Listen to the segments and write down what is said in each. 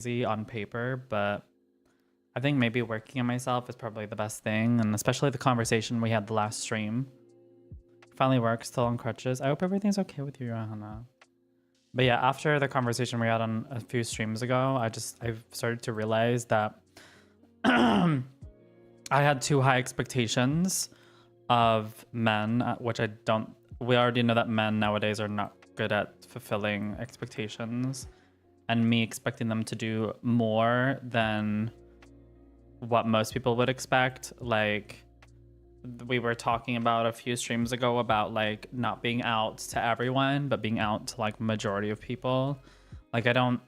easy on paper, but I think maybe working on myself is probably the best thing, and especially the conversation we had the last stream. Finally works, still on crutches. I hope everything's okay with you, Johanna. But yeah, after the conversation we had on a few streams ago, I've started to realize that I had too high expectations of men, which we already know that men nowadays are not good at fulfilling expectations, and me expecting them to do more than what most people would expect. Like, we were talking about a few streams ago about like not being out to everyone, but being out to like majority of people. Like, I don't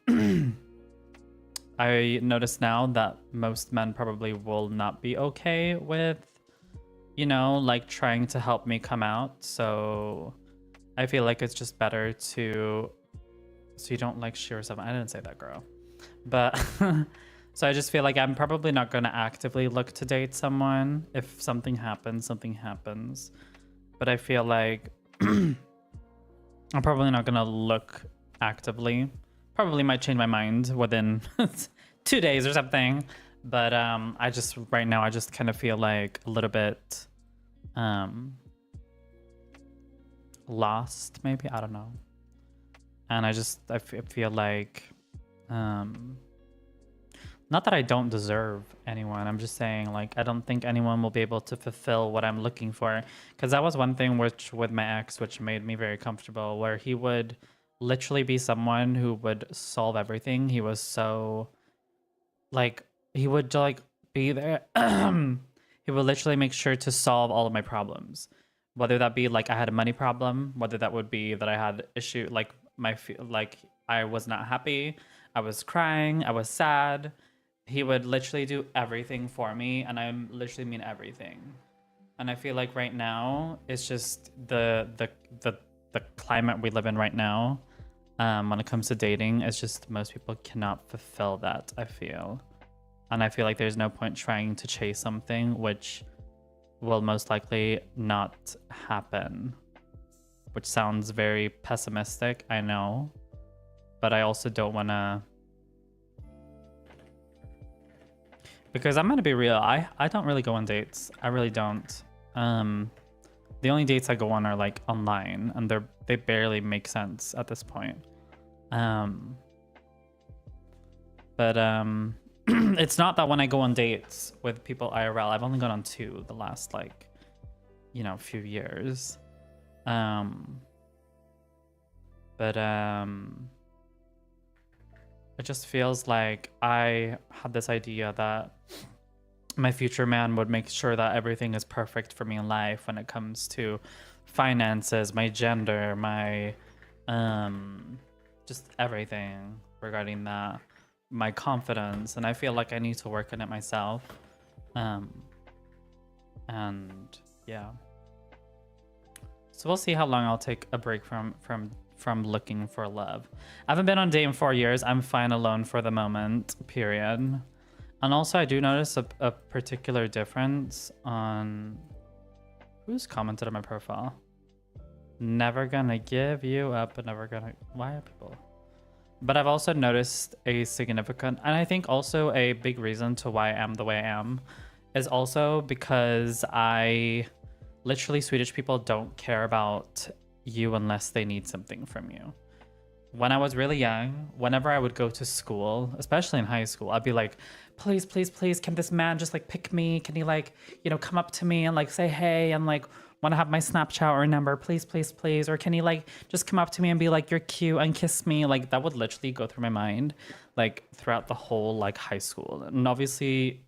I notice now that most men probably will not be okay with, you know, like trying to help me come out. So I feel like it's just better to, so you don't like shear yourself. I didn't say that, girl. But so I just feel like I'm probably not going to actively look to date someone. If something happens, something happens. But I feel like I'm probably not going to look actively. Probably might change my mind within 2 days or something. But right now I just kind of feel like a little bit lost, maybe. I don't know. And I feel like not that I don't deserve anyone. I'm just saying, like, I don't think anyone will be able to fulfill what I'm looking for. Because that was one thing with my ex, which made me very comfortable, where he would literally be someone who would solve everything. He was so, like, he would, like, be there. He would literally make sure to solve all of my problems. Whether that be, like, I had a money problem, whether that would be that I had issue, like, I was not happy, I was crying, I was sad. He would literally do everything for me, and I literally mean everything. And I feel like right now it's just the climate we live in right now. When it comes to dating, it's just most people cannot fulfill that, I feel. And I feel like there's no point trying to chase something which will most likely not happen. Which sounds very pessimistic, I know. But I also don't want to... Because I'm going to be real, I don't really go on dates. I really don't. The only dates I go on are like online, and they barely make sense at this point. It's not that when I go on dates with people IRL, I've only gone on 2 the last, like, you know, few years. It just feels like I had this idea that my future man would make sure that everything is perfect for me in life when it comes to finances, my gender, my just everything regarding that, my confidence. And I feel like I need to work on it myself. And yeah, so we'll see how long I'll take a break from looking for love. I haven't been on a date in 4 years. I'm fine alone for the moment, period. And also I do notice a particular difference on who's commented on my profile. Never gonna give you up, but never gonna... Why are people... But I've also noticed a significant, and I think also a big reason to why I am the way I am is also because literally Swedish people don't care about you unless they need something from you. When I was really young, whenever I would go to school, especially in high school, I'd be like, please, please, please, can this man just like pick me? Can he like, you know, come up to me and like say hey and like want to have my Snapchat or number, please, please, please? Or can he like just come up to me and be like, you're cute, and kiss me? Like, that would literally go through my mind like throughout the whole like high school. And obviously,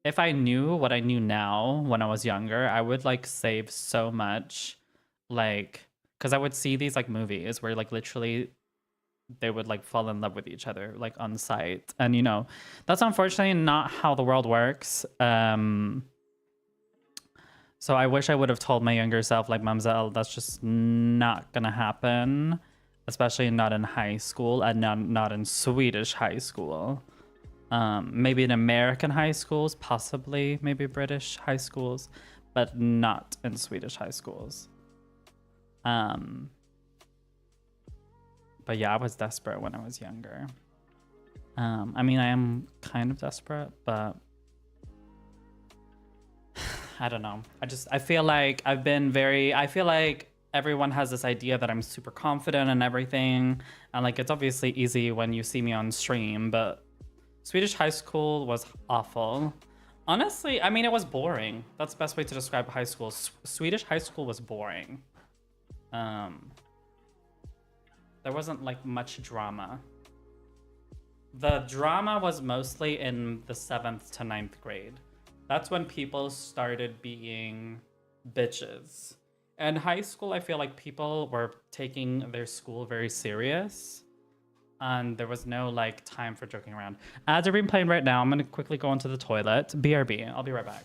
if I knew what I knew now when I was younger, I would like save so much, like, because I would see these like movies where like literally they would like fall in love with each other like on sight. And you know, that's unfortunately not how the world works. So I wish I would have told my younger self, like, mumzel, that's just not gonna happen, especially not in high school, and not in Swedish high school. Maybe in American high schools, possibly maybe British high schools, but not in Swedish high schools. But yeah, I was desperate when I was younger. I mean, I am kind of desperate, but I don't know. I feel like I feel like everyone has this idea that I'm super confident and everything. And like, it's obviously easy when you see me on stream, but Swedish high school was awful. Honestly, I mean, it was boring. That's the best way to describe high school. Swedish high school was boring. There wasn't like much drama. The drama was mostly in the 7th to 9th grade. That's when people started being bitches. And high school, I feel like people were taking their school very serious. And there was no like time for joking around. Ads are being played right now. I'm gonna quickly go into the toilet. BRB, I'll be right back.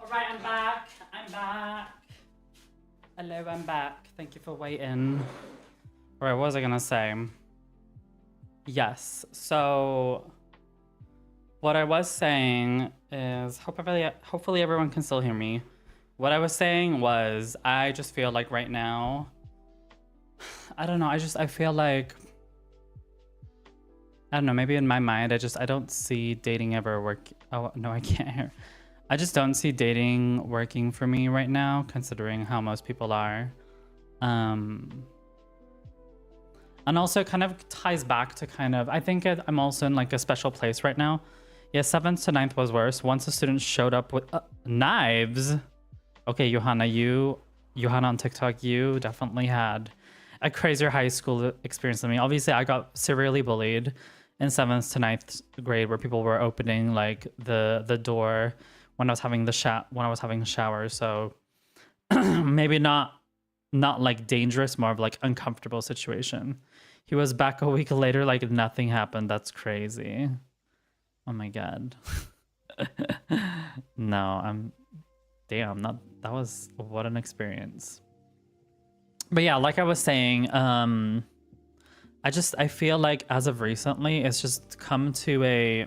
All right, I'm back. I'm back. Hello, I'm back. Thank you for waiting. All right, what was I gonna say? Yes, so what I was saying is, hopefully everyone can still hear me. What I was saying was, I just feel like right now, I don't know, I feel like, I don't know, maybe in my mind, I don't see dating ever work. Oh, no, I can't hear. I just don't see dating working for me right now, considering how most people are. And also kind of ties back to kind of, I think I'm also in like a special place right now. Yeah, 7th to 9th was worse. Once the students showed up with knives. Okay, Johanna on TikTok, you definitely had a crazier high school experience than me. Obviously, I got severely bullied in 7th to 9th grade, where people were opening like the door when I was having the shower. So maybe not like dangerous, more of like uncomfortable situation. He was back a week later, like nothing happened. That's crazy. Oh my god. No, that was what an experience. But yeah, like I was saying, I feel like as of recently, it's just come to a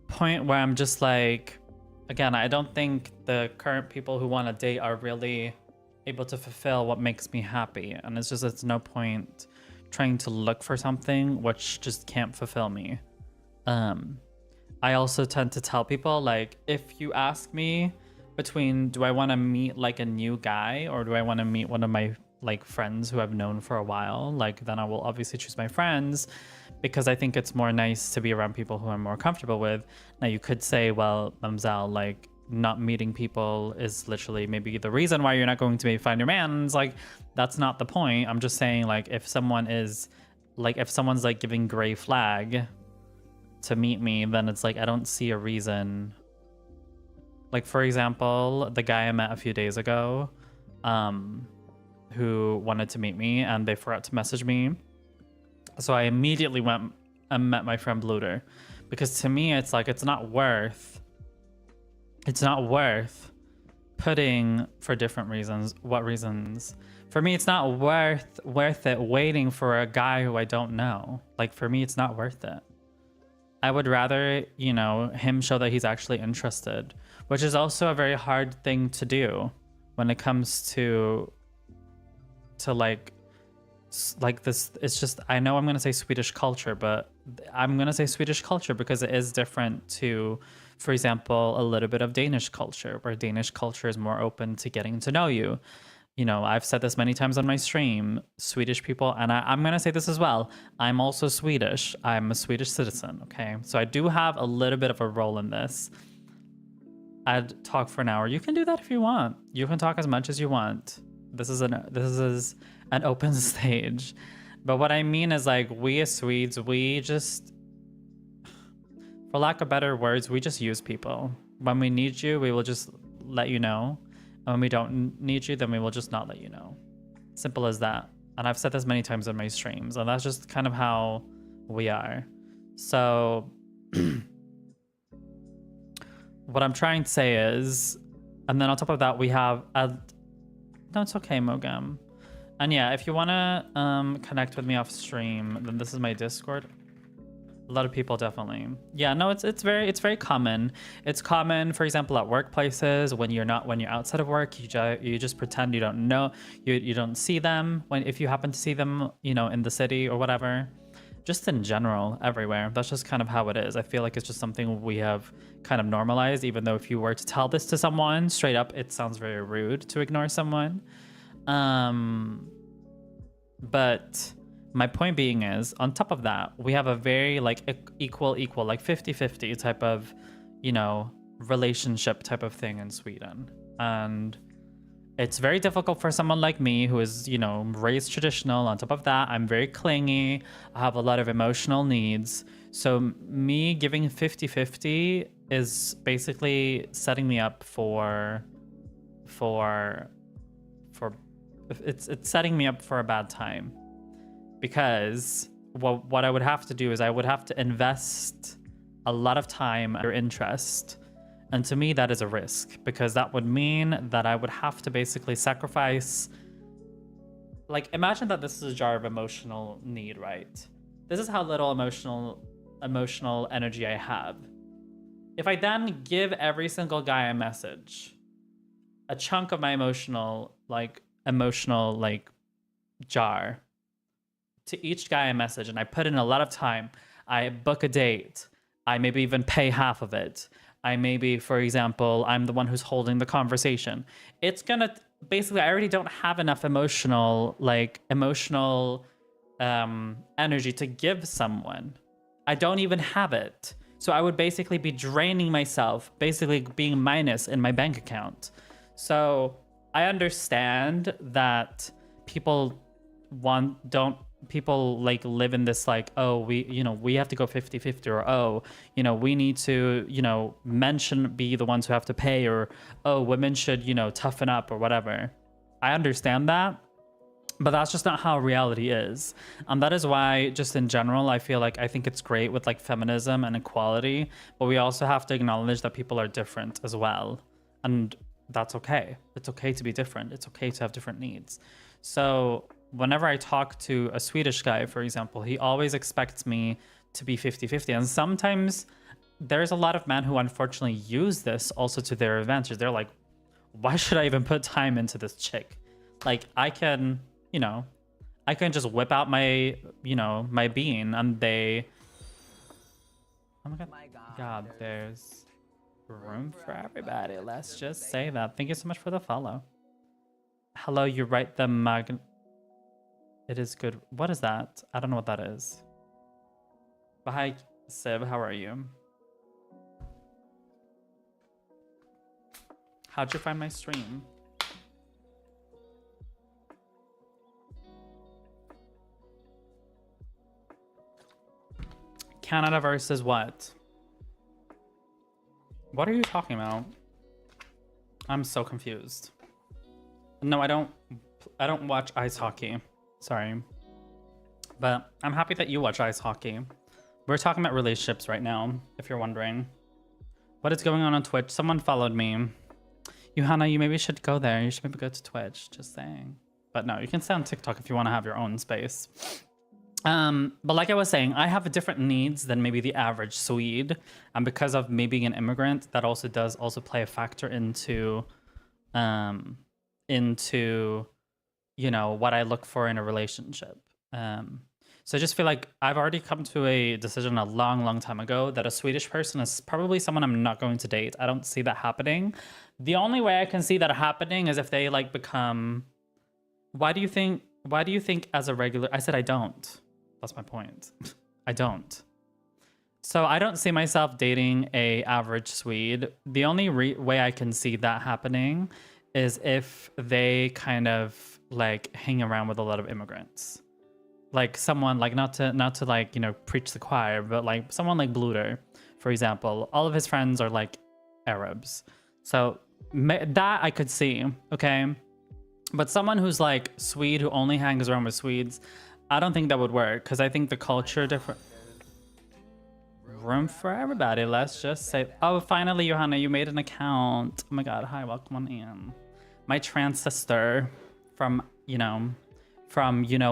point where I'm just like, again, I don't think the current people who want to date are really able to fulfill what makes me happy. And it's no point trying to look for something which just can't fulfill me. I also tend to tell people, like, if you ask me between do I want to meet like a new guy or do I want to meet one of my like friends who I've known for a while, like then I will obviously choose my friends because I think it's more nice to be around people who I'm more comfortable with. Now you could say, well, mumzel, like not meeting people is literally maybe the reason why you're not going to maybe find your man. And it's like, that's not the point. I'm just saying, like, if someone is like, if someone's like giving gray flag to meet me, then it's like, I don't see a reason. Like, for example, the guy I met a few days ago, who wanted to meet me and they forgot to message me. So I immediately went and met my friend Bluter, because to me, it's like, it's not worth putting for different reasons. What reasons? For me, it's not worth it waiting for a guy who I don't know. Like, for me, it's not worth it. I would rather, you know, him show that he's actually interested, which is also a very hard thing to do when it comes to like this. It's just, I know I'm going to say Swedish culture, but I'm going to say Swedish culture because it is different to, for example, a little bit of Danish culture, where Danish culture is more open to getting to know you. You know, I've said this many times on my stream, Swedish people, and I'm going to say this as well, I'm also Swedish. I'm a Swedish citizen, okay? So I do have a little bit of a role in this. I'd talk for an hour. You can do that if you want. You can talk as much as you want. This is an open stage. But what I mean is, like, we as Swedes, we just, for lack of better words, we just use people. When we need you, we will just let you know. And when we don't need you, then we will just not let you know. Simple as that. And I've said this many times on my streams, and that's just kind of how we are. So what I'm trying to say is, and then on top of that, we have no, it's okay, Mogam. And yeah, if you want to connect with me off stream, then this is my Discord. A lot of people definitely. Yeah, no, it's very common. It's common, for example, at workplaces when you're outside of work, you just pretend you don't know, you don't see them if you happen to see them, you know, in the city or whatever. Just in general, everywhere. That's just kind of how it is. I feel like it's just something we have kind of normalized, even though if you were to tell this to someone straight up, it sounds very rude to ignore someone. But my point being is, on top of that, we have a very like equal, like 50-50 type of, you know, relationship type of thing in Sweden. And it's very difficult for someone like me who is, you know, raised traditional. On top of that, I'm very clingy. I have a lot of emotional needs. So me giving 50-50 is basically setting me up for it's setting me up for a bad time. Because what I would have to do is I would have to invest a lot of time or interest. And to me, that is a risk, because that would mean that I would have to basically sacrifice. Like, imagine that this is a jar of emotional need, right? This is how little emotional energy I have. If I then give every single guy a message, a chunk of my emotional jar, to each guy a message, and I put in a lot of time, I book a date, I maybe even pay half of it, I maybe, for example, I'm the one who's holding the conversation, it's gonna basically, I already don't have enough emotional energy to give someone. I don't even have it. So I would basically be draining myself, basically being minus in my bank account. So I understand that people like live in this like, oh, we have to go 50-50, or oh, you know, we need to, you know, men shouldn't be the ones who have to pay, or oh, women should, you know, toughen up or whatever. I understand that, but that's just not how reality is. And that is why, just in general, I think it's great with like feminism and equality, but we also have to acknowledge that people are different as well. And that's okay. It's okay to be different. It's okay to have different needs. So whenever I talk to a Swedish guy, for example, he always expects me to be 50-50. And sometimes there's a lot of men who unfortunately use this also to their advantage. They're like, why should I even put time into this chick? Like, I can I can just whip out my, you know, my bean and they... Oh my god, there's room for everybody. Let's just say that. Thank you so much for the follow. Hello, you write the mag... It is good. What is that? I don't know what that is. But hi, Sib, how are you? How'd you find my stream? Canada versus what? What are you talking about? I'm so confused. No, I don't watch ice hockey. Sorry. But I'm happy that you watch ice hockey. We're talking about relationships right now, if you're wondering. What is going on Twitch? Someone followed me. Johanna, you maybe should go there. You should maybe go to Twitch, just saying. But no, you can stay on TikTok if you want to have your own space. But like I was saying, I have different needs than maybe the average Swede. And because of me being an immigrant, that also does play a factor into, you know, what I look for in a relationship. So I just feel like I've already come to a decision a long time ago that a Swedish person is probably someone I'm not going to date. I don't see that happening. The only way I can see that happening is if they like become... Why do you think as a regular... I said I don't. That's my point. I don't. So I don't see myself dating a average Swede. The only way I can see that happening is if they kind of like hang around with a lot of immigrants. Like someone like not to like, you know, preach the choir, but like someone like Bluter, for example. All of his friends are like Arabs. So that I could see, okay? But someone who's like Swede, who only hangs around with Swedes, I don't think that would work because I think the culture different. Room for everybody. Let's just say, oh, finally, Johanna, you made an account. Oh my God. Hi, welcome on in. My trans sister from, you know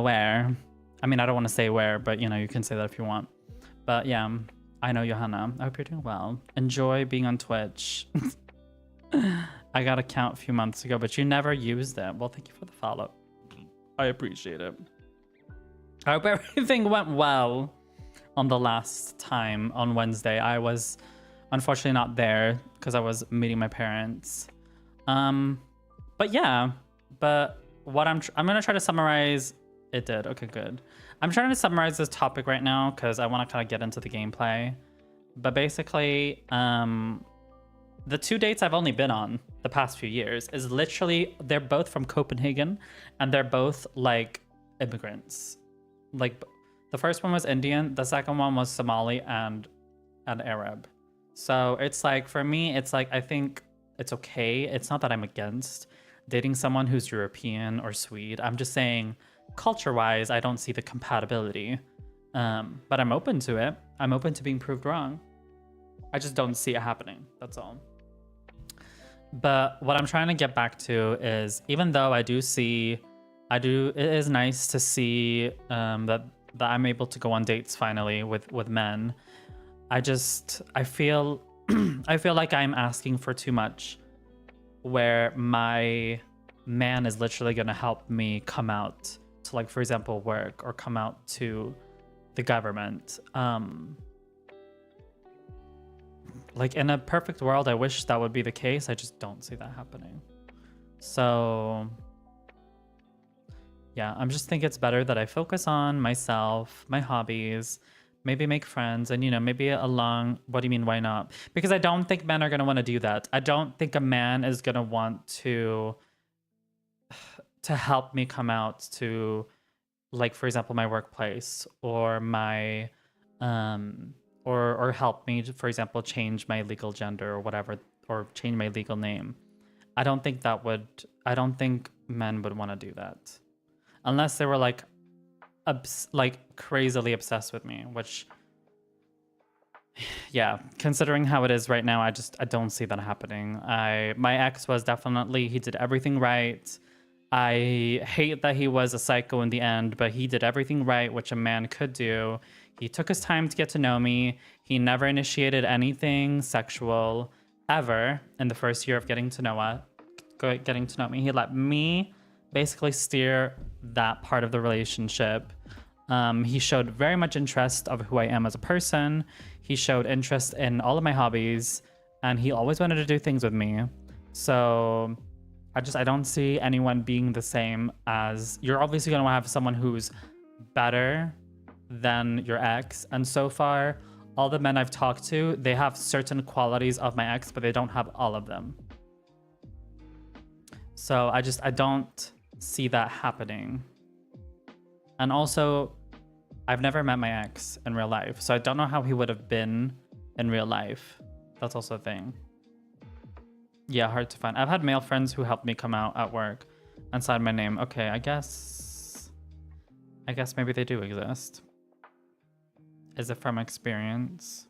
where. I mean, I don't want to say where, but you know, you can say that if you want. But yeah, I know Johanna. I hope you're doing well. Enjoy being on Twitch. I got an account a few months ago, but you never used it. Well, thank you for the follow. I appreciate it. I hope everything went well on the last time on Wednesday. I was unfortunately not there because I was meeting my parents. But yeah, but what I'm gonna try to summarize. It did. Okay, good. I'm trying to summarize this topic right now because I want to kind of get into the gameplay. But basically, the two dates I've only been on the past few years is literally, they're both from Copenhagen and they're both like immigrants. Like the first one was Indian, the second one was Somali and Arab. So it's like, for me, it's like, I think it's okay. It's not that I'm against dating someone who's European or Swede. I'm just saying, culture-wise, I don't see the compatibility. But I'm open to it. I'm open to being proved wrong. I just don't see it happening. That's all. But what I'm trying to get back to is, even though it is nice to see that I'm able to go on dates finally with men. I feel like I'm asking for too much, where my man is literally going to help me come out to, like, for example, work or come out to the government. Like, in a perfect world, I wish that would be the case. I just don't see that happening. So yeah, I'm just think it's better that I focus on myself, my hobbies, maybe make friends, and, you know, maybe what do you mean, why not? Because I don't think men are going to want to do that. I don't think a man is going to want to help me come out to, like, for example, my workplace, or my or help me, for example, change my legal gender or whatever, or change my legal name. I don't think men would want to do that. Unless they were like crazily obsessed with me, which, yeah, considering how it is right now, I don't see that happening. My ex was definitely, he did everything right. I hate that he was a psycho in the end, but he did everything right, which a man could do. He took his time to get to know me. He never initiated anything sexual ever in the first year of getting to know me. He let me basically steer that part of the relationship. He showed very much interest of who I am as a person. He showed interest in all of my hobbies, and he always wanted to do things with me. So I don't see anyone being the same as, you're obviously going to have someone who's better than your ex. And so far, all the men I've talked to, they have certain qualities of my ex, but they don't have all of them. So I don't see that happening. And also, I've never met my ex in real life, so I don't know how he would have been in real life. That's also a thing. Yeah, hard to find. I've had male friends who helped me come out at work and sign my name. Okay, I guess maybe they do exist. Is it from experience?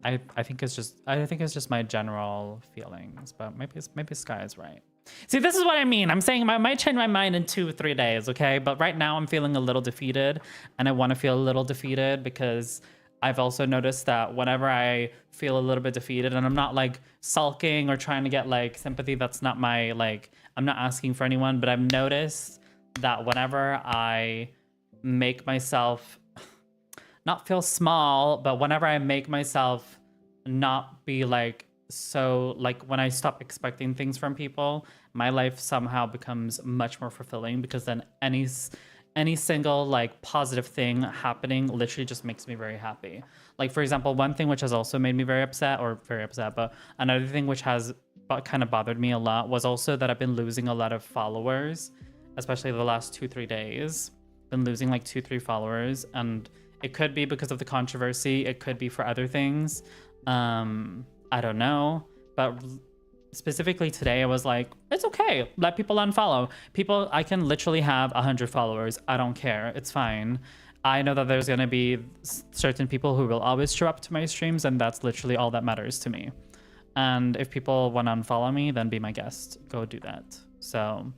I think it's just my general feelings, but maybe Sky is right. See, this is what I mean. I'm saying I might change my mind in 2 or 3 days, okay? But right now I'm feeling a little defeated, and I want to feel a little defeated because I've also noticed that whenever I feel a little bit defeated, and I'm not like sulking or trying to get like sympathy, that's not my, like, I'm not asking for anyone, but I've noticed that whenever I make myself not feel small, but whenever I make myself not be like, so like when I stop expecting things from people, my life somehow becomes much more fulfilling, because then any single like positive thing happening literally just makes me very happy. Like, for example, one thing which has also made me very upset, but another thing which has kind of bothered me a lot was also that I've been losing a lot of followers, especially the last 2-3 days. Been losing like 2-3 followers, and it could be because of the controversy, it could be for other things. I don't know, but specifically today I was like, it's okay, let people unfollow people. I can literally have 100 followers, I don't care, it's fine. I know that there's gonna be certain people who will always show up to my streams, and that's literally all that matters to me. And if people want to unfollow me, then be my guest, go do that. So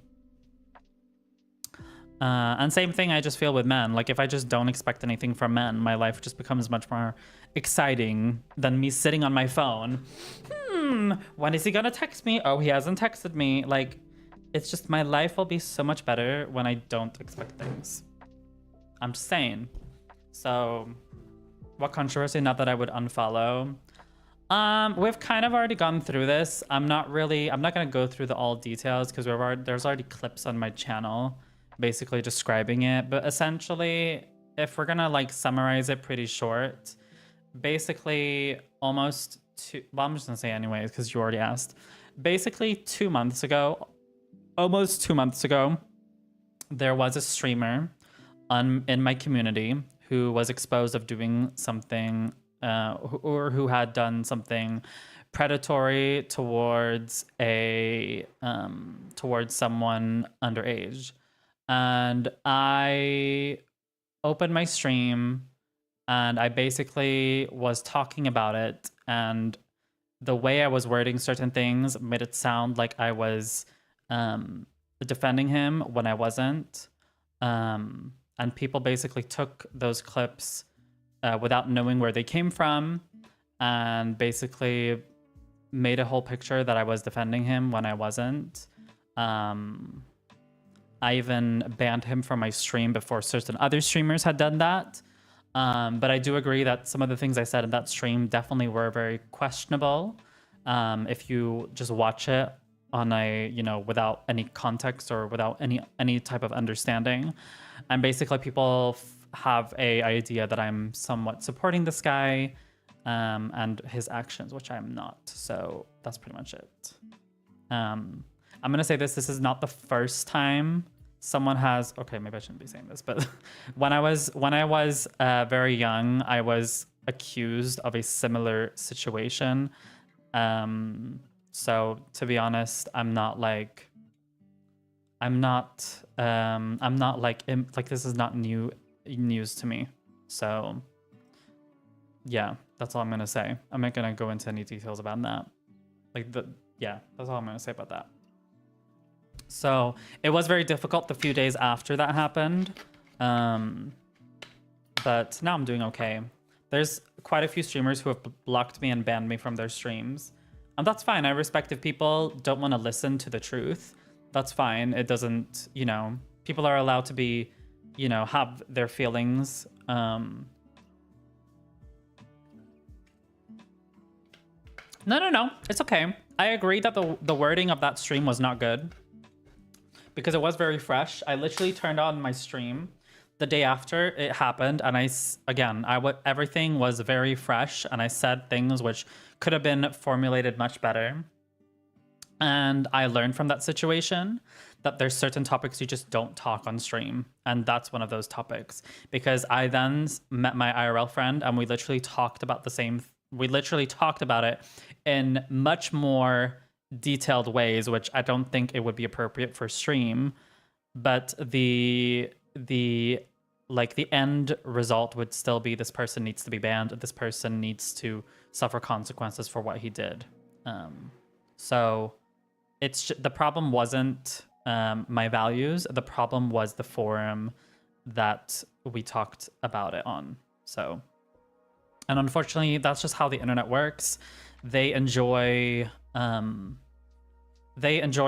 and same thing I just feel with men. Like, if I just don't expect anything from men, my life just becomes much more exciting than me sitting on my phone. When is he gonna text me? Oh, he hasn't texted me. Like, it's just, my life will be so much better when I don't expect things. I'm just saying. So, what controversy? Not that I would unfollow. We've kind of already gone through this. I'm not gonna go through the all details, because there's already clips on my channel basically describing it. But essentially, if we're gonna like summarize it pretty short, basically well, I'm just gonna say anyways because you already asked. Basically 2 months ago, almost 2 months ago, there was a streamer in my community who was exposed of doing something or who had done something predatory towards someone underage. And I opened my stream and I basically was talking about it, and the way I was wording certain things made it sound like I was defending him when I wasn't. And people basically took those clips without knowing where they came from, and basically made a whole picture that I was defending him when I wasn't. I even banned him from my stream before certain other streamers had done that. But I do agree that some of the things I said in that stream definitely were very questionable. If you just watch it on a, without any context or without any type of understanding. And basically people have a idea that I'm somewhat supporting this guy and his actions, which I'm not. So that's pretty much it. I'm gonna say this is not the first time someone has, okay, maybe I shouldn't be saying this, but when I was very young, I was accused of a similar situation. So to be honest, I'm not like this is not news to me. So yeah, that's all I'm gonna say. I'm not gonna go into any details about that. That's all I'm gonna say about that. So it was very difficult the few days after that happened. But now I'm doing okay. There's quite a few streamers who have blocked me and banned me from their streams. And that's fine. I respect if people don't want to listen to the truth. That's fine. It doesn't, you know, people are allowed to be, you know, have their feelings. No. It's okay. I agree that the wording of that stream was not good because it was very fresh. I literally turned on my stream the day after it happened, and everything was very fresh, and I said things which could have been formulated much better. And I learned from that situation that there's certain topics you just don't talk on stream. And that's one of those topics. Because I then met my IRL friend and we literally talked about it in much more detailed ways, which I don't think it would be appropriate for stream. But the end result would still be this person needs to be banned. This person needs to suffer consequences for what he did. So the problem wasn't my values. The problem was the forum that we talked about it on. So, and unfortunately, that's just how the internet works. They enjoy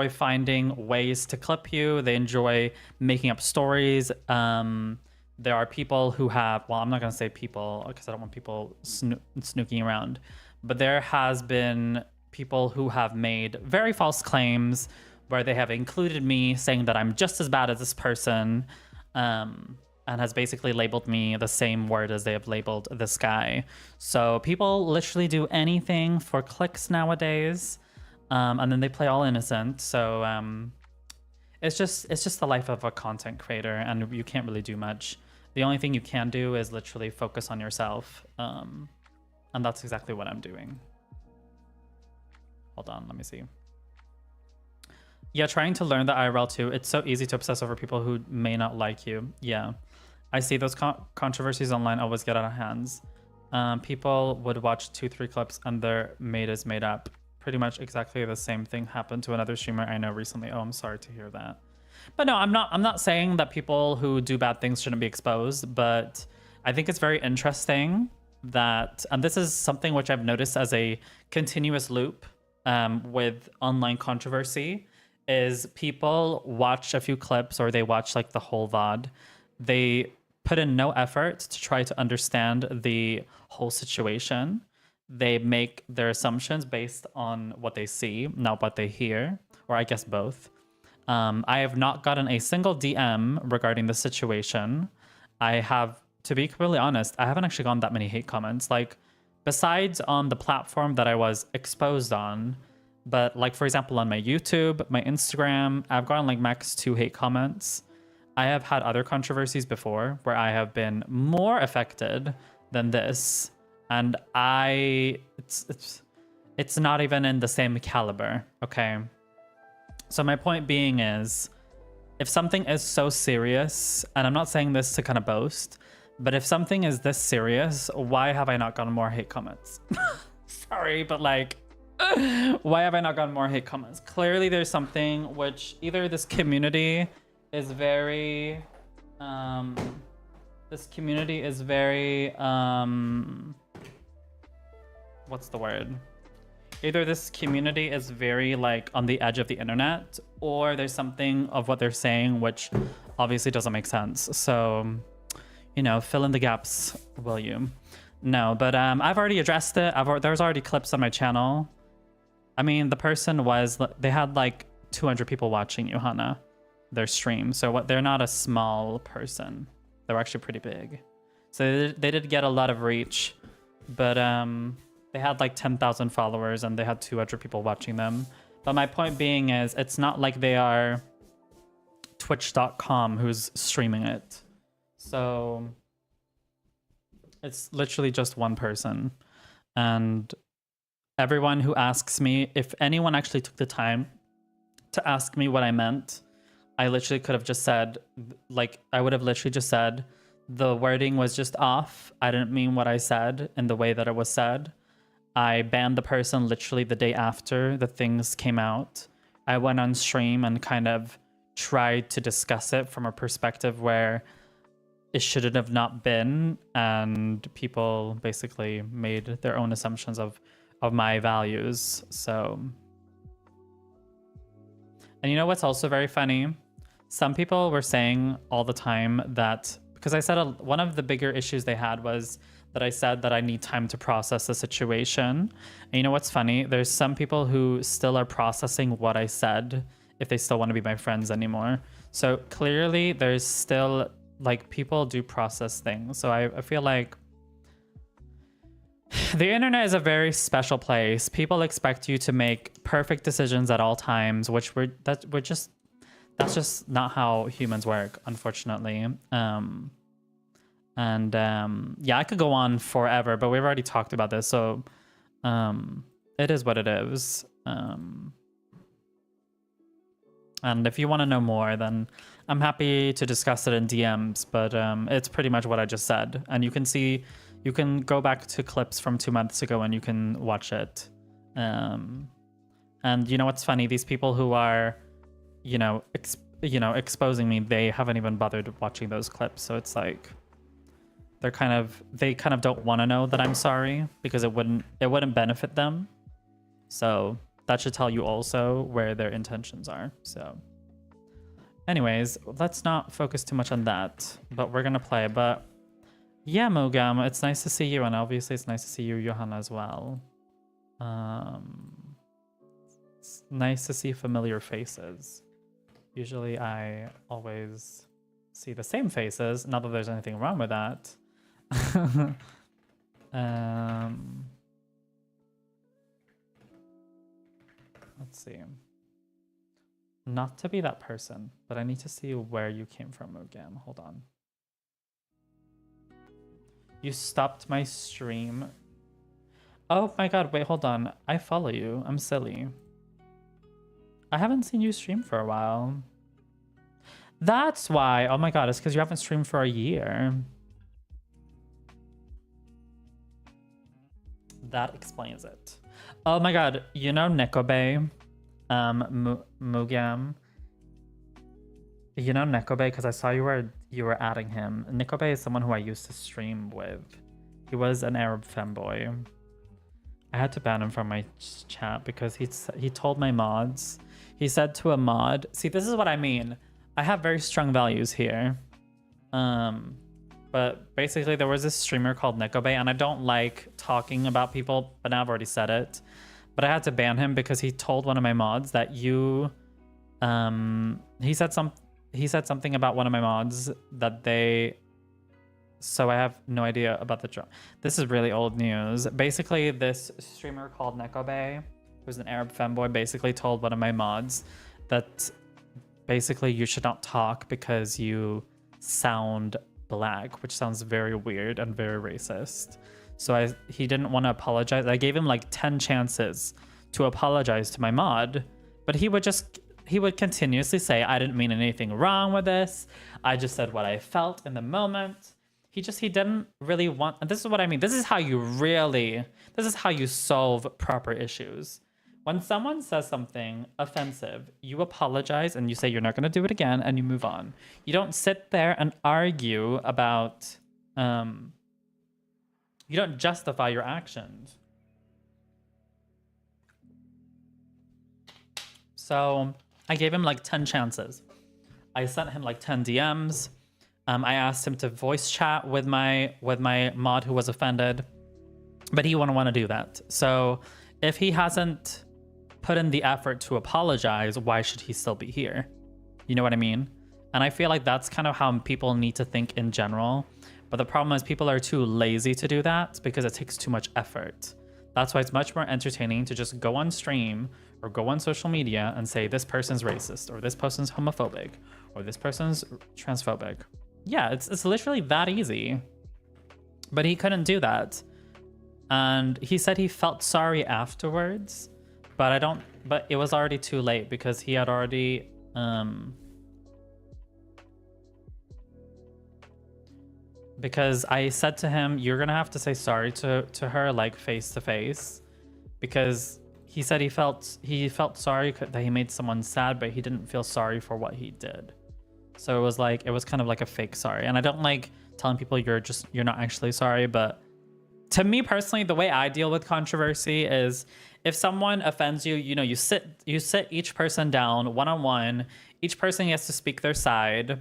finding ways to clip you. They enjoy making up stories. There are people who have, well, I'm not going to say people because I don't want people snooking around, but there has been people who have made very false claims where they have included me saying that I'm just as bad as this person, and has basically labeled me the same word as they have labeled this guy. So people literally do anything for clicks nowadays, and then they play all innocent. So it's just the life of a content creator, and you can't really do much. The only thing you can do is literally focus on yourself, and that's exactly what I'm doing. Hold on, let me see. Yeah, trying to learn the IRL too. It's so easy to obsess over people who may not like you. Yeah, I see those controversies online always get out of hands. People would watch 2-3 clips and their mate is made up. Pretty much exactly the same thing happened to another streamer I know recently. Oh, I'm sorry to hear that. But no, I'm not saying that people who do bad things shouldn't be exposed, but I think it's very interesting that, and this is something which I've noticed as a continuous loop with online controversy, is people watch a few clips or they watch like the whole VOD. They put in no effort to try to understand the whole situation. They make their assumptions based on what they see, not what they hear, or I guess both. I have not gotten a single DM regarding the situation. I have, to be completely honest, I haven't actually gotten that many hate comments. Like, besides on the platform that I was exposed on, but like, for example, on my YouTube, my Instagram, I've gotten like max 2 hate comments. I have had other controversies before where I have been more affected than this. And it's not even in the same caliber, okay? So my point being is, if something is so serious, and I'm not saying this to kind of boast, but if something is this serious, why have I not gotten more hate comments? Sorry, but like, why have I not gotten more hate comments? Clearly there's something which either this community is very, what's the word? Either this community is very like on the edge of the internet, or there's something of what they're saying which obviously doesn't make sense. So, you know, fill in the gaps, will you? No, but I've already addressed it. There's already clips on my channel. I mean, the person they had like 200 people watching Johanna, their stream. So they're not a small person. They're actually pretty big. So they did get a lot of reach, but they had like 10,000 followers and they had 200 people watching them. But my point being is, it's not like they are twitch.com who's streaming it. So it's literally just one person. And everyone who asks me, if anyone actually took the time to ask me what I meant, I literally could have just said, like, I would have literally just said, the wording was just off. I didn't mean what I said in the way that it was said. I banned the person literally the day after the things came out. I went on stream and kind of tried to discuss it from a perspective where it shouldn't have not been, and people basically made their own assumptions of my values. So And you know what's also very funny? Some people were saying all the time that, because I said one of the bigger issues they had was that I said that I need time to process the situation. And you know what's funny? There's some people who still are processing what I said if they still want to be my friends anymore. So clearly there's still, like, people do process things. So I feel like the internet is a very special place. People expect you to make perfect decisions at all times, which that's just not how humans work, unfortunately. Yeah, I could go on forever, but we've already talked about this, so it is what it is. And if you want to know more, then I'm happy to discuss it in DMs, but it's pretty much what I just said. And you can go back to clips from 2 months ago and you can watch it. And you know what's funny? These people who are, exposing me, they haven't even bothered watching those clips. So it's like they kind of don't want to know that I'm sorry because it wouldn't benefit them. So that should tell you also where their intentions are. So anyways, let's not focus too much on that, but we're gonna play. But yeah, Mogam, it's nice to see you, and obviously it's nice to see you, Johanna, as well. It's nice to see familiar faces. Usually I always see the same faces, not that there's anything wrong with that. Let's see. Not to be that person, but I need to see where you came from, Mogam. Hold on. You stopped my stream. Oh my god, wait, hold on. I follow you. I'm silly. I haven't seen you stream for a while. That's why. Oh my god, it's because you haven't streamed for a year. That explains it. Oh my god, you know Nekobe? Mugam. You know Nekobe because I saw you were adding him. Nekobe is someone who I used to stream with. He was an Arab femboy. I had to ban him from my chat because he told my mods. He said to a mod, see, this is what I mean. I have very strong values here. But basically there was this streamer called Nekobe, and I don't like talking about people, but now I've already said it. But I had to ban him because he told one of my mods that he said something about one of my mods that they, so I have no idea about the drop. This is really old news. Basically, this streamer called Nekobe, who's an Arab femboy, basically told one of my mods that basically you should not talk because you sound black, which sounds very weird and very racist. So he didn't want to apologize. I gave him like 10 chances to apologize to my mod, but he would continuously say, I didn't mean anything wrong with this. I just said what I felt in the moment. He didn't really want, and this is what I mean. This is how you solve proper issues. When someone says something offensive, you apologize and you say you're not going to do it again and you move on. You don't sit there and argue about, you don't justify your actions. So I gave him like 10 chances. I sent him like 10 DMs. I asked him to voice chat with my mod who was offended, but he wouldn't want to do that. So if he hasn't put in the effort to apologize, why should he still be here? You know what I mean? And I feel like that's kind of how people need to think in general. But the problem is people are too lazy to do that because it takes too much effort. That's why it's much more entertaining to just go on stream or go on social media and say this person's racist or this person's homophobic or this person's transphobic. Yeah, it's literally that easy. But he couldn't do that. And he said he felt sorry afterwards, but it was already too late because he had already because I said to him, you're gonna have to say sorry to her like face to face, because he said he felt sorry that he made someone sad, but he didn't feel sorry for what he did. So it was kind of like a fake sorry. And I don't like telling people you're not actually sorry, but to me personally, the way I deal with controversy is if someone offends you, you know, you sit each person down one-on-one. Each person gets to speak their side.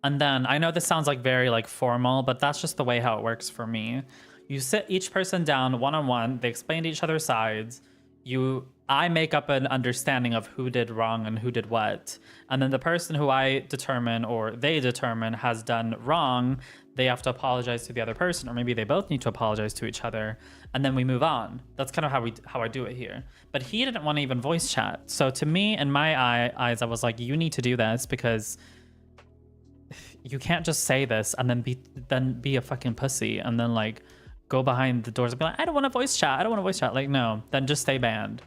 And then I know this sounds like very like formal, but that's just the way how it works for me. You sit each person down one-on-one. They explain to each other's sides. I make up an understanding of who did wrong and who did what. And then the person who I determine or they determine has done wrong, they have to apologize to the other person, or maybe they both need to apologize to each other, and then we move on. That's kind of how I do it here. But he didn't want to even voice chat. So to me, in my eyes, I was like, you need to do this because you can't just say this and then be a fucking pussy and then like go behind the doors and be like, I don't want to voice chat. I don't want to voice chat. Like, no, then just stay banned.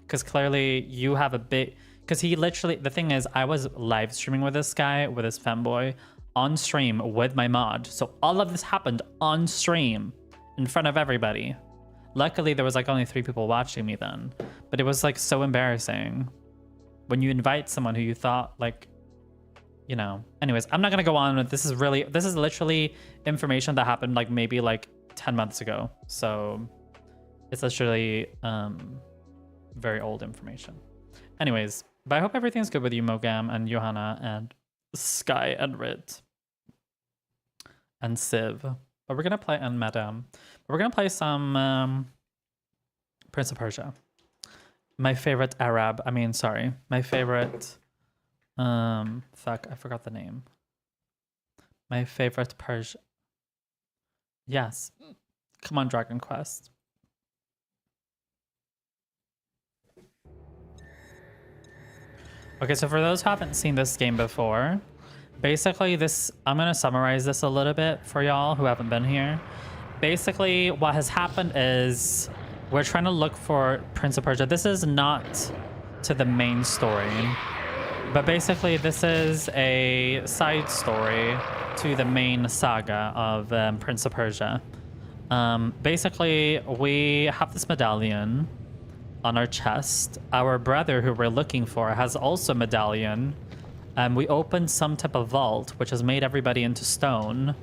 Because clearly you have a bit, because he literally, the thing is, I was live streaming with this guy, with this femboy, on stream with my mod. So all of this happened on stream in front of everybody. Luckily, there was like only 3 people watching me then. But it was like so embarrassing when you invite someone who you thought like, you know. Anyways, I'm not going to go on with this. This is literally information that happened like maybe like 10 months ago. So it's literally very old information. Anyways, but I hope everything's good with you, Mogam and Johanna and Sky and Rit and Civ. But we're gonna play and Madame. But we're gonna play some Prince of Persia. My favorite my favorite fuck, I forgot the name. My favorite Persia. Yes. Come on, Dragon Quest. Okay, so for those who haven't seen this game before, basically I'm going to summarize this a little bit for y'all who haven't been here. Basically, what has happened is we're trying to look for Prince of Persia. This is not to the main story, but basically this is a side story to the main saga of Prince of Persia. Basically, we have this medallion on our chest. Our brother who we're looking for has also a medallion. We opened some type of vault which has made everybody into stone,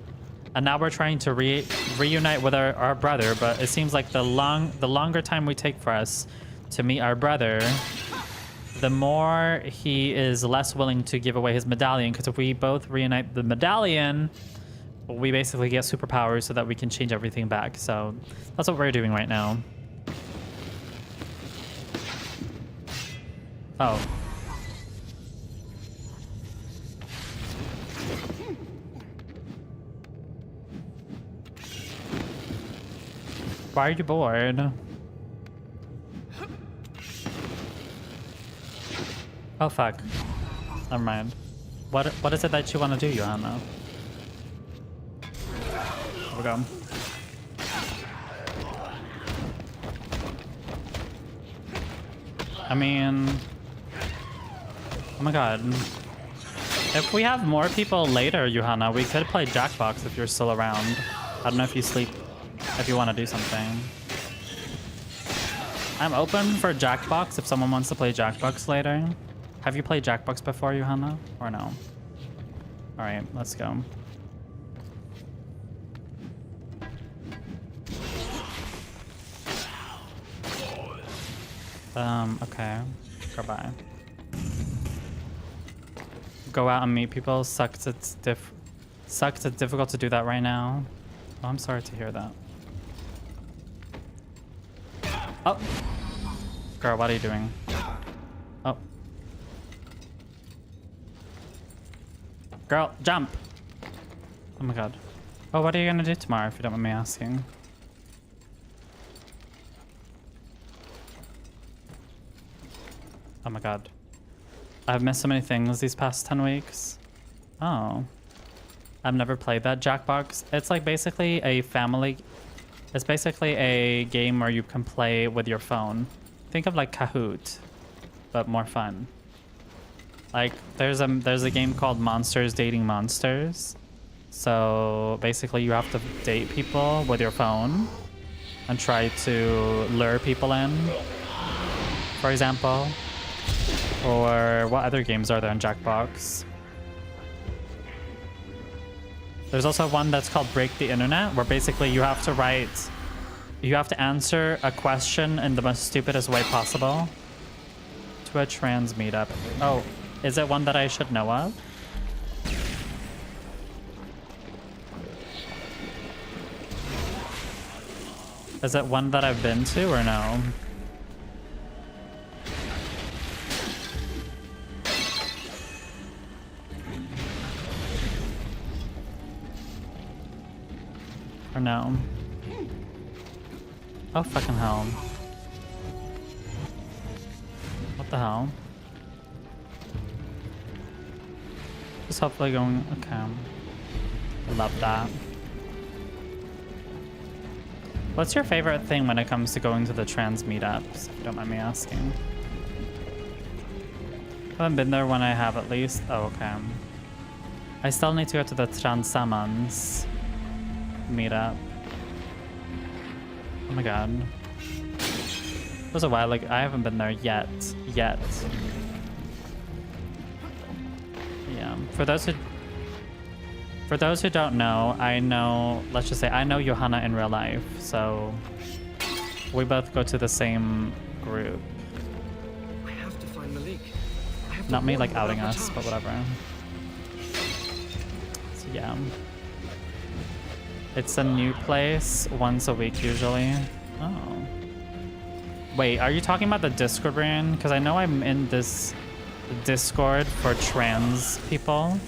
and now we're trying to reunite with our brother, but it seems like the longer time we take for us to meet our brother, the more he is less willing to give away his medallion, because if we both reunite the medallion, we basically get superpowers so that we can change everything back. So that's what we're doing right now. Oh. Why are you bored? Oh fuck. Never mind. What is it that you want to do, Johanna? Here we go. I mean, oh my god. If we have more people later, Johanna, we could play Jackbox if you're still around. I don't know if you sleep, if you want to do something. I'm open for Jackbox if someone wants to play Jackbox later. Have you played Jackbox before, Johanna? Or no? Alright, let's go. Okay. Goodbye. Go out and meet people. Sucks it's difficult to do that right now. Oh, I'm sorry to hear that. Oh! Girl, what are you doing? Oh. Girl, jump! Oh my god. Oh, what are you gonna do tomorrow, if you don't mind me asking? Oh my god. I've missed so many things these past 10 weeks. Oh. I've never played that Jackbox. It's like basically a family... It's basically a game where you can play with your phone. Think of like Kahoot, but more fun. Like there's a game called Monsters Dating Monsters. So basically you have to date people with your phone and try to lure people in, for example. Or what other games are there on Jackbox? There's also one that's called Break the Internet, where basically you have to answer a question in the most stupidest way possible to a trans meetup. Oh, is it one that I should know of? Is it one that I've been to or no? Or no? Oh, fucking hell. What the hell? Just hopefully going... Okay. Love that. What's your favorite thing when it comes to going to the trans meetups, if you don't mind me asking? I haven't been there when I have, at least. Oh, okay. I still need to go to the trans samans meetup. Oh my god. It was a while, like, I haven't been there yet. Yeah. For those who don't know, I know, let's just say, I know Johanna in real life, so we both go to the same group. I have to find Malik. Not me, like, outing us, but whatever. So, yeah. It's a new place once a week, usually. Oh. Wait, are you talking about the Discord brand? Because I know I'm in this Discord for trans people.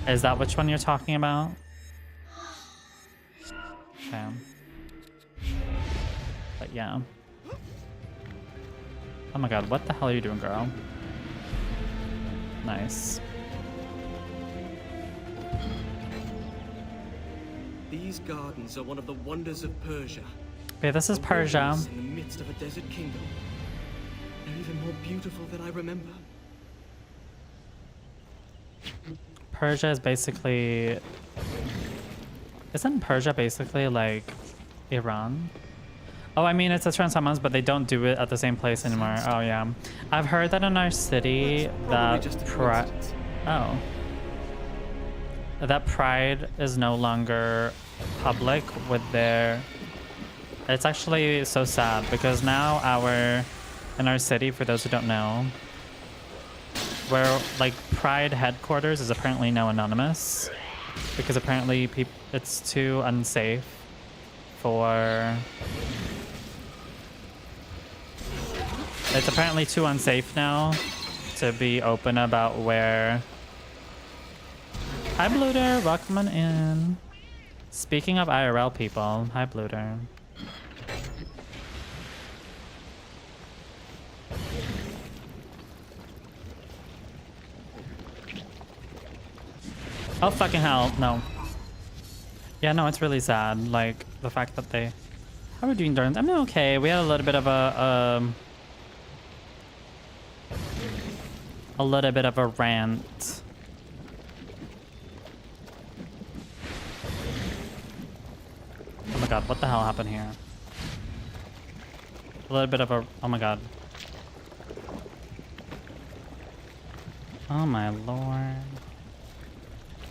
Is that which one you're talking about? Okay. But yeah. Oh my god, what the hell are you doing, girl? Nice. These gardens are one of the wonders of Persia. Okay, this is Persia. In the midst of a desert kingdom. They're even more beautiful than I remember. Persia is basically... Isn't Persia basically like Iran? Oh, I mean, it's a trans summons, but they don't do it at the same place anymore. Oh, yeah. I've heard that in our city that that Pride is no longer public with their... It's actually so sad because now in our city, for those who don't know, where like Pride headquarters is apparently now anonymous because apparently it's too unsafe for... It's apparently too unsafe now to be open about where... Hi, Bluter. Welcome on in. Speaking of IRL people, hi, Bluter. Oh, fucking hell. No. Yeah, no, it's really sad. Like, the fact that they... How are we doing, Durns? I mean, okay. We had a little bit of a rant. Oh my god, what the hell happened here? A little bit of a... Oh my god. Oh my lord.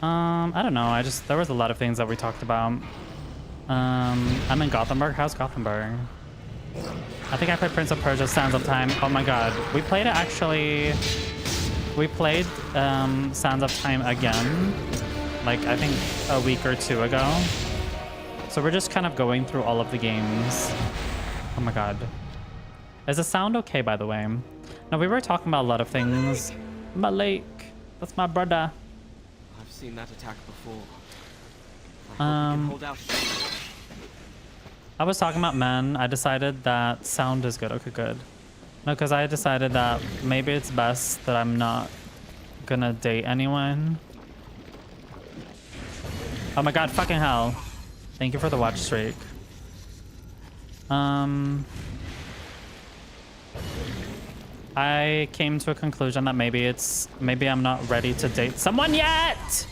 I don't know. There was a lot of things that we talked about. I'm in Gothenburg. How's Gothenburg? I think I played Prince of Persia Sands of Time. Oh my god. We played it actually... We played Sands of Time again. Like, I think a week or two ago. So we're just kind of going through all of the games. Oh my god. Is the sound okay, by the way? No, we were talking about a lot of things. Malik. That's my brother. I've seen that attack before. I hope we can hold out. I was talking about men. I decided that sound is good. Okay, good. No, because I decided that maybe it's best that I'm not gonna date anyone. Oh my god, fucking hell. Thank you for the watch streak. I came to a conclusion that maybe I'm not ready to date someone yet!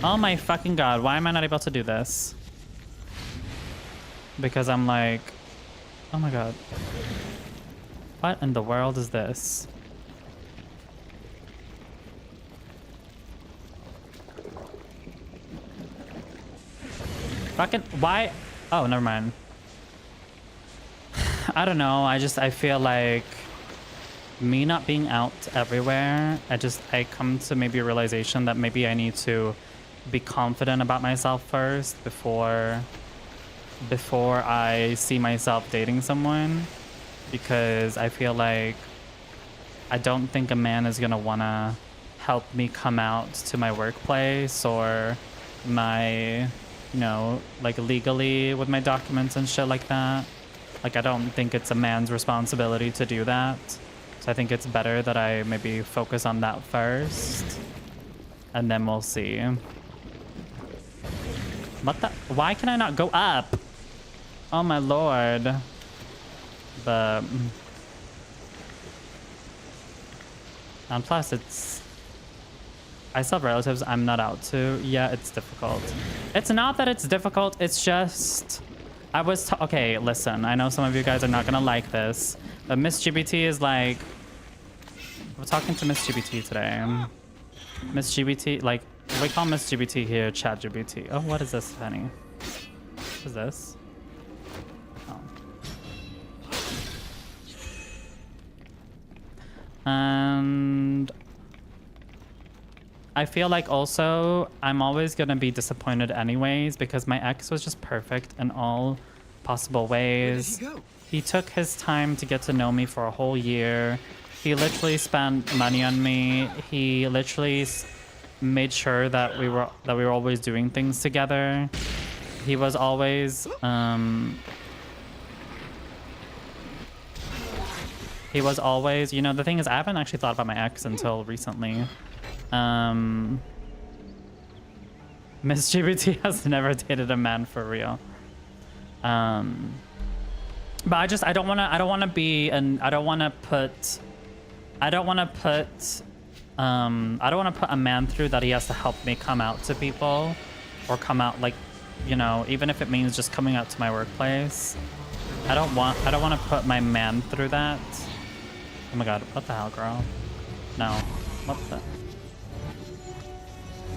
Oh my fucking god, why am I not able to do this? Because I'm like... Oh my god. What in the world is this? Fucking, why? Oh, never mind. I don't know. I feel like me not being out everywhere, I come to maybe a realization that maybe I need to be confident about myself first before I see myself dating someone, because I feel like I don't think a man is gonna wanna help me come out to my workplace or my, you know, like legally with my documents and shit like that. Like, I don't think it's a man's responsibility to do that. So I think it's better that I maybe focus on that first, and then we'll see. What the? Why can I not go up? Oh my lord. But... and plus it's... I still have relatives I'm not out to. Yeah, it's difficult. It's not that it's difficult, it's just... okay, listen, I know some of you guys are not gonna like this, but Miss GBT is like... We're talking to Miss GBT today. Miss GBT, like, we call Miss GBT here Chat GBT. Oh, what is this, Penny? What is this? Oh. And I feel like also I'm always gonna be disappointed anyways, because my ex was just perfect in all possible ways. He took his time to get to know me for a whole year. He literally spent money on me. He literally made sure that we were always doing things together. He was always you know, the thing is, I haven't actually thought about my ex until recently. Miss GBT has never dated a man for real. But I don't want to put a man through that he has to help me come out to people, or come out, like, you know, even if it means just coming out to my workplace. I don't want to put my man through that. Oh my god, what the hell, girl? No. What the?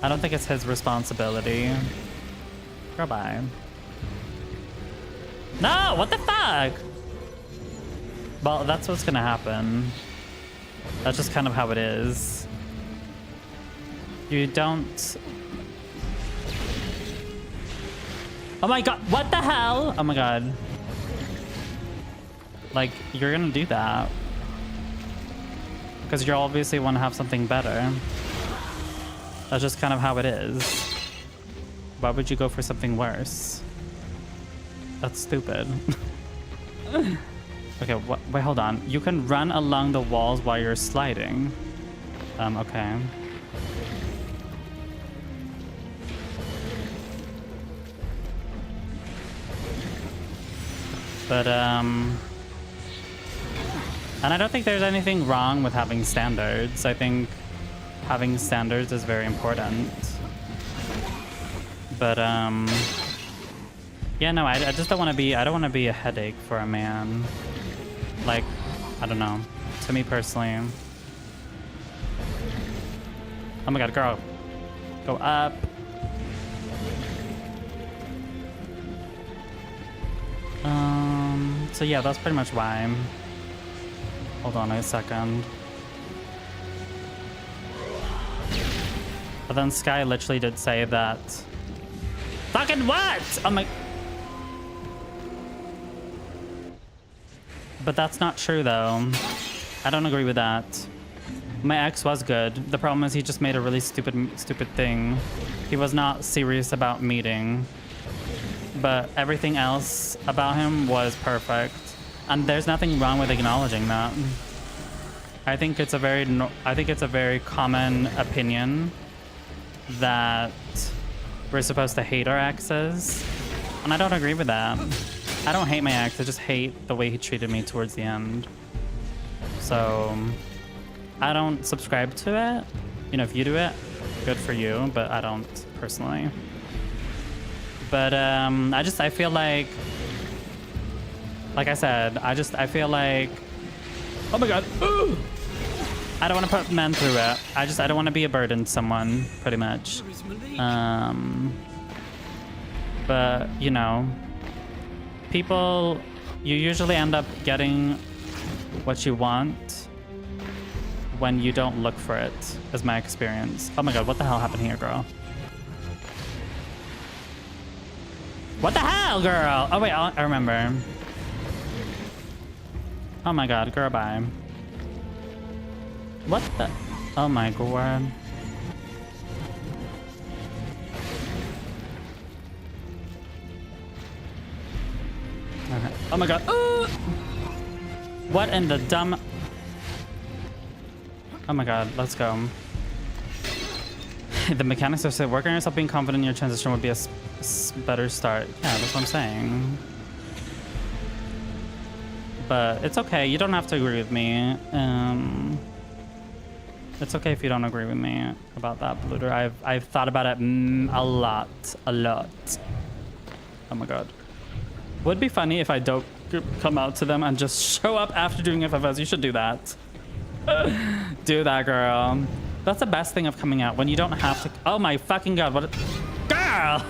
I don't think it's his responsibility. Girl, bye. No, what the fuck? Well, that's what's gonna happen. That's just kind of how it is. You don't... Oh my god, what the hell? Oh my god. Like, you're gonna do that. Because you obviously want to have something better. That's just kind of how it is. Why would you go for something worse? That's stupid. Okay, wait, hold on. You can run along the walls while you're sliding. Okay. But, and I don't think there's anything wrong with having standards. I think having standards is very important. But, yeah, no, I just don't want to be, I don't want to be a headache for a man. Like, I don't know. To me personally. Oh my god, girl. Go up. So yeah, that's pretty much why. Hold on a second. But then Sky literally did say that. Fucking what? Oh my. But that's not true though. I don't agree with that. My ex was good. The problem is he just made a really stupid thing. He was not serious about meeting. But everything else about him was perfect. And there's nothing wrong with acknowledging that. I think it's a very common opinion that we're supposed to hate our exes. And I don't agree with that. I don't hate my ex, I just hate the way he treated me towards the end. So I don't subscribe to it. You know, if you do it, good for you, but I don't personally. But I feel like I said, I feel like, oh my god, ooh! I don't want to put men through it. I don't want to be a burden to someone, pretty much. But, you know, people, you usually end up getting what you want when you don't look for it, is my experience. Oh my god, what the hell happened here, girl? What the hell, girl? Oh wait, I remember. Oh my god, girl, bye. What the? Oh my god. Okay. Oh my god. Ooh! What in the dumb... Oh my god, let's go. The mechanics are said, working on yourself, being confident in your transition would be a better start. Yeah, that's what I'm saying. But it's okay, you don't have to agree with me. It's okay if you don't agree with me about that, Bluter. I've thought about it a lot. Oh my god. Would be funny if I don't come out to them and just show up after doing FFS. You should do that. Do that, girl. That's the best thing of coming out, when you don't have to. Oh my fucking god, what girl.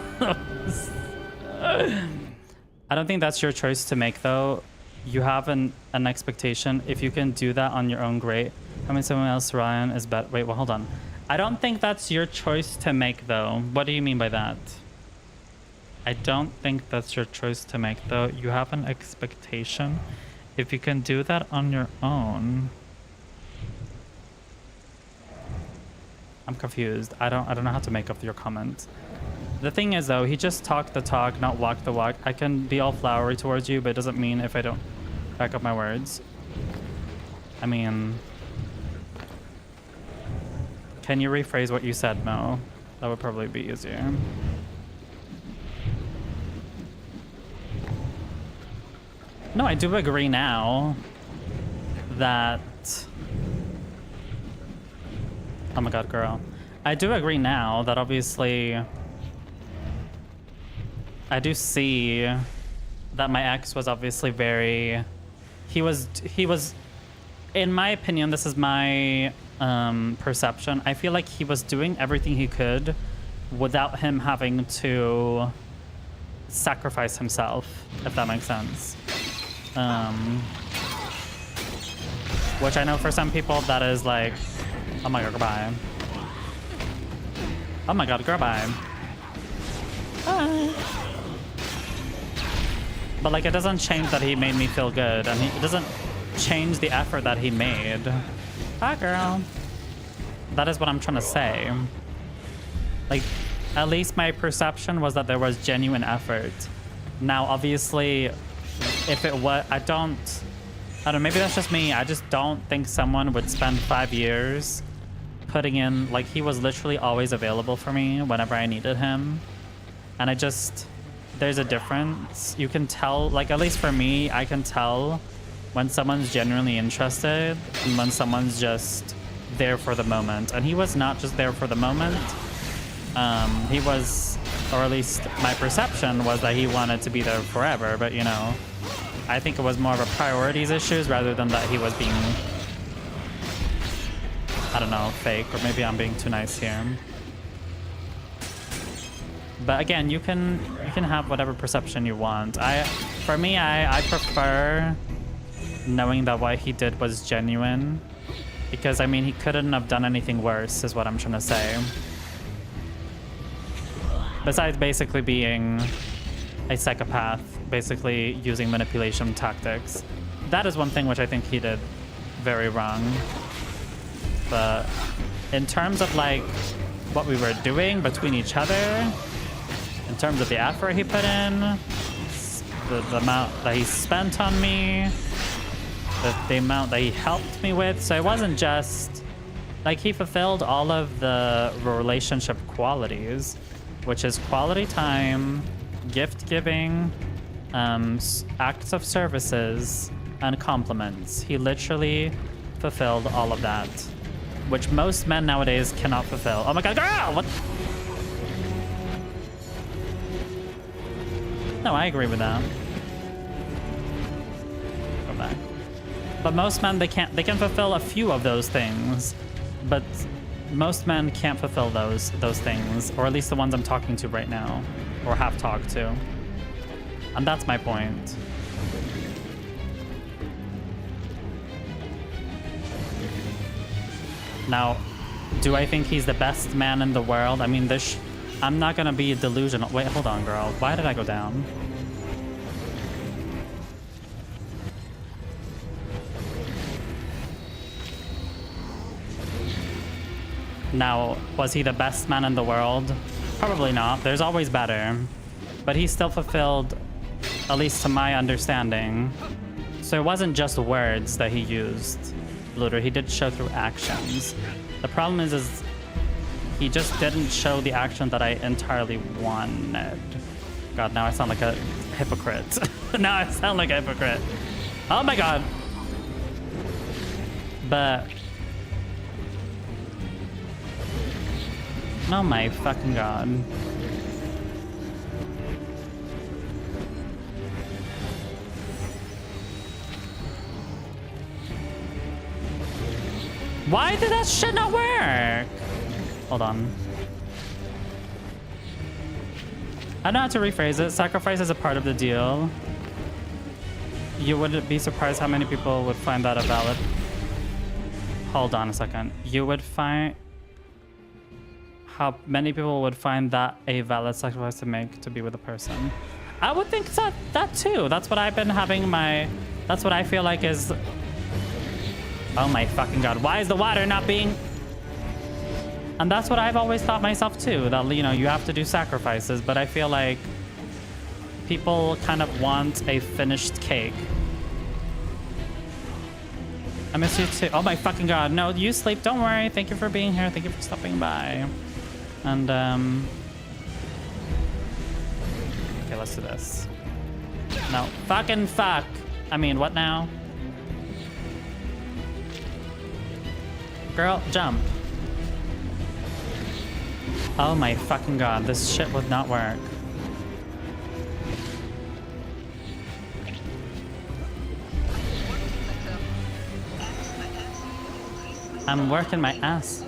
I don't think that's your choice to make, though. You have an expectation. If you can do that on your own, great. I mean, someone else, Ryan, is better. Wait, well, hold on. I don't think that's your choice to make, though. What do you mean by that? I don't think that's your choice to make, though. You have an expectation. If you can do that on your own. I'm confused. I don't know how to make up your comment. The thing is, though, he just talked the talk, not walked the walk. I can be all flowery towards you, but it doesn't mean if I don't back up my words. I mean, can you rephrase what you said, Mo? That would probably be easier. No, I do agree now that... Oh my god, girl. I do agree now that obviously I do see that my ex was obviously very... He was, in my opinion, this is my perception. I feel like he was doing everything he could without him having to sacrifice himself, if that makes sense. Which I know for some people that is like, oh my god, goodbye. Oh my god, goodbye. Bye. But like, it doesn't change that he made me feel good, and it doesn't change the effort that he made. Bye, girl. That is what I'm trying to say. Like, at least my perception was that there was genuine effort. Now, obviously, if it was, I don't know, maybe that's just me. I just don't think someone would spend 5 years putting in, like, he was literally always available for me whenever I needed him. And I just, there's a difference. You can tell, like, at least for me, I can tell when someone's genuinely interested and when someone's just there for the moment. And he was not just there for the moment. He was, or at least my perception was that he wanted to be there forever, but you know, I think it was more of a priorities issues rather than that he was being, I don't know, fake, or maybe I'm being too nice here. But again, you can have whatever perception you want. For me, I prefer knowing that what he did was genuine, because I mean, he couldn't have done anything worse, is what I'm trying to say. Besides basically being a psychopath, basically using manipulation tactics. That is one thing which I think he did very wrong. But in terms of like what we were doing between each other, in terms of the effort he put in, the amount that he spent on me, the amount that he helped me with, so it wasn't just like, he fulfilled all of the relationship qualities, which is quality time, gift giving, acts of services, and compliments. He literally fulfilled all of that, which most men nowadays cannot fulfill. Oh my god, girl! What? No, I agree with that. Go back. But most men, they can fulfill a few of those things, but most men can't fulfill those things, or at least the ones I'm talking to right now. or have talked to. And that's my point. Now, do I think he's the best man in the world? I mean, I'm not gonna be delusional. Wait, hold on, girl. Why did I go down? Now, was he the best man in the world? Probably not. There's always better. But he still fulfilled, at least to my understanding. So it wasn't just words that he used, Looter. He did show through actions. The problem is he just didn't show the action that I entirely wanted. God, now I sound like a hypocrite. Now I sound like a hypocrite. Oh my god. But... oh my fucking god. Why did that shit not work? Hold on. I know how to rephrase it. Sacrifice is a part of the deal. You wouldn't be surprised how many people would find that a valid... hold on a second. You would find... how many people would find that a valid sacrifice to make to be with a person. I would think that too. That's what I've been having my... that's what I feel like is... oh my fucking god. Why is the water not being... and that's what I've always thought myself too. That, you know, you have to do sacrifices. But I feel like people kind of want a finished cake. I miss you too. Oh my fucking god. No, you sleep. Don't worry. Thank you for being here. Thank you for stopping by. And, okay, let's do this. No. Fucking fuck. I mean, what now? Girl, jump. Oh my fucking god. This shit would not work. I'm working my ass.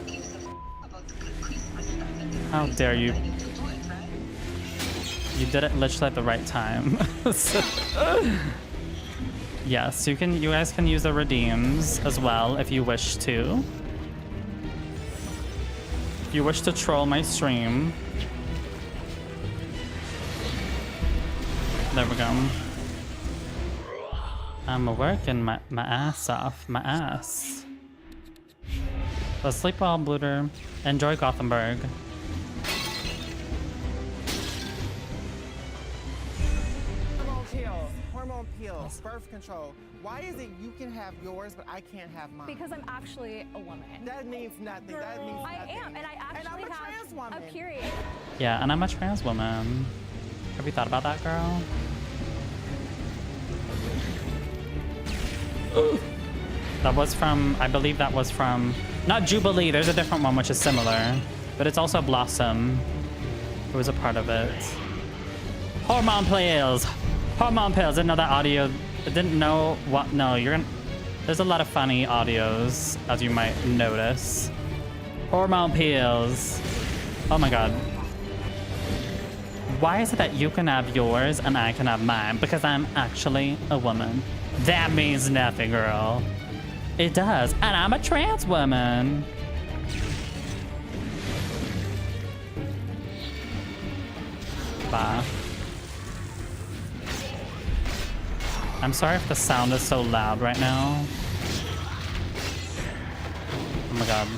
How dare you? You did it literally at the right time. Yes, you guys can use the redeems as well if you wish to. If you wish to troll my stream. There we go. I'm working my ass off. My ass. Let's sleep well, Blooter. Enjoy Gothenburg. Hormone pills, birth control. Why is it you can have yours, but I can't have mine? Because I'm actually a woman. That means nothing. That means nothing. I am, and I actually trans woman. have a period. Yeah, and I'm a trans woman. Have you thought about that, girl? That was from, I believe that was from, not Jubilee, there's a different one which is similar, but it's also Blossom, who was a part of it. Hormone pills! Hormone pills, didn't know that audio, didn't know what, no, there's a lot of funny audios, as you might notice. Hormone pills. Oh my god. Why is it that you can have yours and I can have mine? Because I'm actually a woman. That means nothing, girl. It does, and I'm a trans woman. Bye. I'm sorry if the sound is so loud right now. Oh my god.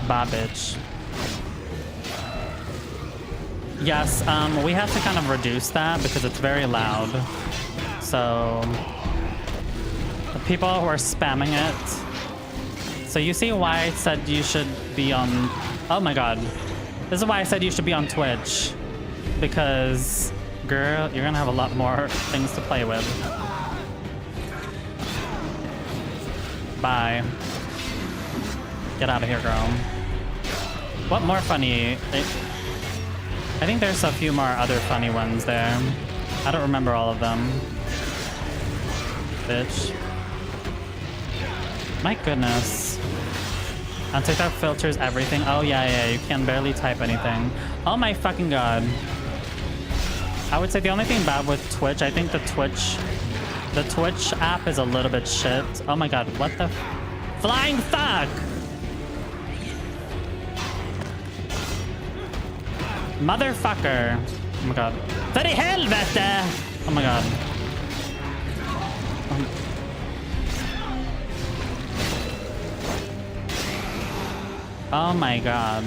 Bye, bitch. Yes, we have to kind of reduce that because it's very loud. So, the people who are spamming it. So you see why I said you should be on... oh my god. This is why I said you should be on Twitch. Because, girl, you're gonna have a lot more things to play with. Bye. Get out of here, girl. What more funny? I think there's a few more other funny ones there. I don't remember all of them. Bitch. My goodness. On TikTok filters everything. Oh yeah, you can barely type anything. Oh my fucking god. I would say the only thing bad with Twitch, I think the Twitch app is a little bit shit. Oh my god, what the flying fuck? Motherfucker. Oh my god. För i helvete! Oh my god. Oh my god.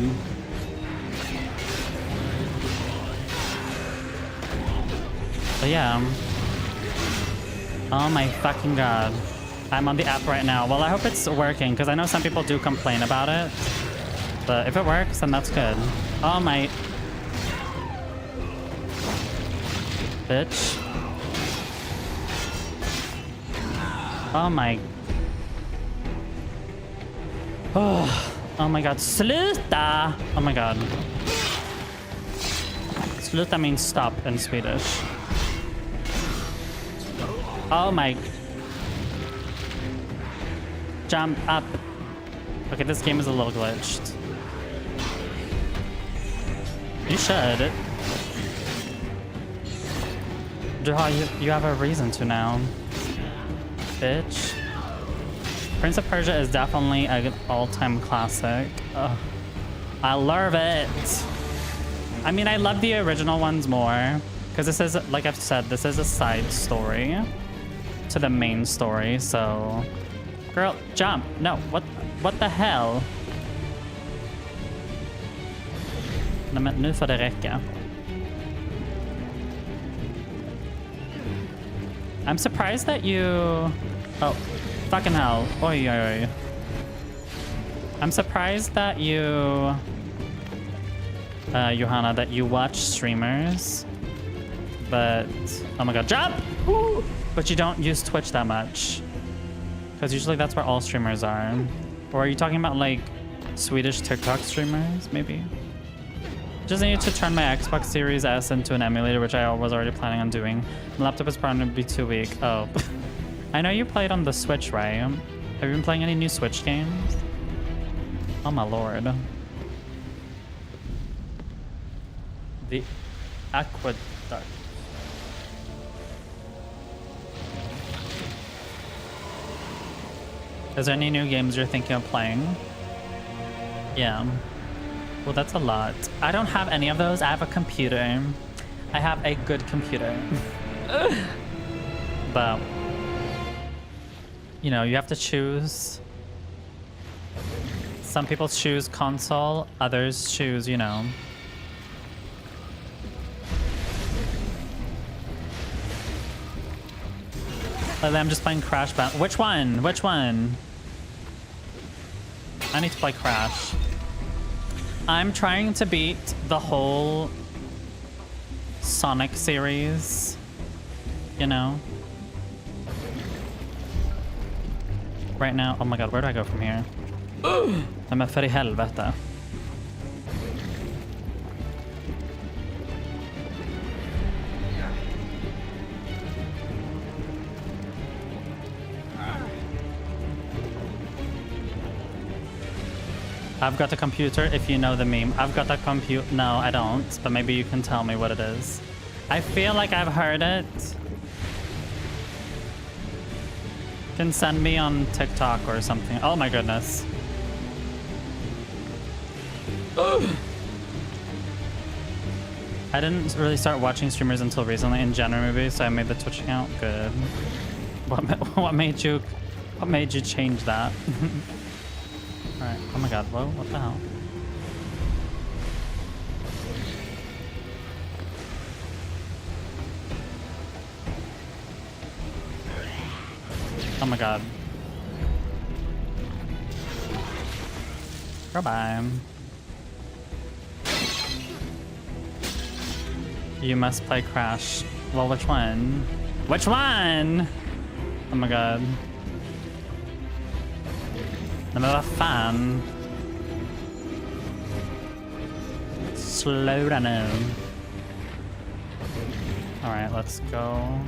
But yeah. Oh my fucking god. I'm on the app right now. Well, I hope it's working, because I know some people do complain about it. But if it works, then that's good. Oh my... Bitch. Oh my... Oh my god. Sluta! Oh my god. Sluta means stop in Swedish. Oh my... Jump up. Okay, this game is a little glitched. You should. You have a reason to now. Bitch. Prince of Persia is definitely an all-time classic. Ugh. I love it. I mean, I love the original ones more. Because this is, like I've said, this is a side story to the main story, so... Girl, jump! No, what the hell? Nej men nu får det räcka. I'm surprised that you... Oh, fucking hell. Oi, oi, oi. I'm surprised that you... Johanna, that you watch streamers. But... Oh my god, jump! Woo! But you don't use Twitch that much. Because usually that's where all streamers are. Or are you talking about like Swedish TikTok streamers, maybe? Just need to turn my Xbox Series S into an emulator, which I was already planning on doing. My laptop is probably gonna be too weak. Oh. I know you played on the Switch, right? Have you been playing any new Switch games? Oh my lord. The Aqueduct. Is there any new games you're thinking of playing? Yeah. Well, that's a lot. I don't have any of those. I have a computer. I have a good computer. But, you know, you have to choose. Some people choose console, others choose, you know. Lately, I'm just playing Crash Band. Which one? Which one? I need to play Crash. I'm trying to beat the whole Sonic series, you know? Right now, oh my god, where do I go from here? Nej men för i helvete. I've got a computer if you know the meme. I've got a compute. No, I don't, but maybe you can tell me what it is. I feel like I've heard it. You can send me on TikTok or something. Oh my goodness. I didn't really start watching streamers until recently in January maybe, so I made the Twitch account. Good. What made you change that? Alright, oh my god, whoa, what the hell? Oh my god. Goodbye. You must play Crash. Well, which one? Which one? Oh my god. Men vad fan? Slow down now. Alright, let's go.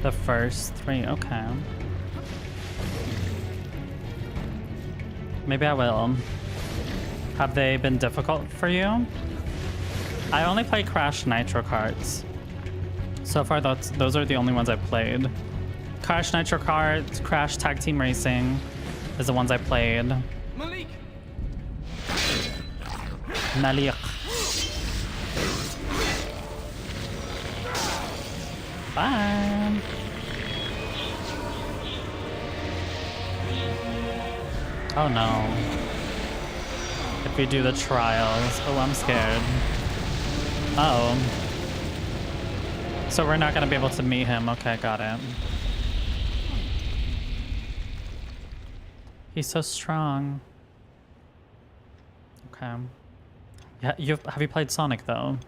The first 3, okay. Maybe I will. Have they been difficult for you? I only play Crash Nitro Karts. So far, those are the only ones I've played. Crash Nitro Karts, Crash Tag Team Racing is the ones I played. Malik! Malik. Bye. Oh no. If we do the trials. Oh, I'm scared. Uh-oh. So we're not gonna be able to meet him. Okay, got it. He's so strong. Okay. Yeah, have you played Sonic though?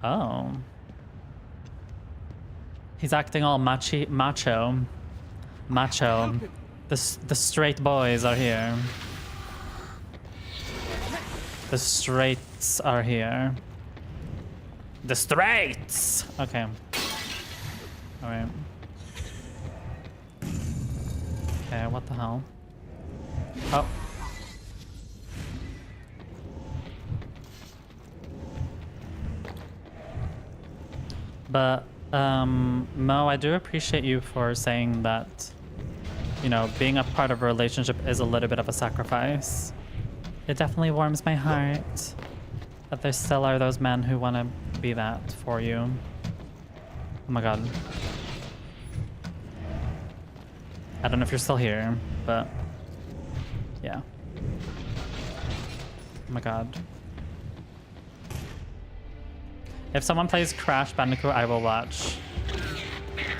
Oh. He's acting all macho. The straight boys are here. The straights are here. The straights! Okay. Alright. Okay, what the hell? Oh. But, Mo, I do appreciate you for saying that, you know, being a part of a relationship is a little bit of a sacrifice. It definitely warms my heart that there still are those men who want to be that for you. Oh my god. I don't know if you're still here, but yeah. Oh my god. If someone plays Crash Bandicoot, I will watch.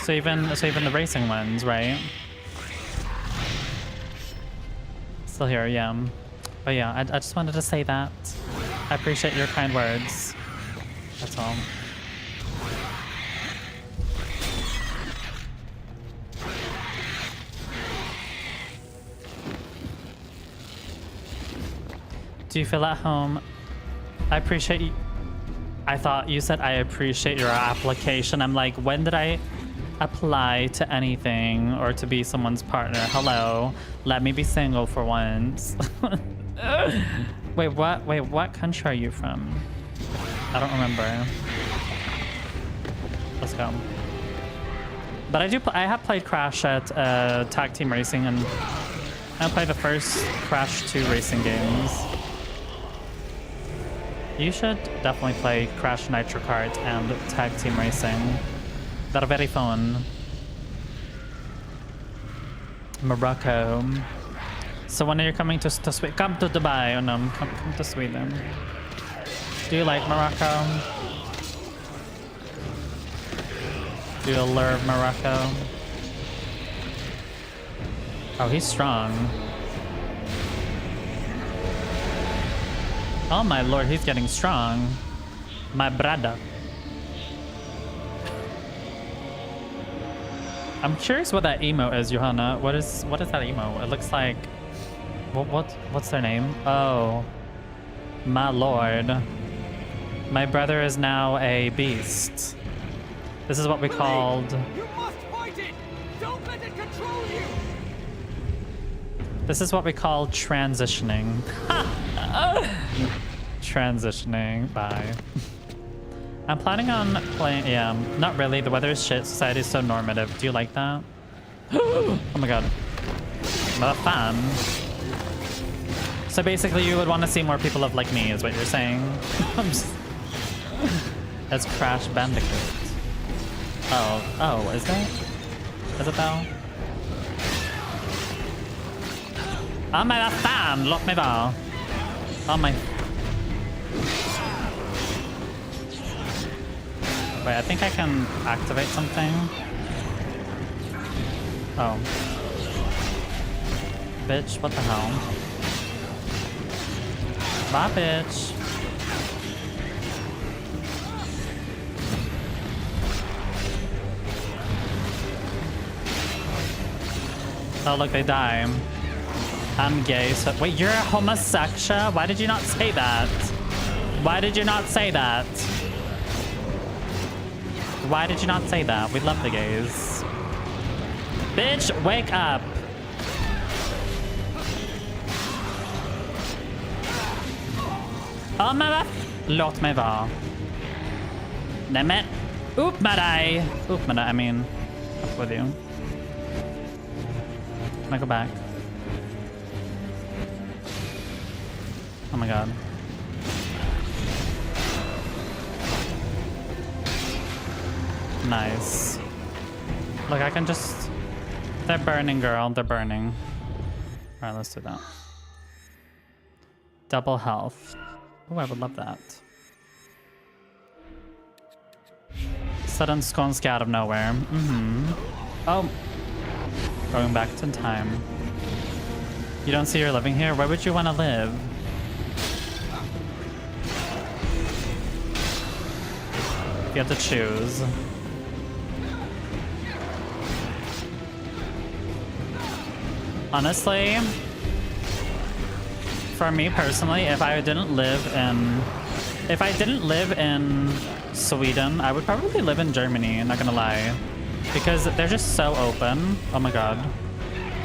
So even the racing ones, right? Still here, yeah. But yeah, I just wanted to say that. I appreciate your kind words. That's all. Do you feel at home? I appreciate you. I thought you said I appreciate your application. I'm like, when did I apply to anything or to be someone's partner? Hello, let me be single for once. Wait, what? Wait, what country are you from? I don't remember. Let's go. But I have played Crash at Tag Team Racing, and I played the first Crash 2 racing games. You should definitely play Crash Nitro Kart and Tag Team Racing. They're very fun. Morocco. So when are you coming to Sweden? Come to Dubai. Oh no, come to Sweden. Do you like Morocco? Do you love Morocco? Oh, he's strong. Oh my lord, he's getting strong. My brother. I'm curious what that emo is, Johanna. What is that emo? It looks like what's their name? Oh. My lord. My brother is now a beast. This is what we called. You must fight it! Don't let it control you! This is what we call transitioning. Transitioning. Bye. I'm planning on playing. Yeah, not really. The weather is shit. Society is so normative. Do you like that? Oh my god. Not a fan. So basically, you would want to see more people of like me, is what you're saying. That's Crash Bandicoot. Oh, is it? Is it though? Oh my fan, look me there. Oh my. Wait, I think I can activate something. Oh. Bitch, what the hell? Bye, bitch. Oh, look, they die. I'm gay, so... Wait, you're a homosexual? Why did you not say that? Why did you not say that? Why did you not say that? We love the gays. Bitch, wake up. Ja, men va? Låt mig vara. Nej men, upp med dig. Upp med dig, I mean, up with you. Can I go back? Oh my god. Nice. Look, I can just... They're burning, girl. They're burning. Alright, let's do that. Double health. Oh, I would love that. Sudden skånska out of nowhere. Oh. Going back to time. You don't see you're living here? Where would you want to live? If you have to choose. Honestly, for me personally, if I didn't live in Sweden, I would probably live in Germany, not gonna lie. Because they're just so open. Oh my god.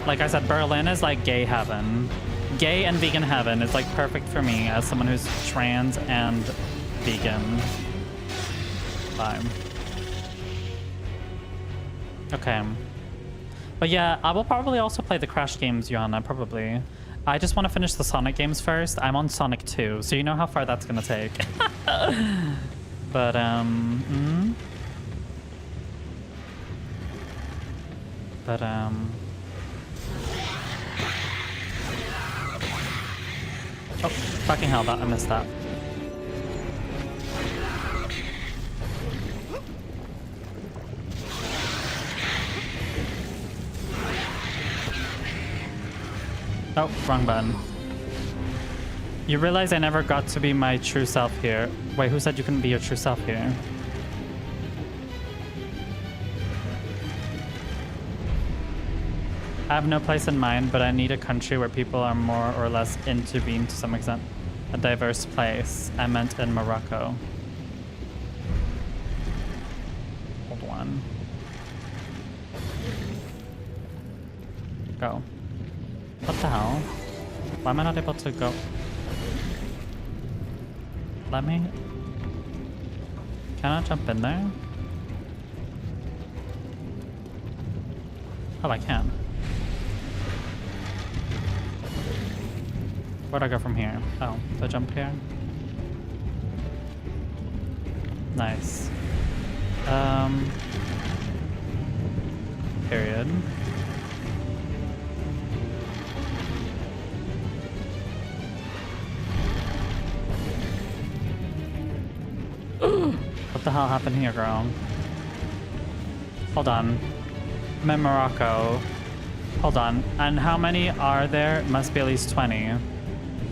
Like I said, Berlin is like gay heaven. Gay and vegan heaven is like perfect for me as someone who's trans and vegan. Bye. Okay. But yeah, I will probably also play the Crash games, Johanna, probably. I just want to finish the Sonic games first. I'm on Sonic 2, so you know how far that's gonna take. But, oh, fucking hell, I missed that. Oh, wrong button. You realize I never got to be my true self here. Wait, who said you couldn't be your true self here? I have no place in mind, but I need a country where people are more or less intervened to some extent. A diverse place. I meant in Morocco. Hold on. Go. What the hell? Why am I not able to go? Let me... Can I jump in there? Oh, I can. Where'd I go from here? Oh, do I jump here? Nice. Period. What the hell happened here, girl? Hold on. I'm in Morocco. Hold on. And how many are there? Must be at least 20.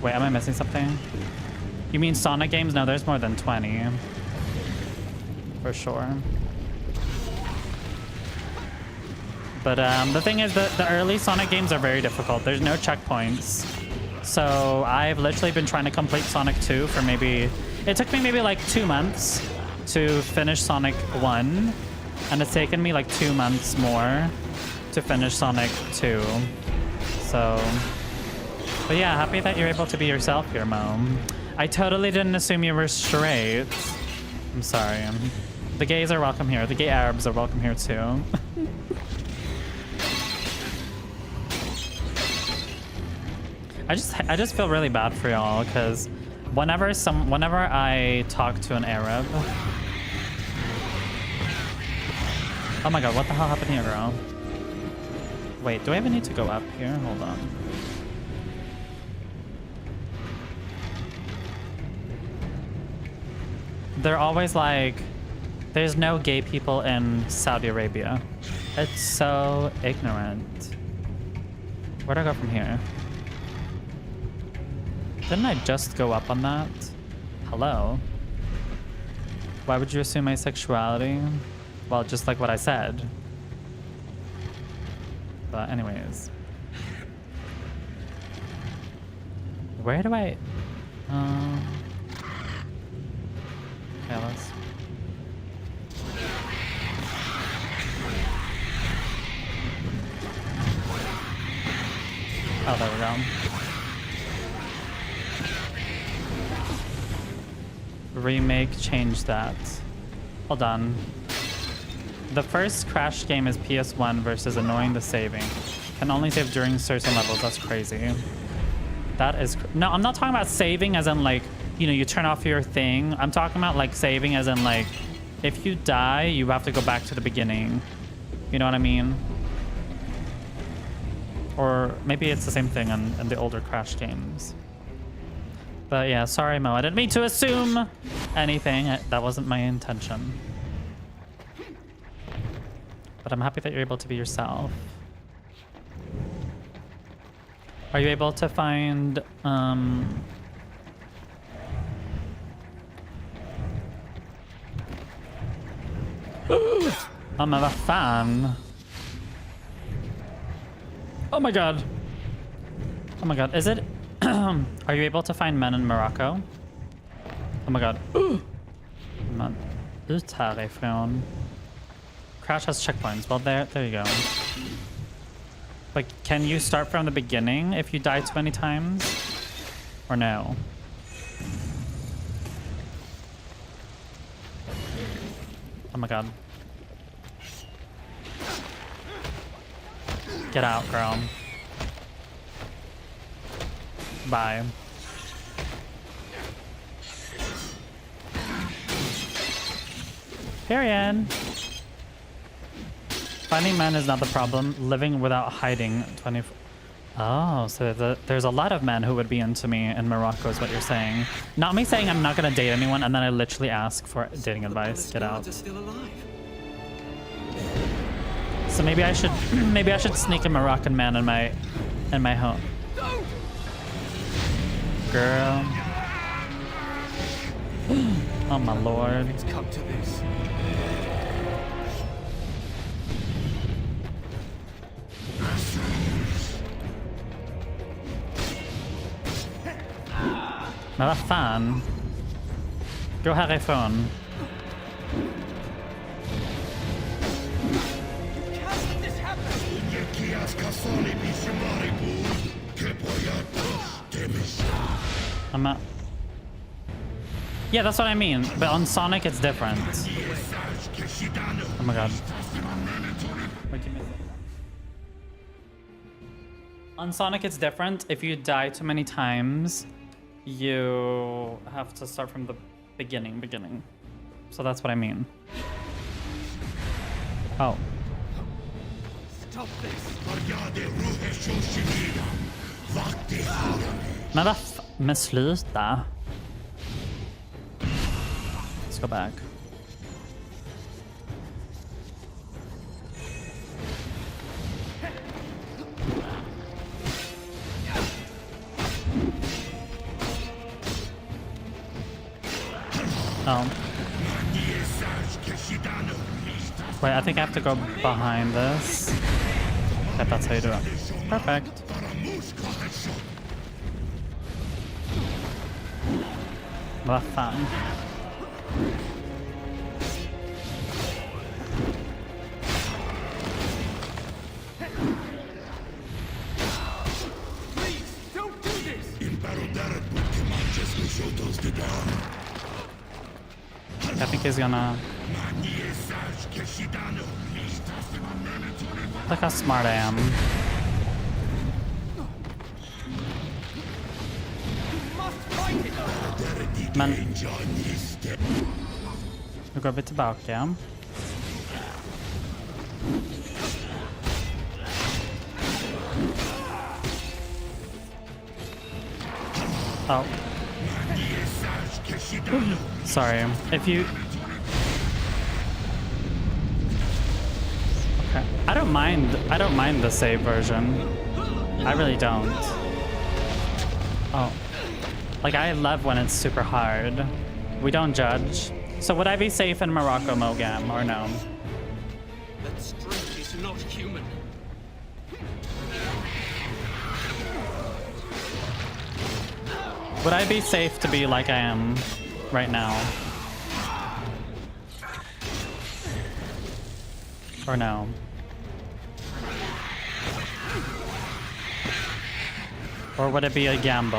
Wait, am I missing something? You mean Sonic games? No, there's more than 20. For sure. But the thing is that the early Sonic games are very difficult. There's no checkpoints. So I've literally been trying to complete Sonic 2 for maybe... It took me maybe like 2 months to finish Sonic 1. And it's taken me like 2 months more to finish Sonic 2. So... But yeah, happy that you're able to be yourself here, Mom. I totally didn't assume you were straight. I'm sorry. The gays are welcome here. The gay Arabs are welcome here too. I just feel really bad for y'all because whenever I talk to an Arab. Oh my god, what the hell happened here, girl? Wait, do I even need to go up here? Hold on. They're always like, there's no gay people in Saudi Arabia. It's so ignorant. Where'd I go from here? Didn't I just go up on that? Hello? Why would you assume my sexuality? Well, just like what I said. But anyways. Where do I... Okay, let's... Oh, there we go. Remake, change that. Hold on. The first Crash game is PS1 versus annoying the saving. Can only save during certain levels. That's crazy. That is... No, I'm not talking about saving as in like, you know, you turn off your thing. I'm talking about like saving as in like, if you die, you have to go back to the beginning. You know what I mean? Or maybe it's the same thing in the older Crash games. But yeah, sorry Mo, I didn't mean to assume anything. That wasn't my intention. But I'm happy that you're able to be yourself. Are you able to find I'm a fan. Oh my god. Oh my god. Is it are you able to find men in Morocco? Oh my god. Man. Ut härifrån. Crash has checkpoints. Well, there you go. But can you start from the beginning if you die too many times? Or no? Oh my god. Get out, girl. Bye. Period. Finding men is not the problem. Living without hiding 24... Oh, so there's a lot of men who would be into me in Morocco is what you're saying. Not me saying I'm not going to date anyone and then I literally ask for dating advice. Get out. So maybe I should sneak a Moroccan man in my home. Girl. Oh my lord. It's come to this. Not a fan. Go härifrån. I'm not... Yeah, that's what I mean. But on Sonic, it's different. Oh my god. Wait, give me a second. On Sonic, it's different. If you die too many times, you have to start from the beginning. So that's what I mean. Oh. Stop this. Men men sluta. Let's go back. Oh. Wait, I think I have to go behind this. Okay, that's how you do it. Perfect. Vad fan. Please, don't do this. I think he's gonna... Look how smart I am. Men... Nu går vi tillbaka. Oh. Sorry. If you... Okay. I don't mind the save version. I really don't. Oh. Like, I love when it's super hard. We don't judge. So would I be safe in Morocco Mogam or no? That strength is not human. Would I be safe to be like I am right now? Or no? Or would it be a gamble?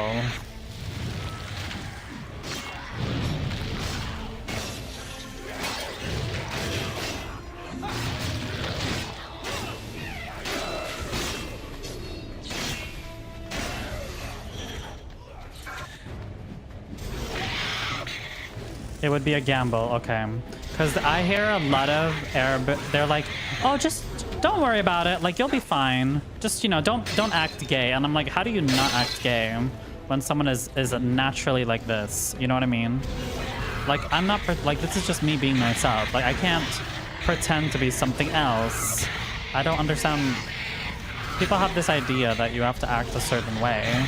It would be a gamble, okay. Because I hear a lot of Arab, they're like, oh, just don't worry about it. Like, you'll be fine. Just, you know, don't act gay. And I'm like, how do you not act gay when someone is naturally like this? You know what I mean? Like, I'm not, like, this is just me being myself. Like, I can't pretend to be something else. I don't understand. People have this idea that you have to act a certain way.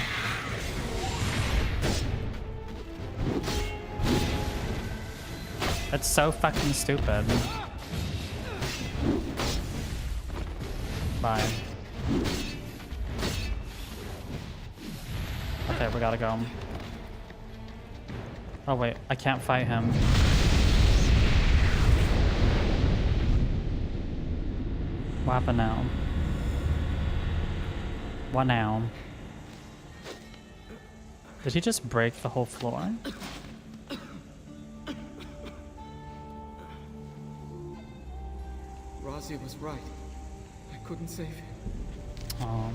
It's so fucking stupid. Bye. Okay, we gotta go. Oh wait, I can't fight him. What happened now? What now? Did he just break the whole floor? Razia was right. I couldn't save him. Oh.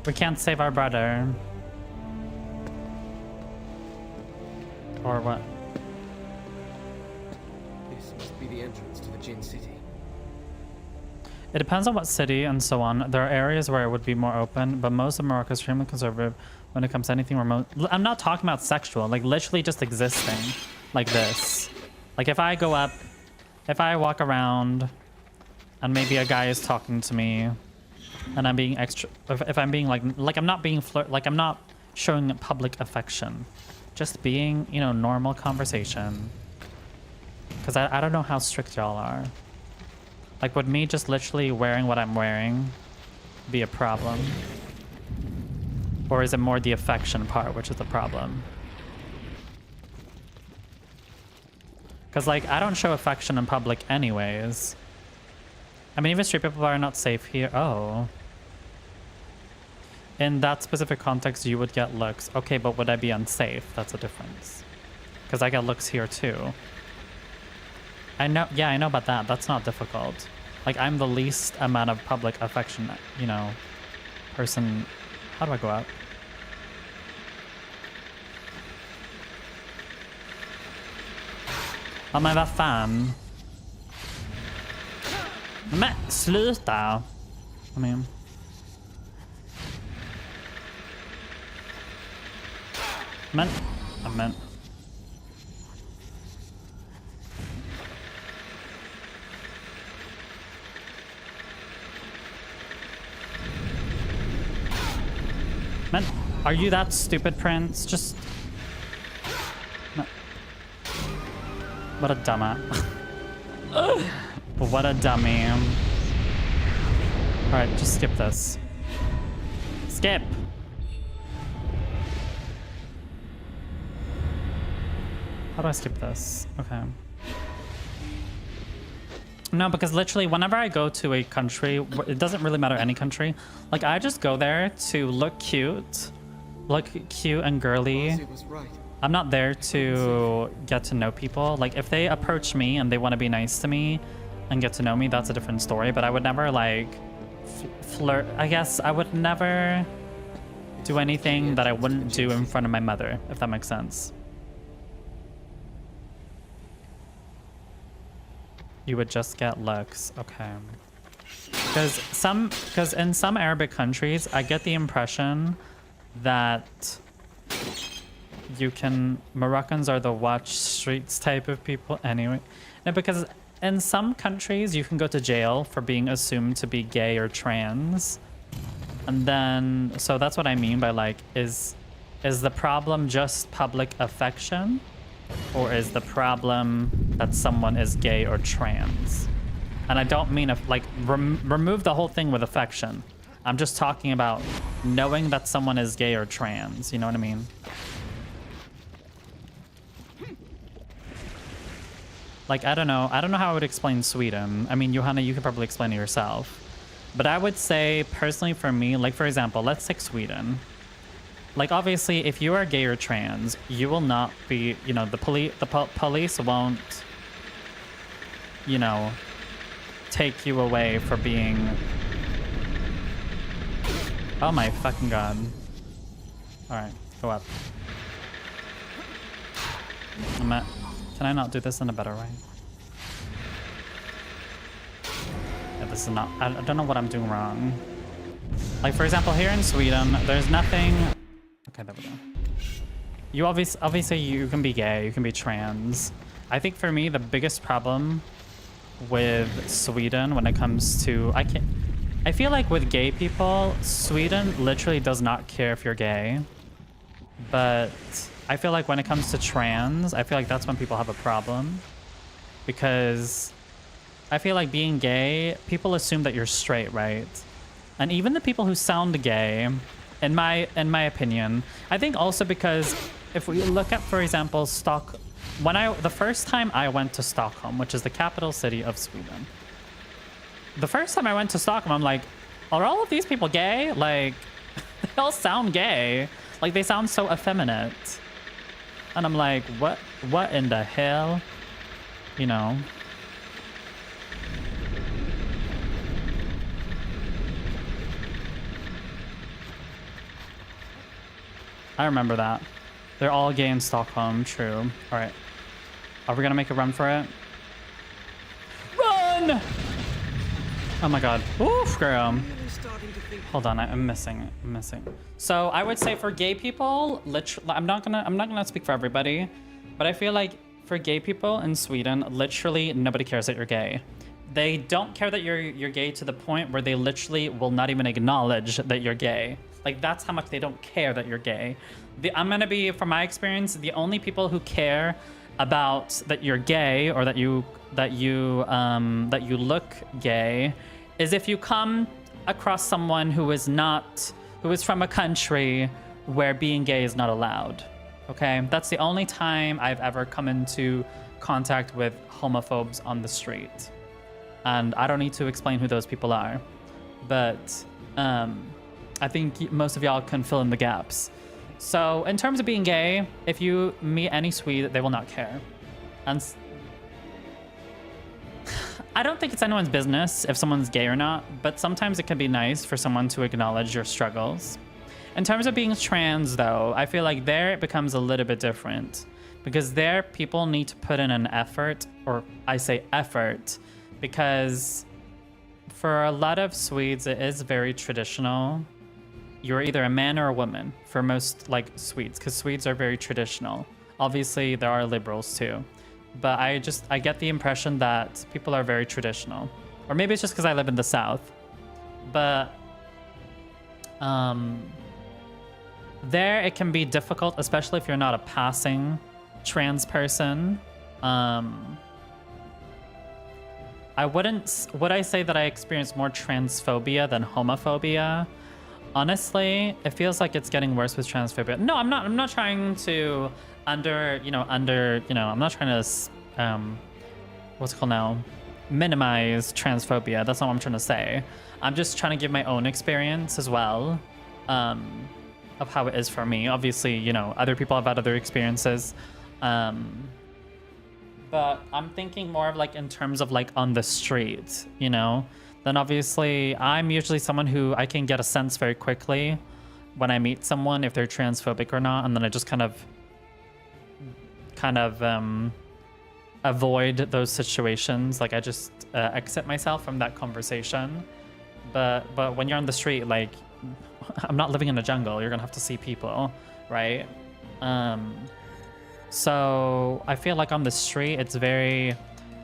We can't save our brother. Or what? This must be the entrance to the Jinn City. It depends on what city and so on. There are areas where it would be more open, but most of Morocco is extremely conservative when it comes to anything remote. I'm not talking about sexual, like literally just existing like this. Like if I go up, if I walk around and maybe a guy is talking to me and I'm being extra, if I'm being like I'm not being like I'm not showing public affection, just being, you know, normal conversation. Because I don't know how strict y'all are. Like, would me just literally wearing what I'm wearing be a problem? Or is it more the affection part, which is the problem? Because, like, I don't show affection in public anyways. I mean, even straight people are not safe here. Oh. In that specific context, you would get looks. Okay, but would I be unsafe? That's a difference. Because I get looks here, too. I know, yeah, I know about that. That's not difficult. Like, I'm the least amount of public affection, you know, person. How do I go out? Ja, men vad fan? Men sluta! I mean. Men, amen. Man, are you that stupid, Prince? Just... No. What a dumbass. What a dummy. Alright, just skip this. Skip! How do I skip this? Okay. No, because literally whenever I go to a country, it doesn't really matter any country. Like, I just go there to look cute and girly. Razia was right. I'm not there to get to know people. Like, if they approach me and they want to be nice to me and get to know me, that's a different story. But I would never, like, flirt. I guess I would never do anything that I wouldn't do in front of my mother, if that makes sense. You would just get looks. Okay. Because in some Arabic countries, I get the impression that Moroccans are the watch streets type of people anyway. No, because in some countries, you can go to jail for being assumed to be gay or trans. And then, so that's what I mean by, like, is the problem just public affection? Or is the problem that someone is gay or trans? And I don't mean, like, remove the whole thing with affection. I'm just talking about knowing that someone is gay or trans. You know what I mean? Like, I don't know how I would explain Sweden. I mean, Johanna, you could probably explain it yourself. But I would say, personally for me, like, for example, let's take Sweden. like obviously if you are gay or trans, you will not be, you know, the police won't, you know, take you away for being. Oh my fucking god. All right, go up. Can I not do this in a better way? Yeah, this is not, I don't know what I'm doing wrong. Like for example, here in Sweden, there's nothing. Okay, there we go. You obviously you can be gay, you can be trans. I think for me the biggest problem with Sweden when it comes to I feel like with gay people, Sweden literally does not care if you're gay. But I feel like when it comes to trans, I feel like that's when people have a problem. Because I feel like being gay, people assume that you're straight, right? And even the people who sound gay, in my opinion, I think also because if we look at, for example, the first time I went to Stockholm, which is the capital city of Sweden, the first time I went to Stockholm, I'm like, are all of these people gay? Like, they all sound gay. Like, they sound so effeminate. And I'm like, what in the hell? You know? I remember that. They're all gay in Stockholm, true. All right. Are we gonna make a run for it? Run! Oh my god. Oof, girl. Hold on, I'm missing. So I would say for gay people, literally, I'm not gonna speak for everybody, but I feel like for gay people in Sweden, literally nobody cares that you're gay. They don't care that you're gay to the point where they literally will not even acknowledge that you're gay. Like, that's how much they don't care that you're gay. I'm gonna be, from my experience, the only people who care about that you're gay or that you look gay is if you come across someone who is from a country where being gay is not allowed. Okay, that's the only time I've ever come into contact with homophobes on the street. And I don't need to explain who those people are, but I think most of y'all can fill in the gaps. So in terms of being gay, if you meet any Swede, they will not care. And I don't think it's anyone's business if someone's gay or not, but sometimes it can be nice for someone to acknowledge your struggles. In terms of being trans though, I feel like there it becomes a little bit different because there people need to put in an effort, or I say effort, because for a lot of Swedes, it is very traditional. You're either a man or a woman for most like Swedes, because Swedes are very traditional. Obviously, there are liberals too. But I get the impression that people are very traditional. Or maybe it's just because I live in the South. But there it can be difficult, especially if you're not a passing trans person. Would I say that I experience more transphobia than homophobia? Honestly, it feels like it's getting worse with transphobia. No, I'm not trying to I'm not trying to what's it called now? Minimize transphobia. That's not what I'm trying to say. I'm just trying to give my own experience as well, of how it is for me. Obviously, other people have had other experiences. But I'm thinking more of like in terms of like on the street, Then obviously I'm usually someone who I can get a sense very quickly when I meet someone if they're transphobic or not, and then I just kind of avoid those situations. Like I just exit myself from that conversation. But when you're on the street, like I'm not living in a jungle. You're gonna have to see people, right? So I feel like on the street,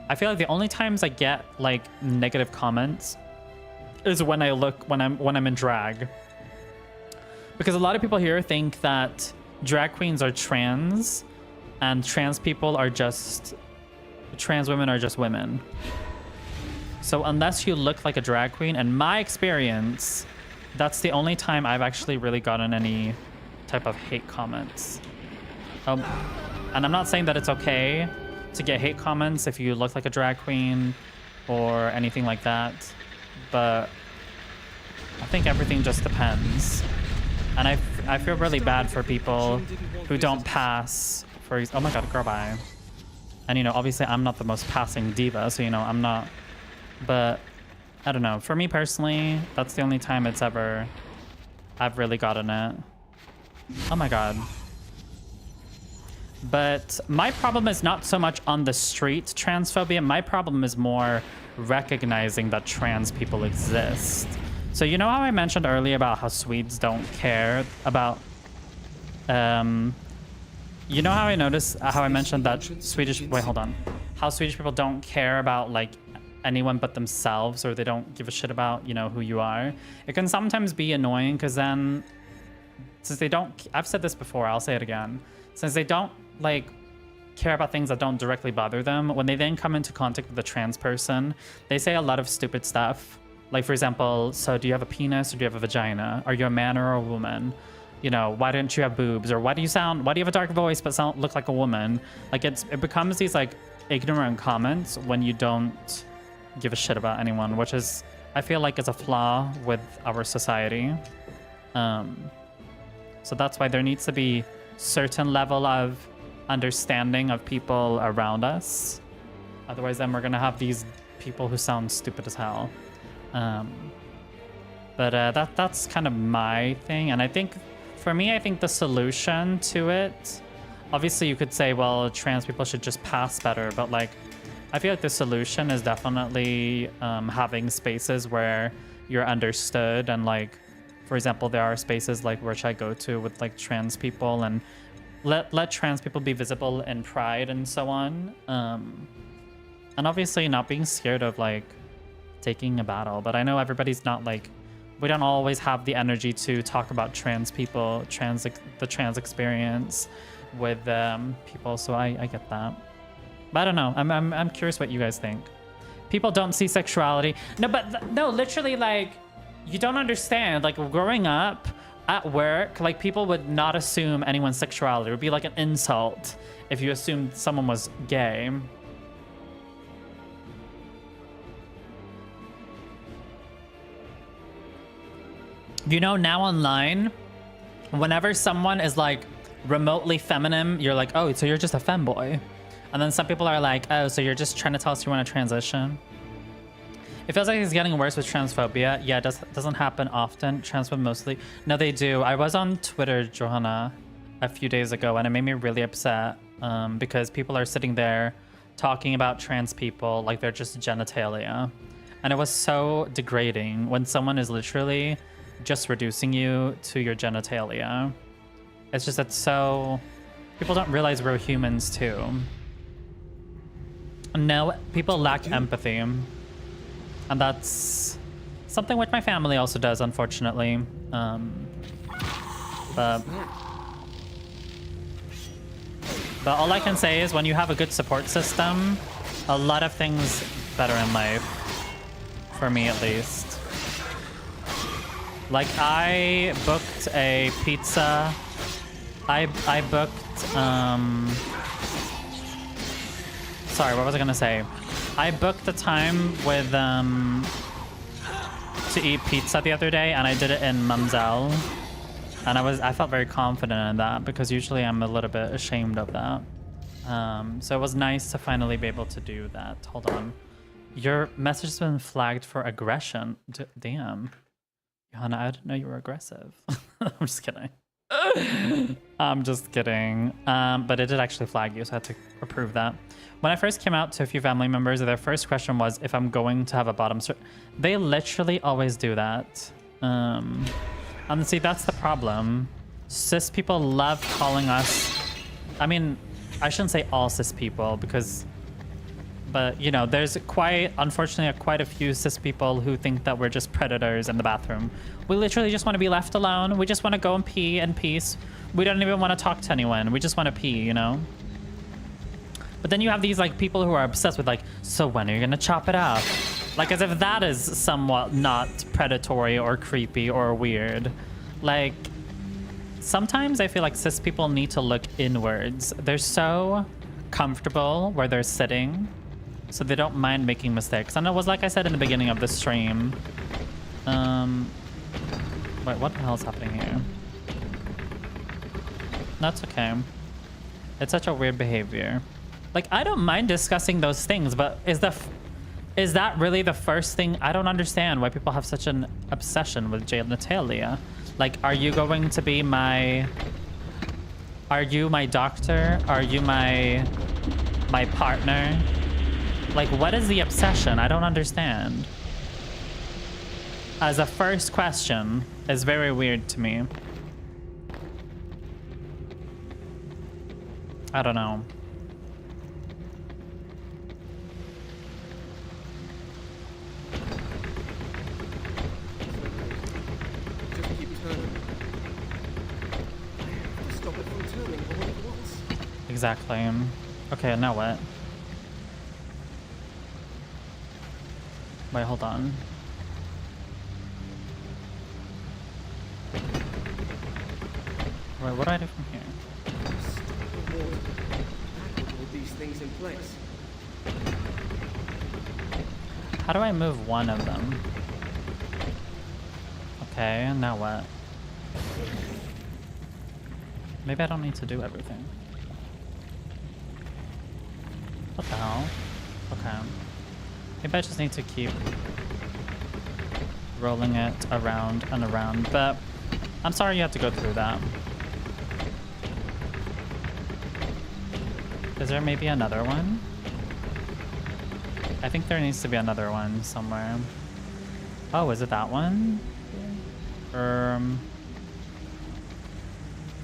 I feel like the only times I get like negative comments is when I'm in drag. Because a lot of people here think that drag queens are trans and trans women are just women. So unless you look like a drag queen, in my experience, that's the only time I've actually really gotten any type of hate comments. And I'm not saying that it's okay to get hate comments if you look like a drag queen or anything like that, but I think everything just depends. And I feel really bad for people who don't pass for, oh my god, girl, bye. And you know, obviously I'm not the most passing diva, so you know, I'm not, but I don't know. For me personally, that's the only time I've really gotten it. Oh my god. But my problem is not so much on the street transphobia. My problem is more recognizing that trans people exist. So you know how I mentioned earlier about how Swedes don't care about... you know how I noticed, how I mentioned that Swedish... Wait, hold on. How Swedish people don't care about, like, anyone but themselves, or they don't give a shit about, you know, who you are. It can sometimes be annoying, because then... Since they don't... I've said this before, I'll say it again. Since they don't, like, care about things that don't directly bother them, when they then come into contact with a trans person, they say a lot of stupid stuff. Like, for example, so do you have a penis or do you have a vagina? Are you a man or a woman? You know, why didn't you have boobs? Or why do you have a dark voice but look like a woman? Like, it becomes these, like, ignorant comments when you don't give a shit about anyone, which is, I feel like, is a flaw with our society. So that's why there needs to be certain level of understanding of people around us. Otherwise, then we're gonna have these people who sound stupid as hell. That's kind of my thing. And I think, for me, I think the solution to it, obviously you could say, well, trans people should just pass better, but like, I feel like the solution is definitely having spaces where you're understood, and like, for example, there are spaces like which I go to with like trans people, and let trans people be visible in Pride and so on. And obviously not being scared of like taking a battle, but I know everybody's not like, we don't always have the energy to talk about trans people, the trans experience with people, so I get that. But I don't know, I'm curious what you guys think. People don't see sexuality. No, but no, literally, like, you don't understand. Like, growing up at work, like, people would not assume anyone's sexuality. It would be like an insult if you assumed someone was gay. You know, now online, whenever someone is like remotely feminine, you're like, oh, so you're just a femboy. And then some people are like, oh, so you're just trying to tell us you want to transition. It feels like it's getting worse with transphobia. Yeah, it doesn't happen often. Transphobe mostly. No, they do. I was on Twitter, Johanna, a few days ago, and it made me really upset because people are sitting there talking about trans people like they're just genitalia. And it was so degrading when someone is literally just reducing you to your genitalia. It's just that so... People don't realize we're humans too. No, people lack empathy. And that's something which my family also does, unfortunately. But all I can say is when you have a good support system, a lot of things better in life. For me, at least. Like, I booked a pizza. I booked, sorry, what was I gonna say? I booked the time with, to eat pizza the other day, and I did it in Mumzel. And I felt very confident in that, because usually I'm a little bit ashamed of that. So it was nice to finally be able to do that. Hold on. Your message has been flagged for aggression. Damn. Johanna, I didn't know you were aggressive. I'm just kidding. I'm just kidding. But it did actually flag you, so I had to approve that. When I first came out to a few family members, their first question was if I'm going to have a bottom. They literally always do that. And see, that's the problem. Cis people love calling us... I mean, I shouldn't say all cis people, because... But, you know, there's unfortunately, quite a few cis people who think that we're just predators in the bathroom. We literally just want to be left alone. We just want to go and pee in peace. We don't even want to talk to anyone. We just want to pee, you know? But then you have these, like, people who are obsessed with, like, so when are you going to chop it up? Like, as if that is somewhat not predatory or creepy or weird. Like, sometimes I feel like cis people need to look inwards. They're so comfortable where they're sitting, so they don't mind making mistakes. And it was like I said in the beginning of the stream. Wait, what the hell is happening here? That's okay. It's such a weird behavior. Like, I don't mind discussing those things, but is that really the first thing? I don't understand why people have such an obsession with Jade Natalia. Like, are you going to be my... Are you my doctor? Are you my partner? Like, what is the obsession? I don't understand. As a first question is very weird to me. I don't know. Just keep turning. I have to stop it from turning the way it was. Exactly. Okay, now what? Wait, hold on. Wait, what do I do from here? Stop the water. That will hold these things in place. How do I move one of them? Okay, and now what? Maybe I don't need to do everything. What the hell? Okay. Maybe I just need to keep rolling it around and around, but I'm sorry you have to go through that. Is there maybe another one? I think there needs to be another one somewhere. Oh, is it that one?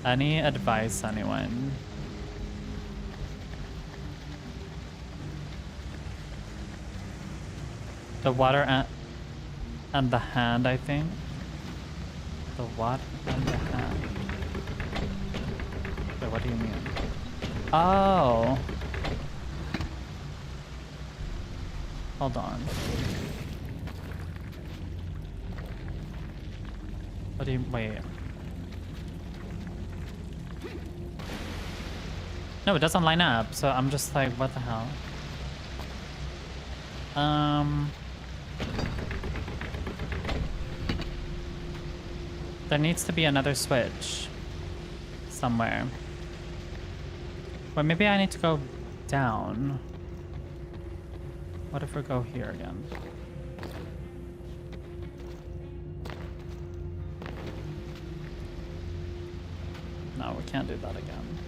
Any advice, anyone? The water and the hand, I think. The water and the hand. Wait, what do you mean? Oh. Hold on. What do you... Wait. No, it doesn't line up, so I'm just like, what the hell? There needs to be another switch somewhere. Or maybe I need to go down. What if we go here again? No, we can't do that again.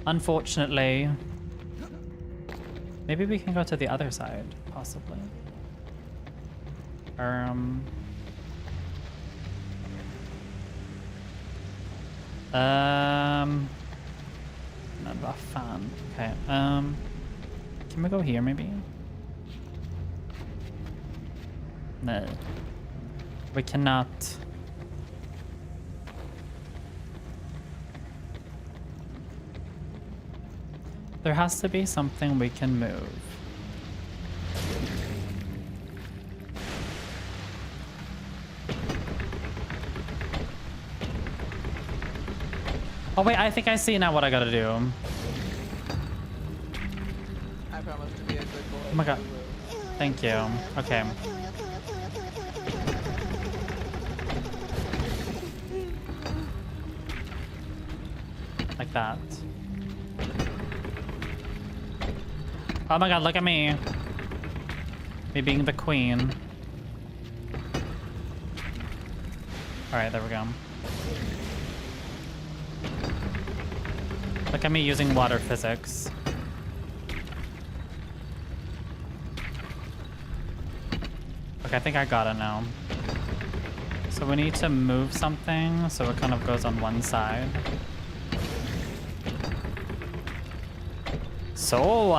Unfortunately. Maybe we can go to the other side, possibly. Not a fan. Okay. Can we go here maybe? No. We cannot. There has to be something we can move. Oh wait, I think I see now what I gotta do. I promise to be a good boy. Oh my god. Thank you. Okay. Like that. Oh my god, look at me. Me being the queen. Alright, there we go. Look at me using water physics. Okay, I think I got it now. So we need to move something so it kind of goes on one side. So,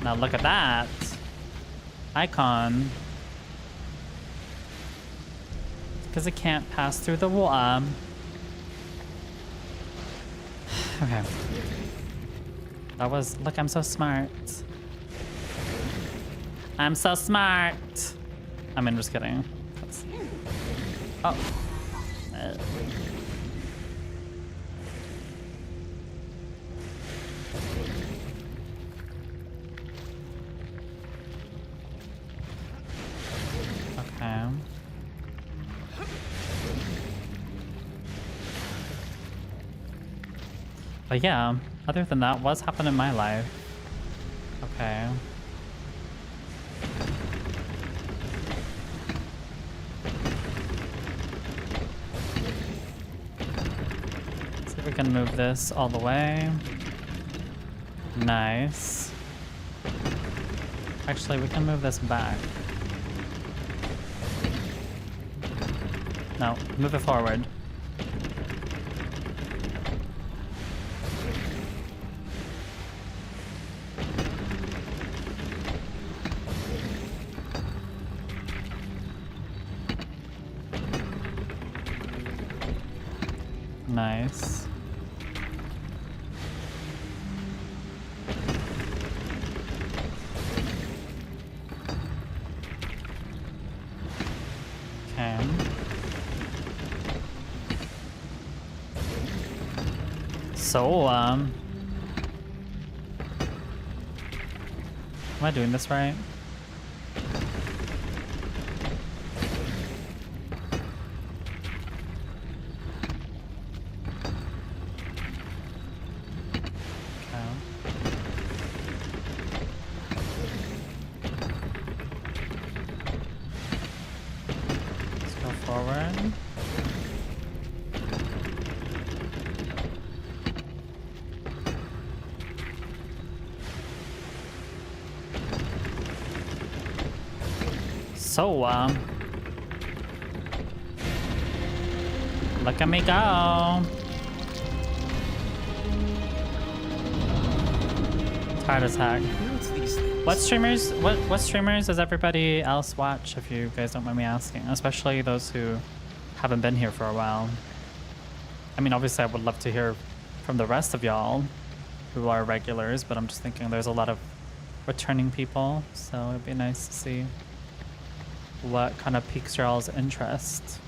now look at that. Icon. Because it can't pass through the wall. Okay. That was, look, I'm so smart. I'm so smart. I mean, just kidding. That's, oh. Okay. But yeah, other than that, what's happened in my life? Okay. See if we can move this all the way. Nice. Actually, we can move this back. No, move it forward. Nice. Okay. So, am I doing this right? Forward. So, look at me go. Heart attack. What streamers does everybody else watch, if you guys don't mind me asking? Especially those who haven't been here for a while. I mean, obviously I would love to hear from the rest of y'all who are regulars, but I'm just thinking there's a lot of returning people, so it'd be nice to see what kind of piques y'all's interest.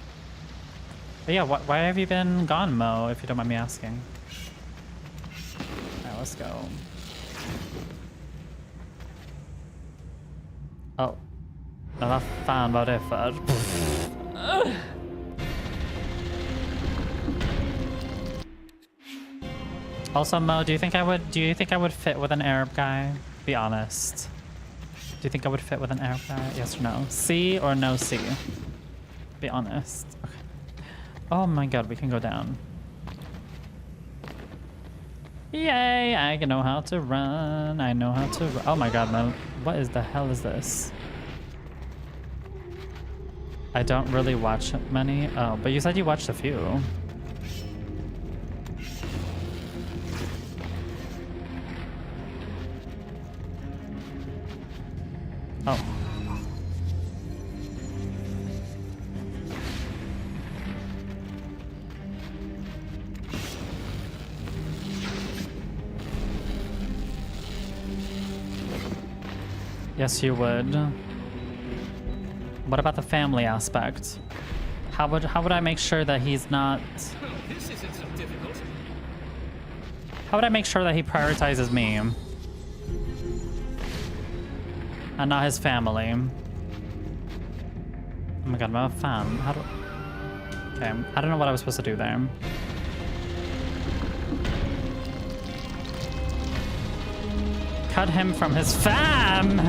But yeah, why have you been gone, Mo, if you don't mind me asking? Alright, let's go. Oh, no, vad fan var det för? Also, Mo, do you think I would fit with an Arab guy? Be honest. Do you think I would fit with an Arab guy? Yes or no? C or no C? Be honest. Okay. Oh my god, we can go down. Yay, I know how to run. I know how to run. Oh my god, man. What is the hell is this? I don't really watch many. Oh, but you said you watched a few. Oh. Yes, you would. What about the family aspect? How would I make sure that he's not... This isn't so difficult. How would I make sure that he prioritizes me? And not his family? Oh my god, I'm a fan. How do... Okay, I don't know what I was supposed to do there. Cut him from his fam!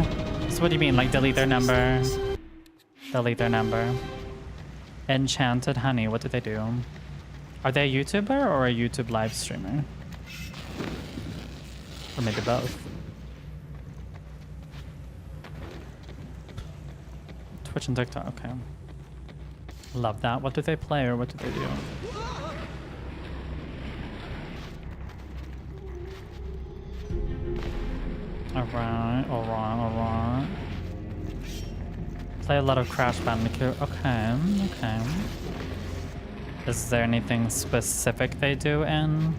So what do you mean, like delete their number? Delete their number. Enchanted Honey, what did they do? Are they a YouTuber or a YouTube live streamer? Or maybe both. Twitch and TikTok, okay. Love that. What do they play or what do they do? Alright, alright, alright. Play a lot of Crash Bandicoot. Okay, okay. Is there anything specific they do in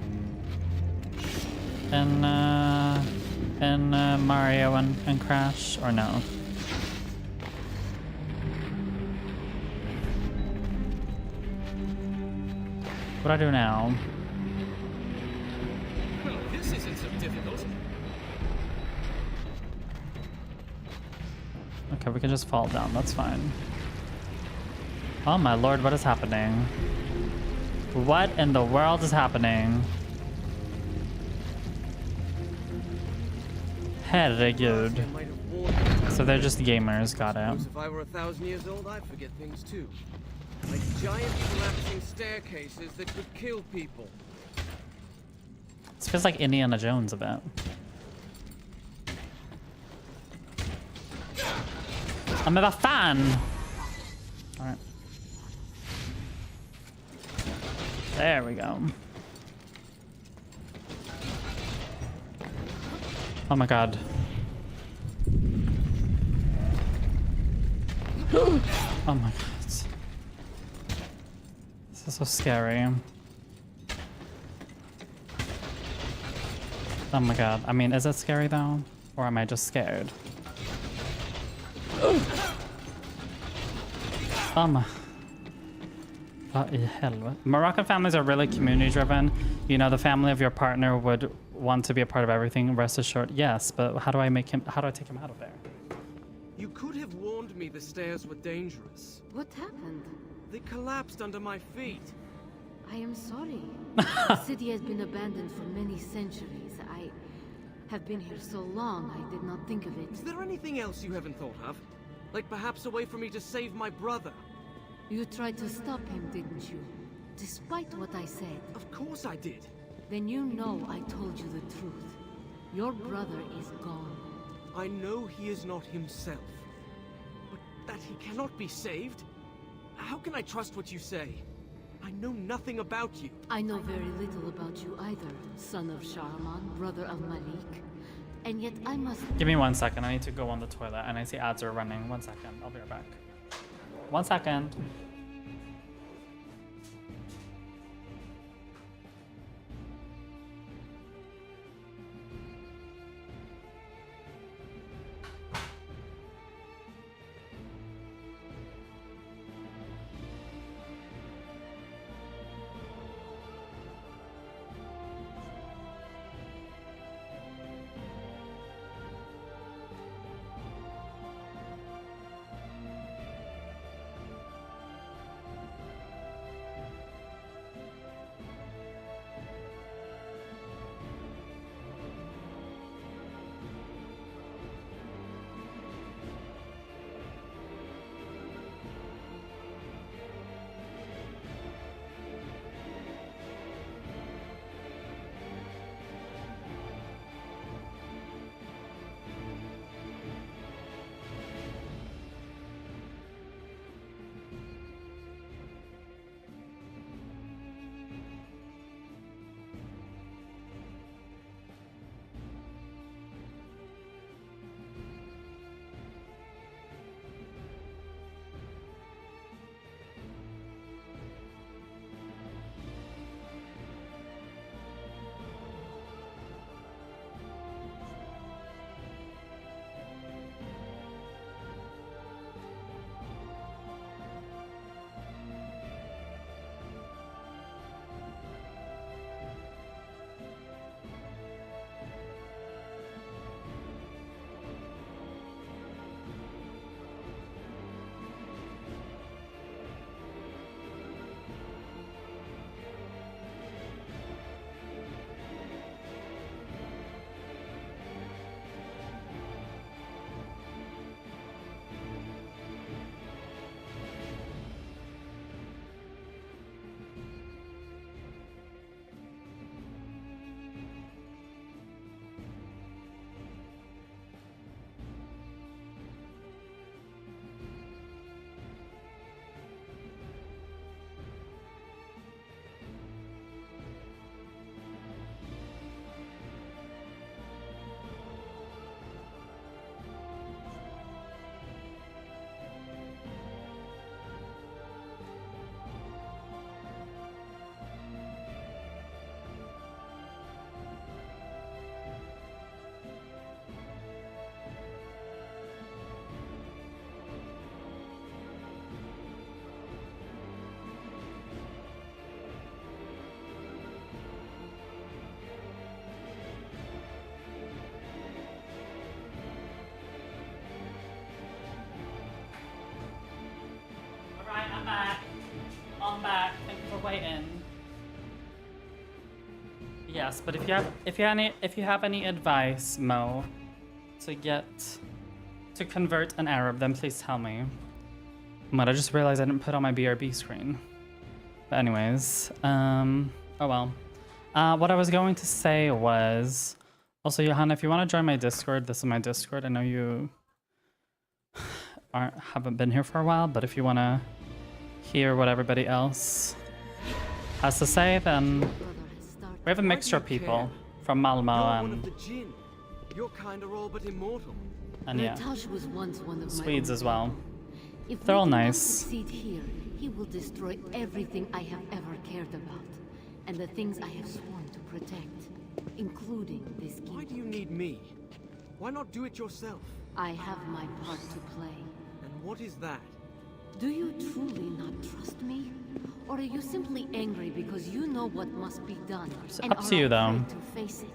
Mario and Crash, or no? What do I do now? Well, this isn't so difficult. Okay, we can just fall down. That's fine. Oh my lord, what is happening? What in the world is happening? Herregud. I might have warned you. So they're just gamers, got it. Suppose if I were 1,000 years old, I'd forget things too. Like giant collapsing staircases that could kill people. This feels like Indiana Jones a bit. I'm a fan! Alright. There we go. Oh my god. Oh my god. This is so scary. Oh my god. I mean, is it scary though? Or am I just scared? Vad i helvete. Moroccan families are really community driven. You know, the family of your partner would want to be a part of everything. Rest assured, yes, but how do I take him out of there? You could have warned me the stairs were dangerous. What happened? They collapsed under my feet. I am sorry. The city has been abandoned for many centuries. I have been here so long, I did not think of it. Is there anything else you haven't thought of? Like perhaps a way for me to save my brother? You tried to stop him, didn't you? Despite what I said. Of course I did. Then you know I told you the truth. Your brother is gone. I know he is not himself. But that he cannot be saved? How can I trust what you say? I know nothing about you. I know very little about you either, son of Shahraman, brother of Malik. And yet I must... Give me 1 second. I need to go on the toilet and I see ads are running. 1 second. I'll be right back. 1 second. I'm back. I'm back. Thank you for waiting. Yes, but if you have any advice, Mo, to convert an Arab, then please tell me. But I just realized I didn't put on my BRB screen. But anyways, oh well. What I was going to say was, also Johanna, if you want to join my Discord, this is my Discord. I know you haven't been here for a while, but if you want to hear what everybody else has to say, then we have a mixture of people from Malmo and your kind are all but immortal. And yeah, was once one of Swedes my as well. If They're all we do not nice. succeed here, he will destroy everything I have ever cared about, and the things I have sworn to protect, including this Why gift. do you need me? Why not do it yourself? I have my part to play. And what is that? Do you truly not trust me? Or are you simply angry because you know what must be done It's and up are to you, though. afraid to face it?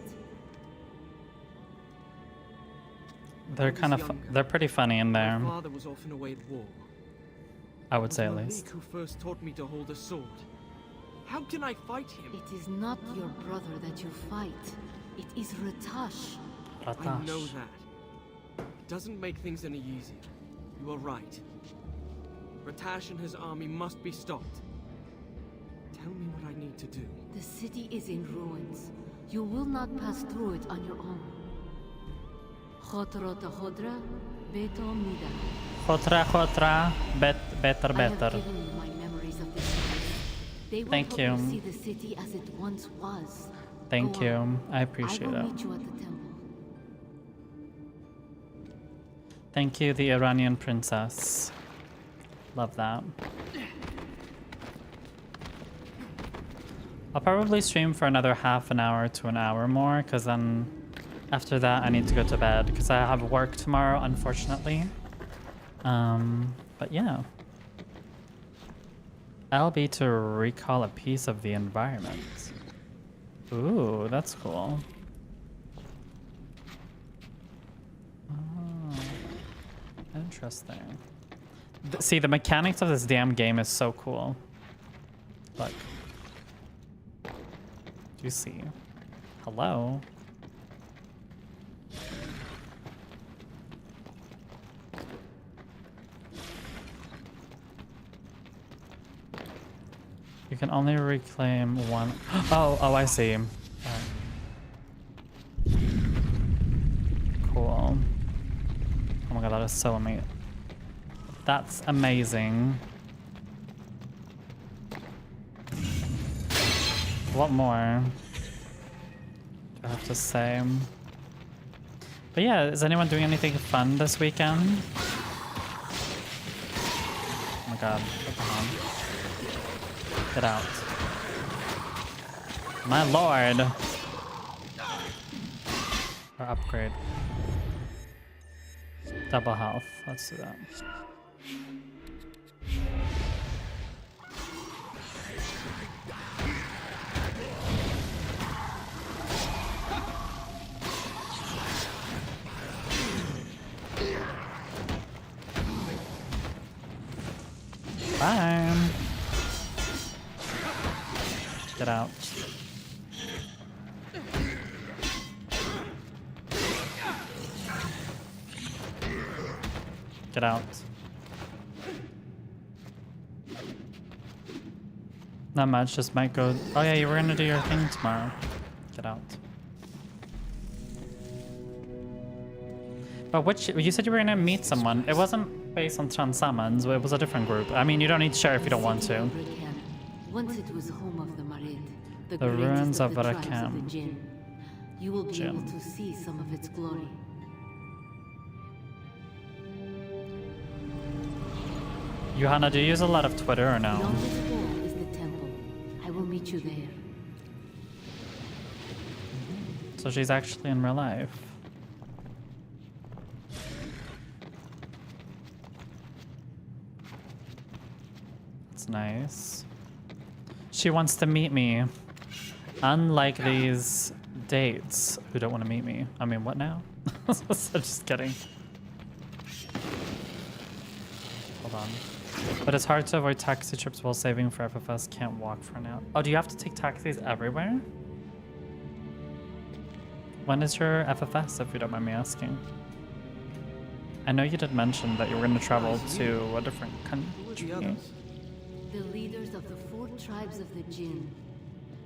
They're kind of, they're pretty funny in there, My father was often away at war. I would It say at was least. Malik who first taught me to hold a sword. How can I fight him? It is not your brother that you fight. It is Ratash. I know Ratash. that. It doesn't make things any easier. You are right. Ratash and his army must be stopped. Tell me what I need to do. The city is in ruins. You will not pass through it on your own. Khotrota Hodra, Beto Mida. Khotra, better. I have given you my memories of this place. They will Thank help you. see the city as it once was. Thank Go you, on. I appreciate I it. will meet you at the temple. Thank you, the Iranian princess. Love that. I'll probably stream for another half an hour to an hour more, because then after that I need to go to bed, because I have work tomorrow, unfortunately. But yeah. LB to recall a piece of the environment. Ooh, that's cool. Oh, interesting. See, the mechanics of this damn game is so cool. Look. Do you see? Hello? You can only reclaim one. Oh, I see. Cool. Oh my god, that is so amazing. That's amazing. What more do I have to say? But yeah, is anyone doing anything fun this weekend? Oh my god, what the hell? Get out. My lord. Or upgrade. Double health. Let's do that. Bye. Get out. Get out. Not much, just might go. Oh yeah, you were gonna do your thing tomorrow. Get out. But which, you said you were gonna meet someone. It wasn't based on Transamans, it was a different group. I mean, you don't need to share if you don't want to. Once it was home of the Marid, the ruins greatest of the tribes Varakam. the Jinn. You will be Jinn. able to see some of its glory. Johanna, do you use a lot of Twitter or no? Beyond this wall is the temple. I will meet you there. So she's actually in real life. That's nice. She wants to meet me. Unlike these dates who don't want to meet me. I mean, what now? Just kidding. Hold on. But it's hard to avoid taxi trips while saving for FFS. Can't walk for now. Oh, do you have to take taxis everywhere? When is your FFS, if you don't mind me asking? I know you did mention that you were going to travel Nice. to a different Who are the country. others? The leaders of the 4 tribes of the Jinn.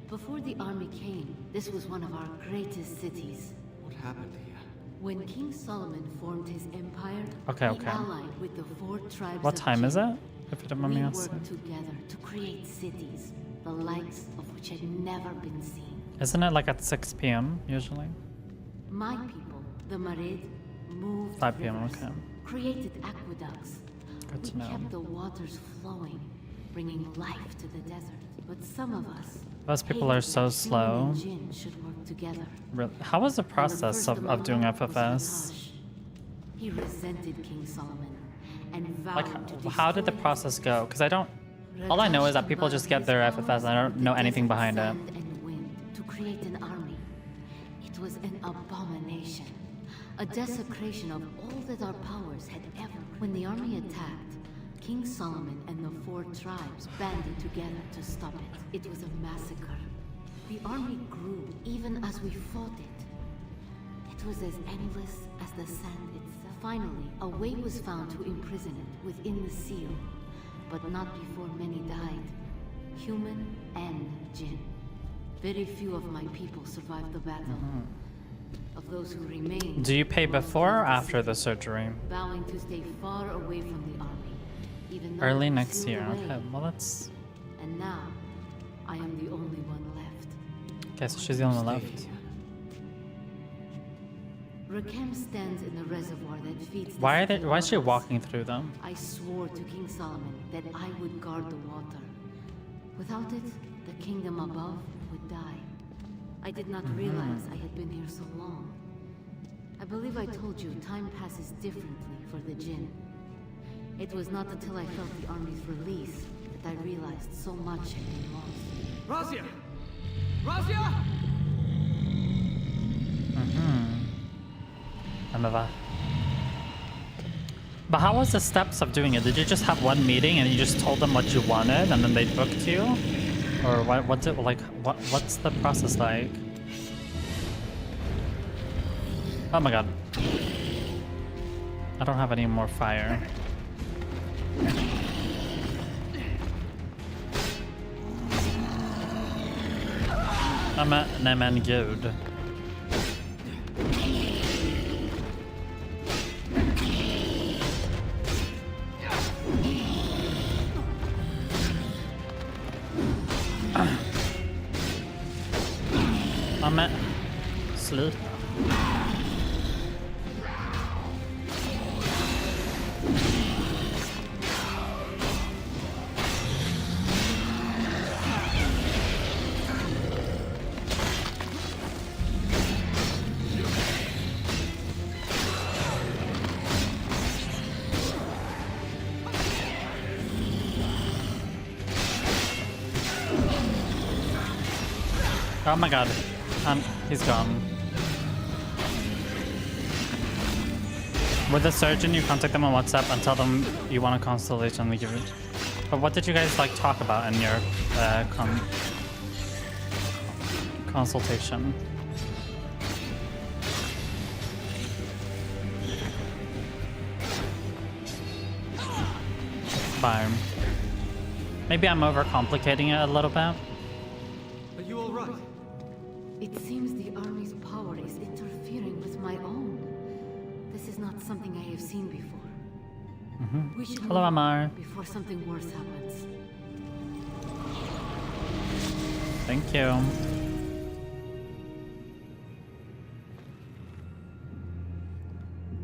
Before the army came, this was one of our greatest cities. What happened here? When King Solomon formed his empire, Okay, he okay. allied with the 4 tribes What of time is Jinn. it? If you don't mind We me worked asking. together to create cities, the likes of which had never been seen. Isn't it like at 6 p.m. usually? My people, the Marid, moved 5 p.m., rivers, okay. created aqueducts. Good to We know. kept the waters flowing, bringing life to the desert. But some of us Those people are hated so that human slow. and Jinn should work together. How was the And the process first of among doing them was FFS? Ratash. He resented King Solomon and vowed Like, to how did the destroy process his go? Because I don't. All I know is that people just get their FFS. I don't know anything behind it. Sand and wind to create an army. It was an abomination, a desecration of all that our powers had ever. When the army attacked, King Solomon and the 4 tribes banded together to stop it. It was a massacre. The army grew even as we fought it. It was as endless as the sand itself. Finally, a way was found to imprison it within the seal. But not before many died. Human and Jinn. Very few of my people survived the battle. Of those who remained... Do you pay most before or left the after the city, surgery? vowing to stay far away from the army. Even though Early it was next sealed year. away. Okay, well that's. And now, I am the only one left. Okay, so she's the only one Stay left. here. Rakem stands in the reservoir that feeds the Why are they? city Why is she waters. walking through them? I swore to King Solomon that I would guard the water. Without it, the kingdom above would die. I did not realize I had been here so long. I believe I told you time passes differently for the Jinn. It was not until I felt the army's release that I realized so much had been lost. Razia! Razia! But how was the steps of doing it? Did you just have one meeting and you just told them what you wanted and then they booked you? Or what's it like? What's the process like? Oh my god. I don't have any more fire. Nej men gud. Ja men sluta. Oh my god. He's gone. With the surgeon, you contact them on WhatsApp and tell them you want a consultation. They give it. But what did you guys like talk about in your consultation? Fine. Maybe I'm overcomplicating it a little bit. Are you alright? It seems the army's power is interfering with my own. This is not something I have seen before. We should Hello, move Amar. before something worse happens. Thank you.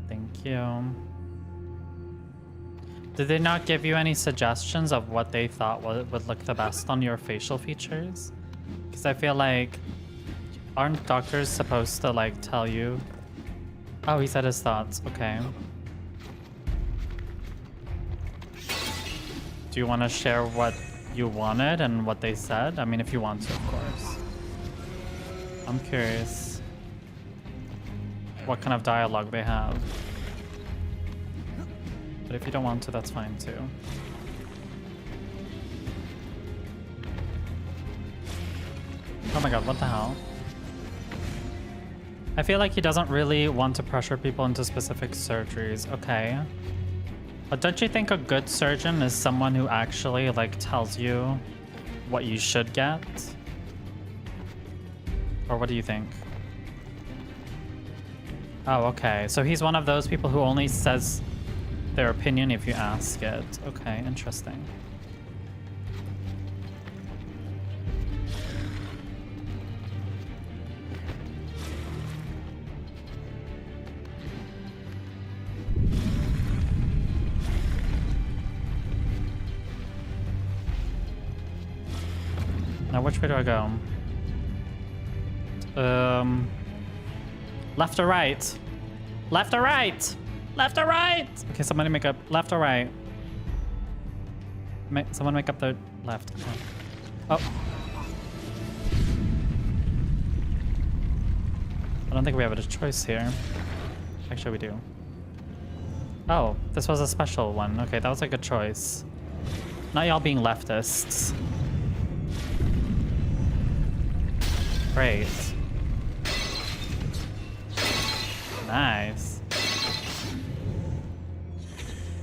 Thank you. Did they not give you any suggestions of what they thought would look the best on your facial features? Because I feel like, aren't doctors supposed to like tell you? Oh, he said his thoughts. Okay. Do you want to share what you wanted and what they said? I mean, if you want to, of course. I'm curious what kind of dialogue they have. But if you don't want to, that's fine too. Oh my god, what the hell? I feel like he doesn't really want to pressure people into specific surgeries. Okay. But don't you think a good surgeon is someone who actually like tells you what you should get? Or what do you think? Oh, okay. So he's one of those people who only says their opinion if you ask it. Okay, interesting. Now, which way do I go? Left or right? Left or right? Left or right? Okay, somebody make up left or right. Someone make up the left. Oh. I don't think we have a choice here. Actually, we do. Oh, this was a special one. Okay, that was a good choice. Not y'all being leftists. Great. Nice.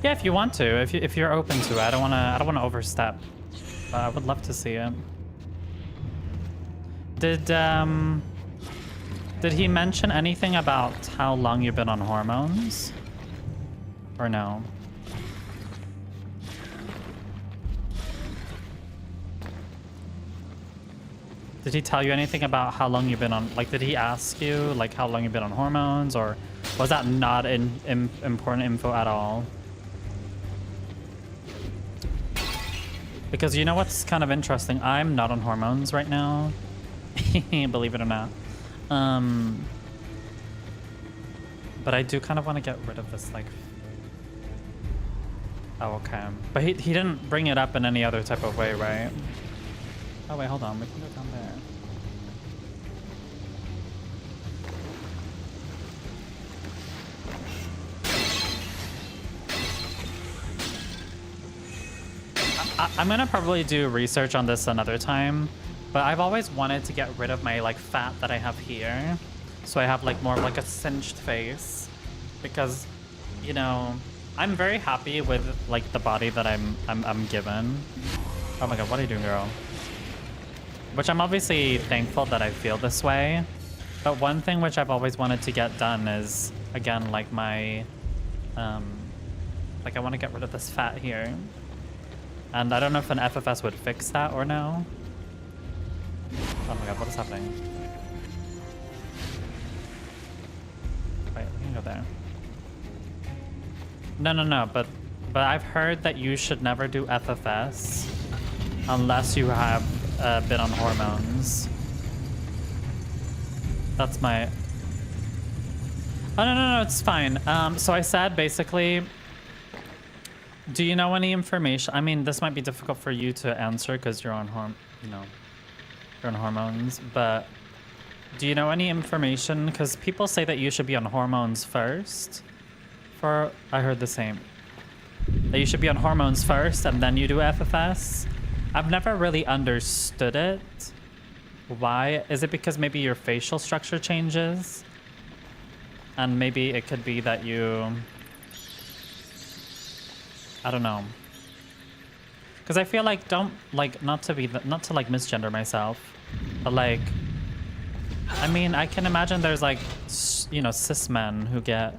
Yeah, if you want to, if you're open to it, I don't wanna overstep. But I would love to see it. Did he mention anything about how long you've been on hormones? Or no? Did he tell you anything about how long you've been on, like, did he ask you, like, how long you've been on hormones, or was that not important info at all? Because you know what's kind of interesting? I'm not on hormones right now, believe it or not. But I do kind of want to get rid of this, like... Oh, okay. But he didn't bring it up in any other type of way, right? Oh wait, hold on. We can go down there. I'm gonna probably do research on this another time, but I've always wanted to get rid of my like fat that I have here, so I have like more of like a cinched face, because, you know, I'm very happy with like the body that I'm given. Oh my god, what are you doing, girl? Which I'm obviously thankful that I feel this way. But one thing which I've always wanted to get done is, again, like my, like I want to get rid of this fat here. And I don't know if an FFS would fix that or no. Oh my god, what is happening? Wait, we can go there. No, but I've heard that you should never do FFS unless you have been on hormones. That's my... Oh, no, it's fine. So I said, basically, do you know any information? I mean, this might be difficult for you to answer because you're on you're on hormones, but do you know any information? Because people say that you should be on hormones first. I heard the same. That you should be on hormones first and then you do FFS. I've never really understood it. Why? Is it because maybe your facial structure changes? And maybe it could be that you... I don't know. Because I feel like, not to like misgender myself, but like, I mean, I can imagine there's like, you know, cis men who get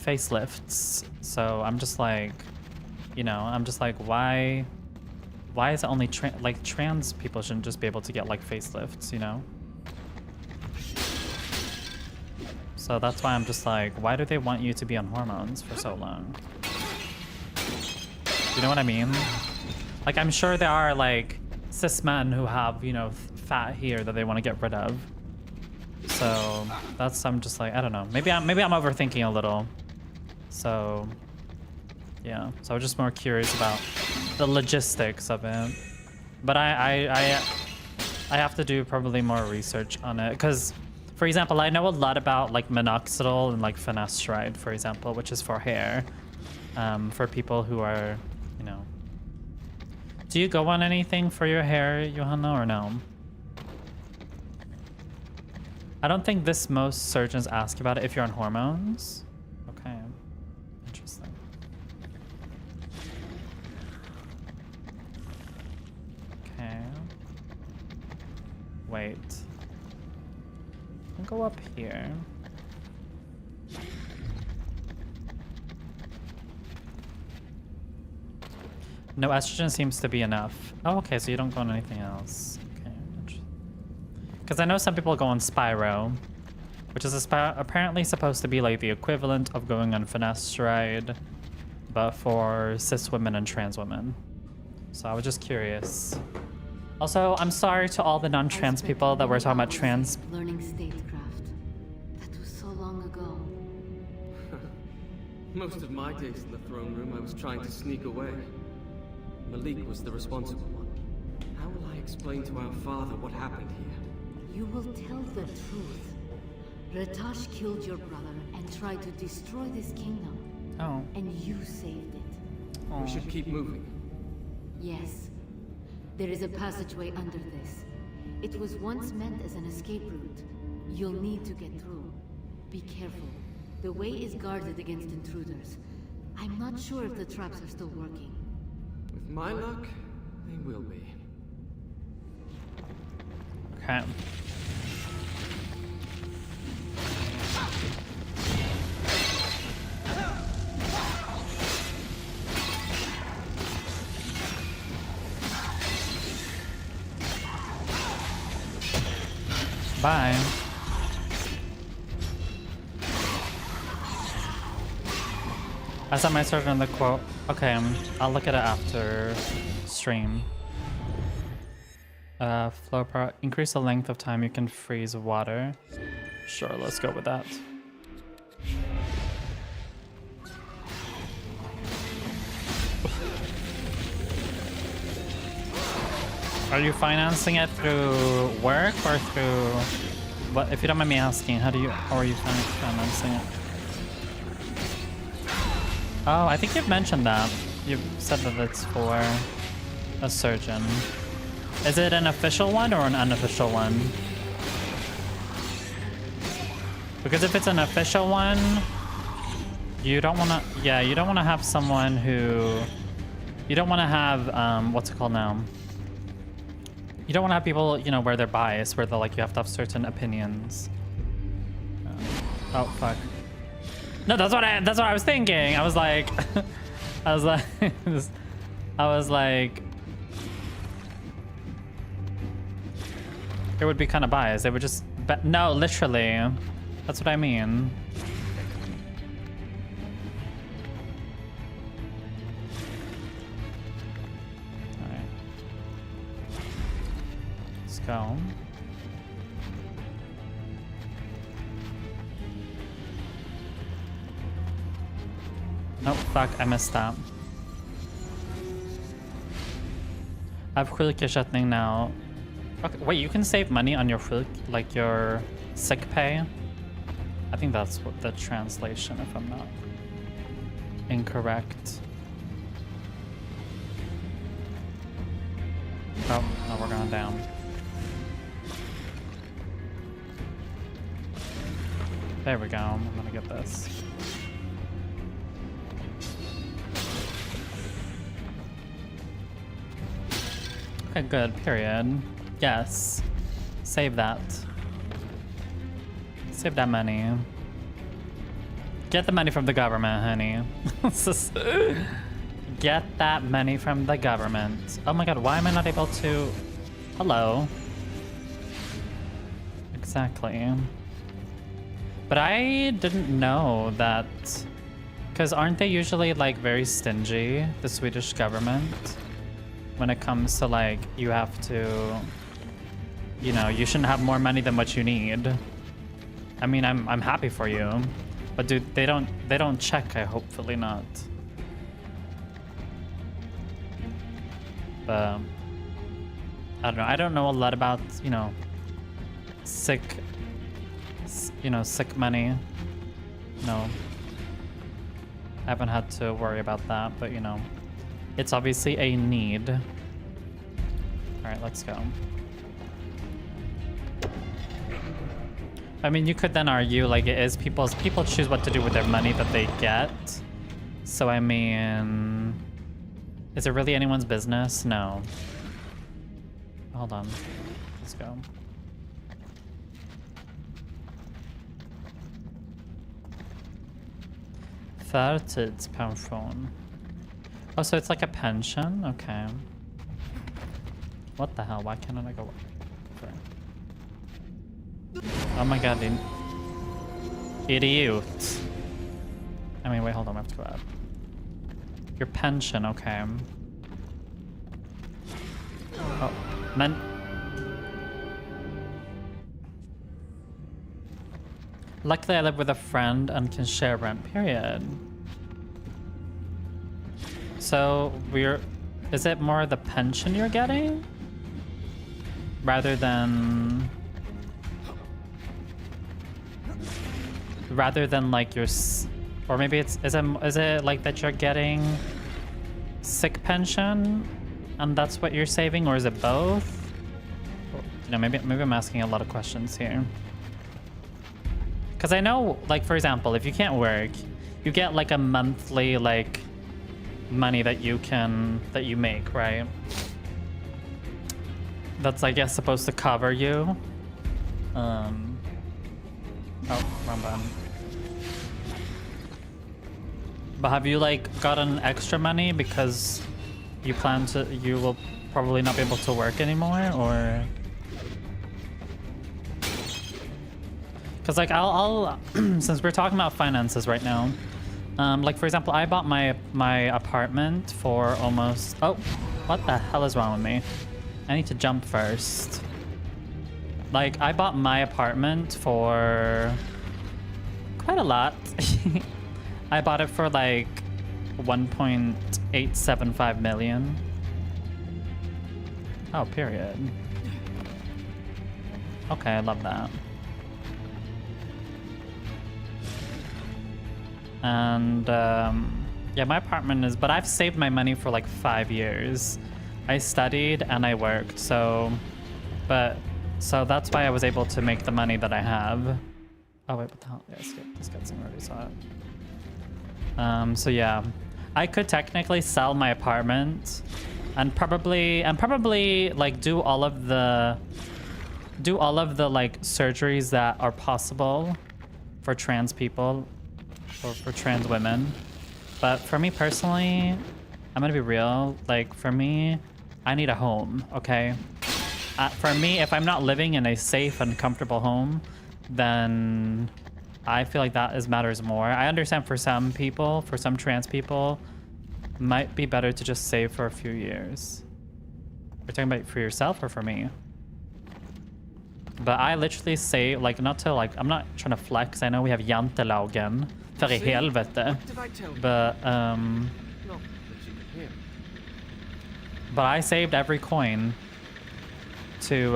facelifts. So I'm just like, you know, why is it only trans people shouldn't just be able to get like facelifts, you know? So that's why I'm just like, why do they want you to be on hormones for so long? You know what I mean? Like, I'm sure there are like cis men who have, you know, fat here that they want to get rid of. So that's, I'm just like, I don't know. Maybe I'm overthinking a little. So yeah. So I was just more curious about the logistics of it. But I have to do probably more research on it, because, for example, I know a lot about like minoxidil and like finasteride, for example, which is for hair, for people who are, you know. Do you go on anything for your hair, Johanna, or no? I don't think most surgeons ask about it if you're on hormones. Okay. Interesting. Okay. Wait. I'll go up here. No, estrogen seems to be enough. Oh, okay, so you don't go on anything else. Okay. Because I know some people go on Spyro, which is apparently supposed to be like the equivalent of going on finasteride, but for cis women and trans women. So I was just curious. Also, I'm sorry to all the non-trans people that were talking about trans. Learning statecraft. That was so long ago. Most of my days in the throne room, I was trying to sneak away. Malik was the responsible one. How will I explain to our father what happened here? You will tell the truth. Ratash killed your brother and tried to destroy this kingdom. Oh. And you saved it. Oh. We should keep moving. Yes. There is a passageway under this. It was once meant as an escape route. You'll need to get through. Be careful. The way is guarded against intruders. I'm not sure if the traps are still working. With my luck, they will be. Okay. Bye. I saw my search on the quote. Okay, I'll look at it after stream. Flow power. Increase the length of time you can freeze water. Sure, let's go with that. Are you financing it through work or through what? If you don't mind me asking, how are you financing it? Oh, I think you've mentioned that. You've said that it's for a surgeon. Is it an official one or an unofficial one? Because if it's an official one, you don't want to. Yeah, you don't want to have someone who. You don't want to have what's it called now? You don't want to have people, you know, where they're biased, where they're like you have to have certain opinions. Oh fuck. No, that's what I was thinking. I was like, I was like, it would be kind of biased. It would just, no, literally, that's what I mean. All right, let's go. Oh, fuck, I missed that. I have sjukersättning now. Okay, wait, you can save money on your like your sick pay? I think that's what the translation, if I'm not incorrect. Oh, no, we're going down. There we go, I'm gonna get this. Okay, good, period. Yes. Save that. Save that money. Get the money from the government, honey. Get that money from the government. Oh my god, why am I not able to... Hello. Exactly. But I didn't know that... Because aren't they usually like very stingy, the Swedish government? When it comes to like, you have to, you know, you shouldn't have more money than what you need. I mean, I'm happy for you, but dude, they don't check. Hopefully not. But I don't know. I don't know a lot about, you know, sick money. No, I haven't had to worry about that, but you know. It's obviously a need. All right, let's go. I mean, you could then argue like it is people choose what to do with their money that they get. So I mean, is it really anyone's business? No. Hold on. Let's go. Förtidspension. Oh, so it's like a pension? Okay. What the hell? Why can't I go? Sorry. Oh my god, dude. Idiot. I mean, wait, hold on. I have to go up. Your pension, okay. Oh, man. Luckily, I live with a friend and can share rent, period. So, is it more the pension you're getting? Rather than like your, or maybe is it like that you're getting sick pension and that's what you're saving, or is it both? You know, maybe I'm asking a lot of questions here. Because I know, like, for example, if you can't work, you get like a monthly like money that you make, right? That's, I guess, supposed to cover you. Oh, wrong button. But have you like gotten extra money because you will probably not be able to work anymore, or? Because like I'll since we're talking about finances right now, like for example, I bought my apartment for almost, oh, what the hell is wrong with me? I need to jump first. Like, I bought my apartment for quite a lot. I bought it for like 1.875 million. Oh, period. Okay, I love that. And yeah, my apartment is, but I've saved my money for like 5 years. I studied and I worked, so that's why I was able to make the money that I have. Oh wait, what the hell? Yeah, this cutscene already saw it. So yeah, I could technically sell my apartment and probably like do all of the like surgeries that are possible for trans people or for trans women. But for me personally, I'm gonna be real, like for me, I need a home, okay? For me, if I'm not living in a safe and comfortable home, then I feel like that matters more. I understand for some people, for some trans people, might be better to just save for a few years. You're talking about for yourself or for me? But I literally say, like, not to like, I'm not trying to flex. I know we have jantelagen. För i helvete. But I saved every coin to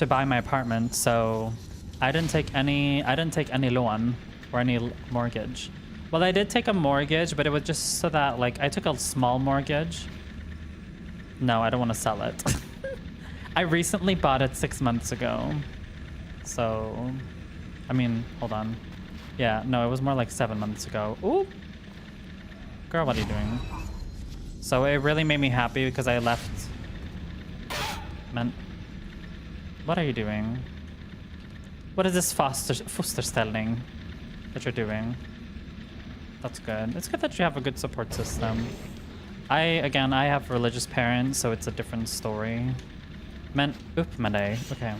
buy my apartment, so I didn't take any loan or any mortgage. Well, I did take a mortgage, but it was just so that like I took a small mortgage. No, I don't want to sell it. I recently bought it 6 months ago. So, I mean, hold on. Yeah, no, it was more like 7 months ago. Ooh. Girl, what are you doing? So it really made me happy because I left. Man, what are you doing? What is this fosterställning that you're doing? That's good. It's good that you have a good support system. I have religious parents, so it's a different story. Men, upp med dig. Okay.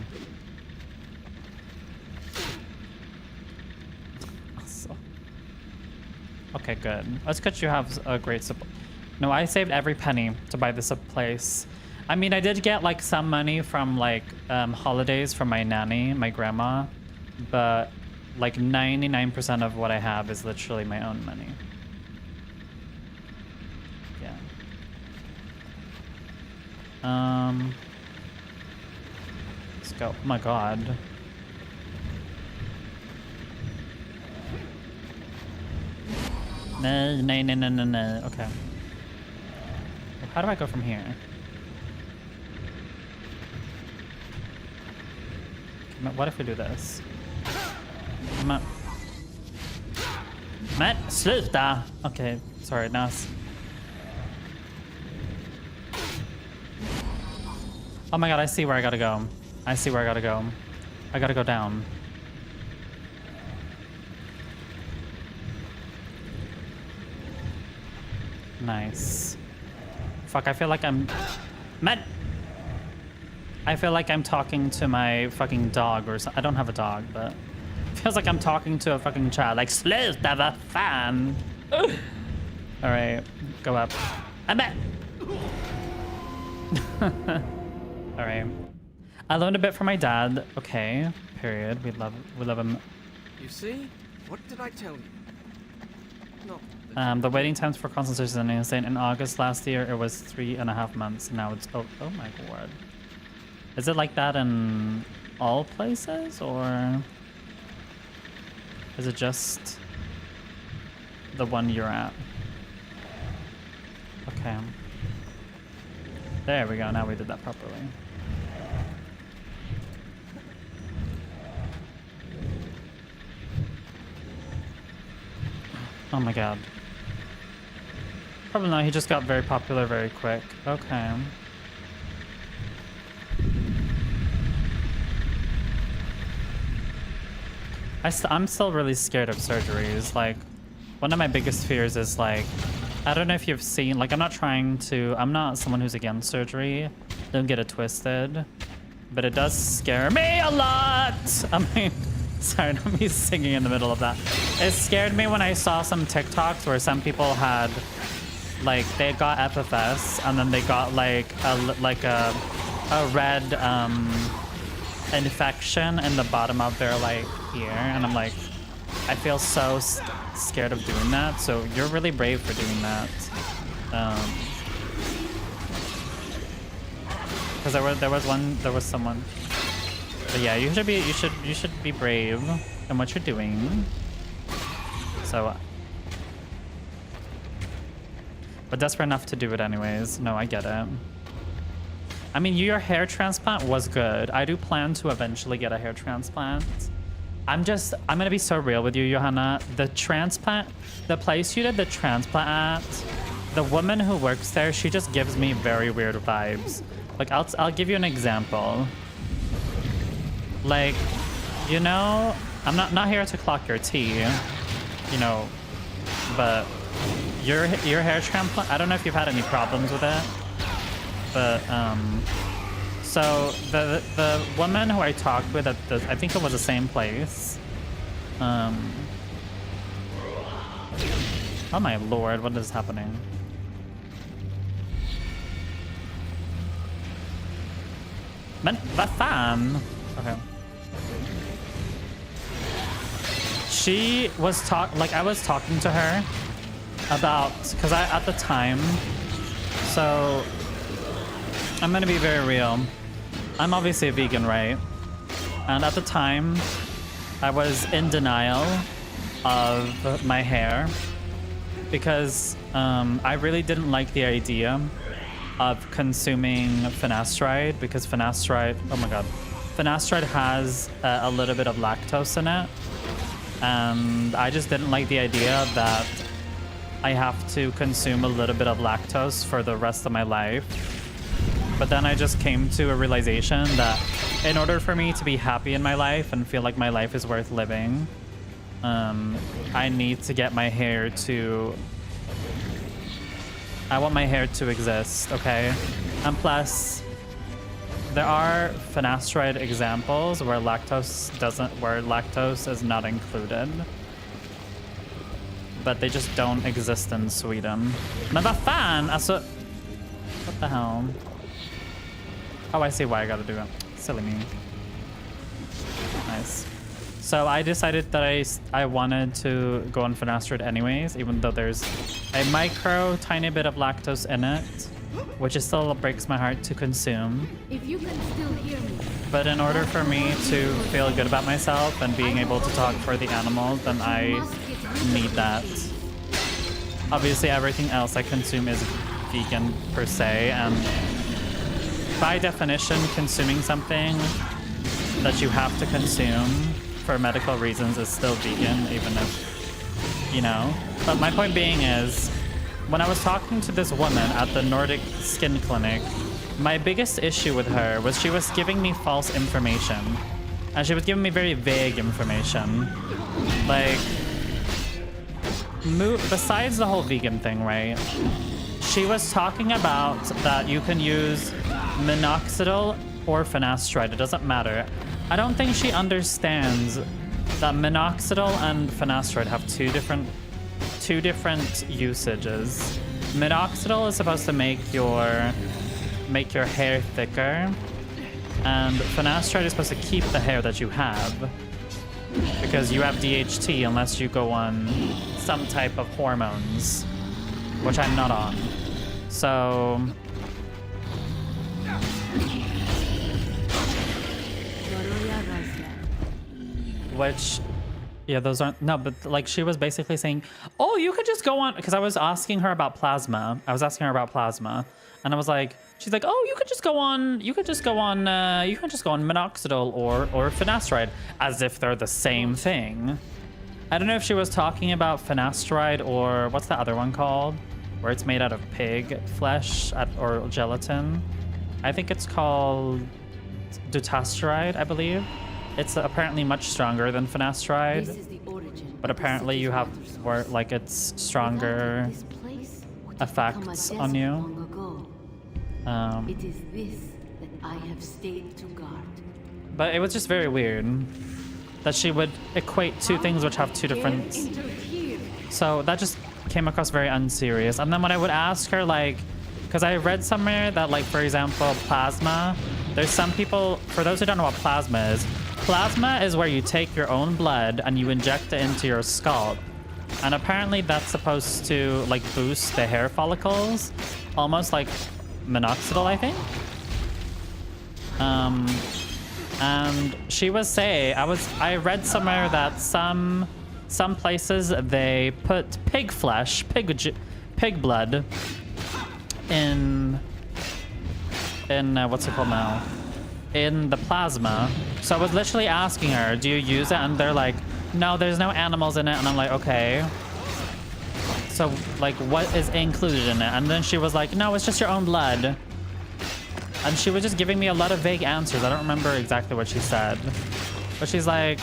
Okay, good. That's good you have a great support. No, I saved every penny to buy this place. I mean, I did get like some money from like holidays from my nanny, my grandma, but like 99% of what I have is literally my own money. Yeah. Let's go. Oh my god. No. Okay. How do I go from here? What if we do this? Men, sluta! Okay, sorry, now oh my god, I see where I gotta go. I see where I gotta go. I gotta go down. Nice. Fuck, I feel like I'm... Men! I feel like I'm talking to my fucking dog or something. I don't have a dog, but... It feels like I'm talking to a fucking child. Like, sluta, vad fan! Alright, go up. Amen! Alright. I learned a bit from my dad. Okay, period. We love him. You see? What did I tell you? No. The waiting times for consultations are insane. In August last year, it was 3.5 months. Now it's oh my god. Is it like that in all places, or is it just the one you're at? Okay. There we go. Now we did that properly. Oh my god. Probably not. He just got very popular very quick. Okay. I'm still really scared of surgeries. Like, one of my biggest fears is like, I don't know if you've seen, like, I'm not someone who's against surgery. Don't get it twisted. But it does scare me a lot. I mean, sorry, not me singing in the middle of that. It scared me when I saw some TikToks where some people had, like, they got FFS and then they got like a red infection in the bottom of their like ear, and I'm like, I feel so scared of doing that. So you're really brave for doing that. Because there was someone. But yeah, you should be brave in what you're doing. So, but desperate enough to do it anyways. No, I get it. I mean, your hair transplant was good. I do plan to eventually get a hair transplant. I'm gonna be so real with you, Johanna. The place you did the transplant at, the woman who works there, she just gives me very weird vibes. Like, I'll give you an example. Like, you know, I'm not here to clock your tea, you know, but your hair transplant, I don't know if you've had any problems with it, but so the woman who I talked with at I think it was the same place. Oh my lord, what is happening? Men vad fan? Okay. She was I was talking to her about, because at the time, so I'm gonna be very real. I'm obviously a vegan, right? And at the time, I was in denial of my hair because I really didn't like the idea of consuming finasteride, because finasteride, oh my god, finasteride has a little bit of lactose in it, and I just didn't like the idea that I have to consume a little bit of lactose for the rest of my life. But then I just came to a realization that in order for me to be happy in my life and feel like my life is worth living, I need to get my hair to... I want my hair to exist, okay? And plus, there are finasteride examples where lactose is not included. But they just don't exist in Sweden. Men vad fan? Alltså, what the hell? Oh, I see why I gotta do it. Silly me. Nice. So I decided that I wanted to go on finasteride anyways, even though there's a tiny bit of lactose in it, which is still breaks my heart to consume. If you can still hear me. But in order for me to feel good about myself and being able to talk for the animals, then I need that. Obviously, everything else I consume is vegan per se, and by definition, consuming something that you have to consume for medical reasons is still vegan, even if, you know. But my point being is, when I was talking to this woman at the Nordic Skin Clinic, my biggest issue with her was she was giving me false information. And she was giving me very vague information. Like, besides the whole vegan thing, right? She was talking about that you can use minoxidil or finasteride. It doesn't matter. I don't think she understands that minoxidil and finasteride have two different usages. Minoxidil is supposed to make your hair thicker, and finasteride is supposed to keep the hair that you have, because you have DHT unless you go on some type of hormones, which I'm not on. So which, yeah, those aren't, no, but like she was basically saying, oh, you could just go on, because I was asking her about plasma. And I was like, she's like, oh, you could just go on minoxidil or finasteride, as if they're the same thing. I don't know if she was talking about finasteride or what's the other one called, where it's made out of pig flesh or gelatin. I think it's called dutasteride, I believe. It's apparently much stronger than finasteride, but apparently you have more, like, it's stronger effects on you. It is this that I have stayed to guard. But it was just very weird that she would equate two things which have two different. So that just came across very unserious. And then when I would ask her, like, because I read somewhere that, like, for example, plasma, there's some people, for those who don't know what plasma is where you take your own blood and you inject it into your scalp. And apparently that's supposed to, like, boost the hair follicles, almost like minoxidil, I think. And she was saying, I read somewhere that some places they put pig flesh, pig blood in what's it called now? In the plasma. So I was literally asking her, do you use it? And they're like, no, there's no animals in it. And I'm like, okay. So, like, what is included in it? And then she was like, no, it's just your own blood. And she was just giving me a lot of vague answers. I don't remember exactly what she said. But she's like,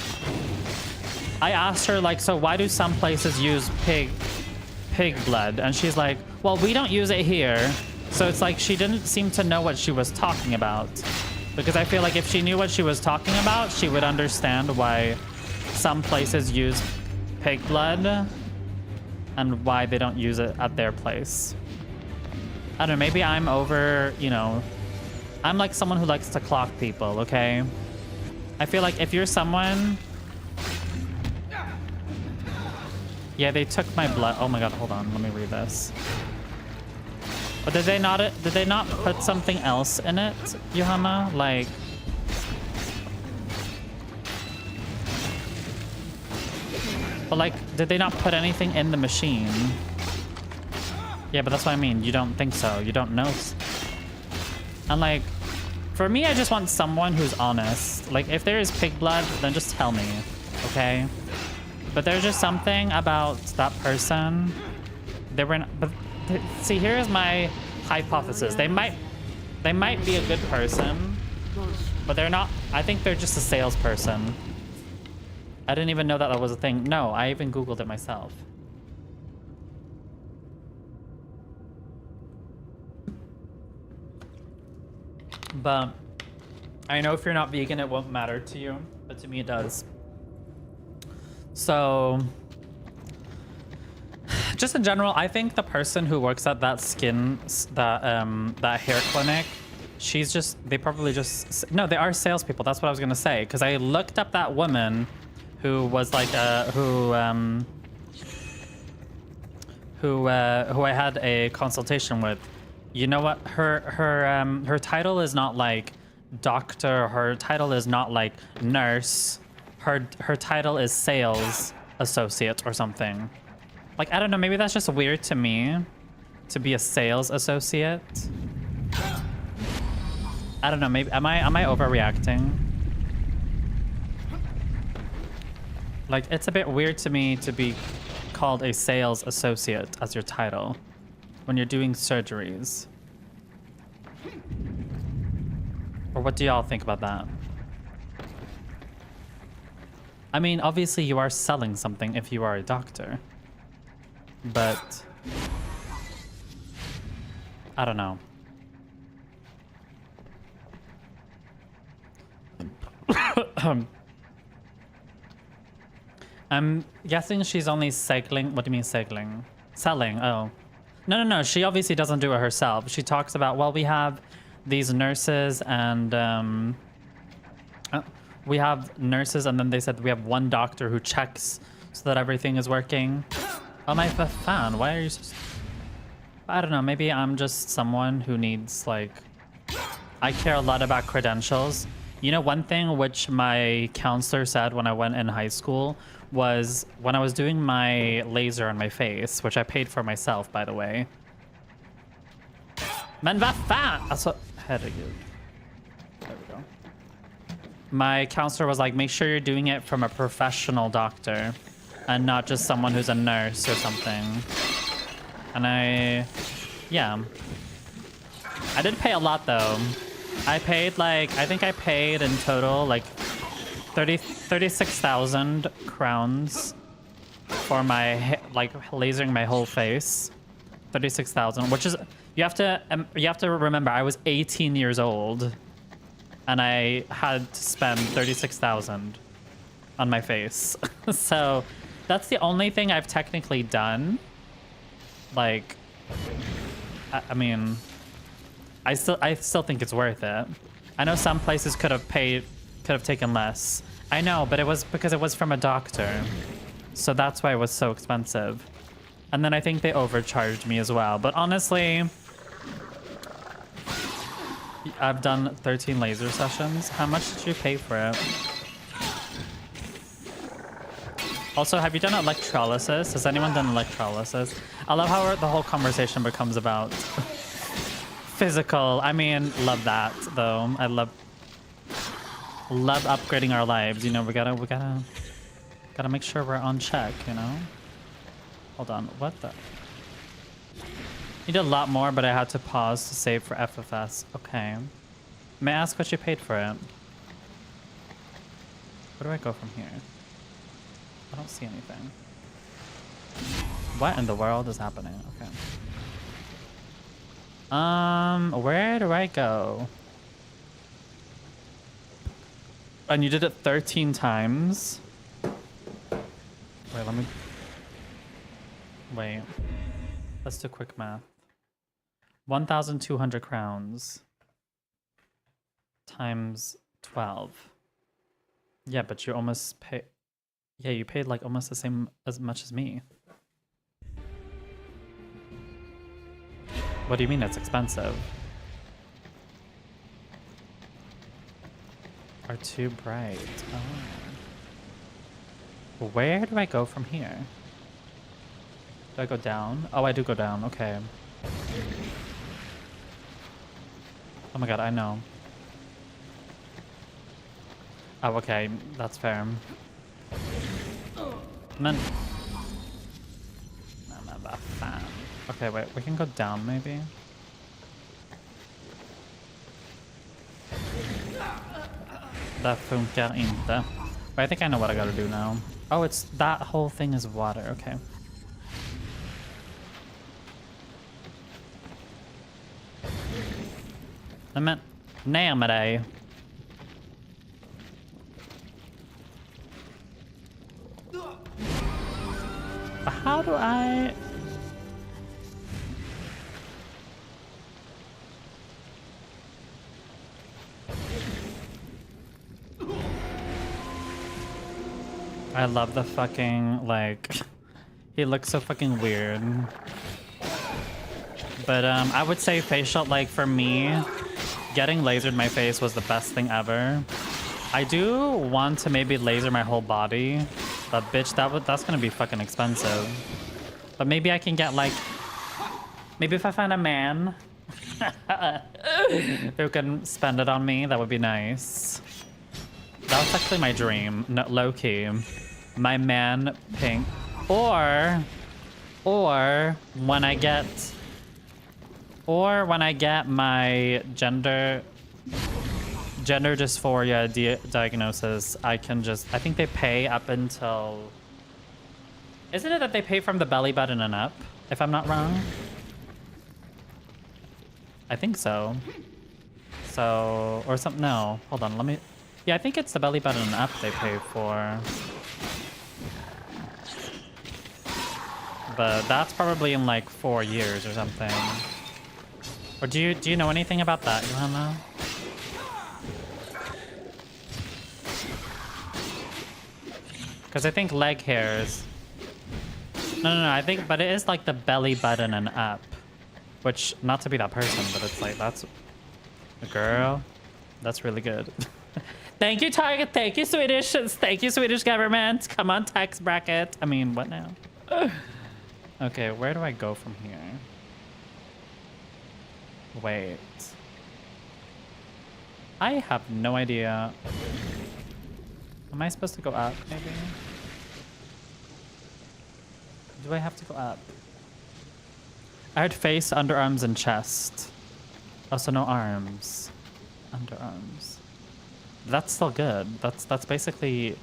I asked her, like, so why do some places use pig blood? And she's like, well, we don't use it here. So it's like she didn't seem to know what she was talking about. Because I feel like if she knew what she was talking about, she would understand why some places use pig blood and why they don't use it at their place. I don't know, maybe I'm over, you know, I'm like someone who likes to clock people, okay? I feel like if you're someone... Yeah, they took my blood. Oh my god, hold on, let me read this. But did they not put something else in it, Johanna? Like... But like, did they not put anything in the machine? Yeah, but that's what I mean. You don't think so. You don't know. And like, for me, I just want someone who's honest. Like, if there is pig blood, then just tell me, okay? But there's just something about that person. They were not, but see, here's my hypothesis. They might be a good person, but they're not. I think they're just a salesperson. I didn't even know that that was a thing. No, I even Googled it myself. But I know if you're not vegan, it won't matter to you, but to me it does. So, just in general, I think the person who works at that that hair clinic, they probably just, no, they are salespeople. That's what I was gonna say. Because I looked up that woman who was like, who I had a consultation with. You know what? Her title is not like doctor. Her title is not like nurse. Her title is sales associate or something. Like, I don't know, maybe that's just weird to me to be a sales associate. I don't know, maybe am I overreacting? Like, it's a bit weird to me to be called a sales associate as your title when you're doing surgeries. Or what do y'all think about that? I mean, obviously you are selling something if you are a doctor. But I don't know. I'm guessing she's only cycling. What do you mean cycling? Selling. Oh. No. She obviously doesn't do it herself. She talks about, well, we have these nurses and we have nurses, and then they said we have one doctor who checks so that everything is working. Oh, my fan. Why are you so... I don't know. Maybe I'm just someone who needs, like... I care a lot about credentials. You know, one thing which my counselor said when I went in high school was when I was doing my laser on my face, which I paid for myself, by the way. Men, vad fan? Alltså, herregud. There we go. My counselor was like, make sure you're doing it from a professional doctor and not just someone who's a nurse or something. And yeah. I did pay a lot though. I paid like, I think I paid in total like 36,000 crowns for my, like, lasering my whole face. 36,000, which is, you have to remember, I was 18 years old and I had to spend 36,000 on my face. So that's the only thing I've technically done. Like, I mean, I still think it's worth it. I know some places could have taken less. I know, but it was because it was from a doctor. So that's why it was so expensive. And then I think they overcharged me as well. But honestly, I've done 13 laser sessions. How much did you pay for it? Also, have you done electrolysis? Has anyone done electrolysis? I love how the whole conversation becomes about physical. I mean, love that though. I love upgrading our lives. You know, we gotta make sure we're on check. You know. Hold on. What the? You did a lot more, but I had to pause to save for FFS. Okay. May I ask what you paid for it? Where do I go from here? I don't see anything. What in the world is happening? Okay. Where do I go? And you did it 13 times? Wait, let me... Wait. Let's do quick math. 1,200 crowns times 12. Yeah, but you almost pay... Yeah, you paid like almost the same as much as me. What do you mean it's expensive? Are too bright. Oh. Where do I go from here? Do I go down? Oh, I do go down. Okay. Oh my god, I know. Oh, okay. That's fair. Man. Okay, wait. We can go down, maybe? That funkar inte. But I think I know what I gotta do now. Oh, it's that whole thing is water. Okay. I meant ner med dig. But how do I... I love the fucking, like, he looks so fucking weird. But I would say facial, like, for me, getting lasered my face was the best thing ever. I do want to maybe laser my whole body, but bitch, that's gonna be fucking expensive. But maybe I can get, like, maybe if I find a man who can spend it on me, that would be nice. That was actually my dream, no, low-key. my man pink, or when I get my gender dysphoria diagnosis, I think they pay up until, isn't it that they pay from the belly button and up, if I'm not wrong? I think so. So, or something, no, hold on, let me, yeah, I think it's the belly button and up they pay for. But that's probably in like 4 years or something. Or do you know anything about that, Johanna? Because I think leg hairs. No, I think, but it is like the belly button and up. Which, not to be that person, but it's like, that's a girl. That's really good. Thank you, Target. Thank you, Swedish. Thank you, Swedish government. Come on, tax bracket. I mean, what now? Okay, where do I go from here? Wait. I have no idea. Am I supposed to go up, maybe? Do I have to go up? I heard face, underarms, and chest. Oh, so no arms. Underarms. That's still good. That's basically...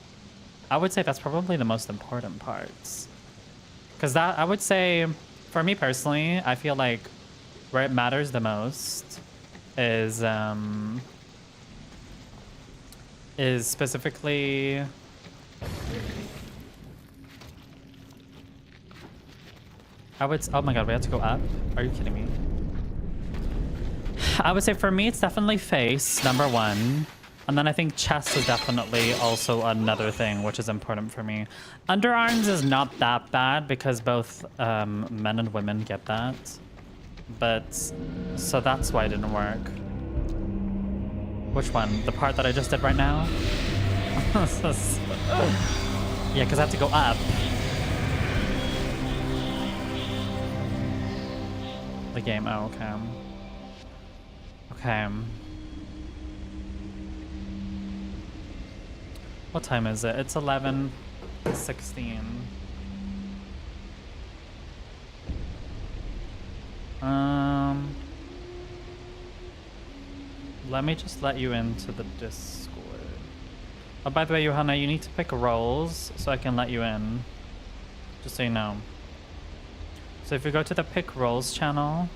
I would say that's probably the most important parts. Because that, I would say, for me personally, I feel like where it matters the most is specifically... I would... Oh my god, we have to go up? Are you kidding me? I would say for me, it's definitely face, number one. And then I think chest is definitely also another thing, which is important for me. Underarms is not that bad because both men and women get that. But, so that's why it didn't work. Which one? The part that I just did right now? Yeah, because I have to go up. The game, oh, okay. Okay. What time is it? It's 11:16. Let me just let you into the Discord. Oh, by the way, Johanna, you need to pick roles so I can let you in. Just so you know. So if you go to the pick roles channel.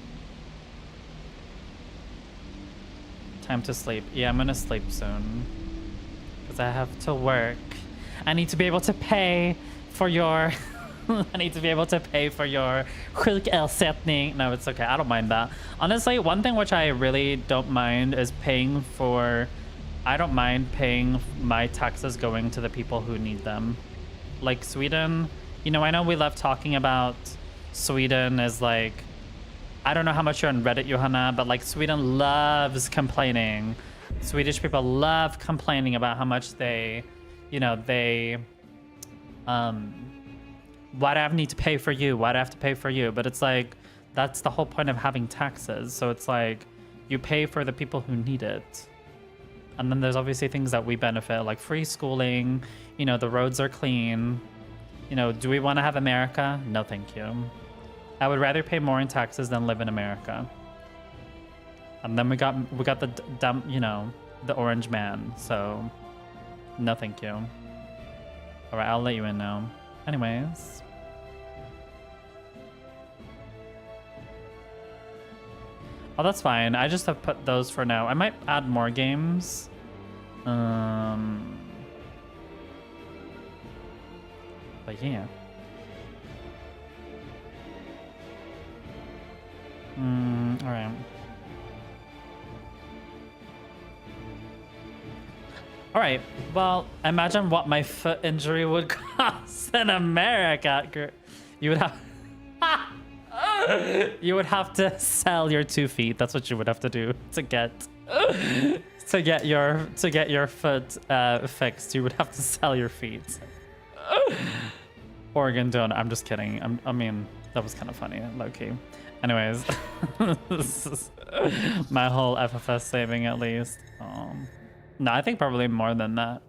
Time to sleep. Yeah, I'm gonna sleep soon. Because I have to work. I need to be able to pay for your... I need to be able to pay for your sjukersättning. No, it's okay. I don't mind that. Honestly, one thing which I really don't mind is paying for... I don't mind paying my taxes going to the people who need them. Like Sweden, you know, I know we love talking about Sweden as like... I don't know how much you're on Reddit, Johanna, but like Sweden loves complaining. Swedish people love complaining about how much they, you know, they... why do I need to pay for you? Why do I have to pay for you? But it's like, that's the whole point of having taxes. So it's like, you pay for the people who need it. And then there's obviously things that we benefit, like free schooling, you know, the roads are clean. You know, do we want to have America? No, thank you. I would rather pay more in taxes than live in America. And then we got the dumb, you know, the orange man. So, no, thank you. All right, I'll let you in now. Anyways. Oh, that's fine. I just have put those for now. I might add more games. But yeah. All right. All right. Well, imagine what my foot injury would cost in America. You would have... You would have to sell your 2 feet. That's what you would have to do to get your foot fixed. You would have to sell your feet. Oregon don't. I'm just kidding. I mean, that was kind of funny, low key. Anyways, this is my whole FFS saving at least. No, I think probably more than that.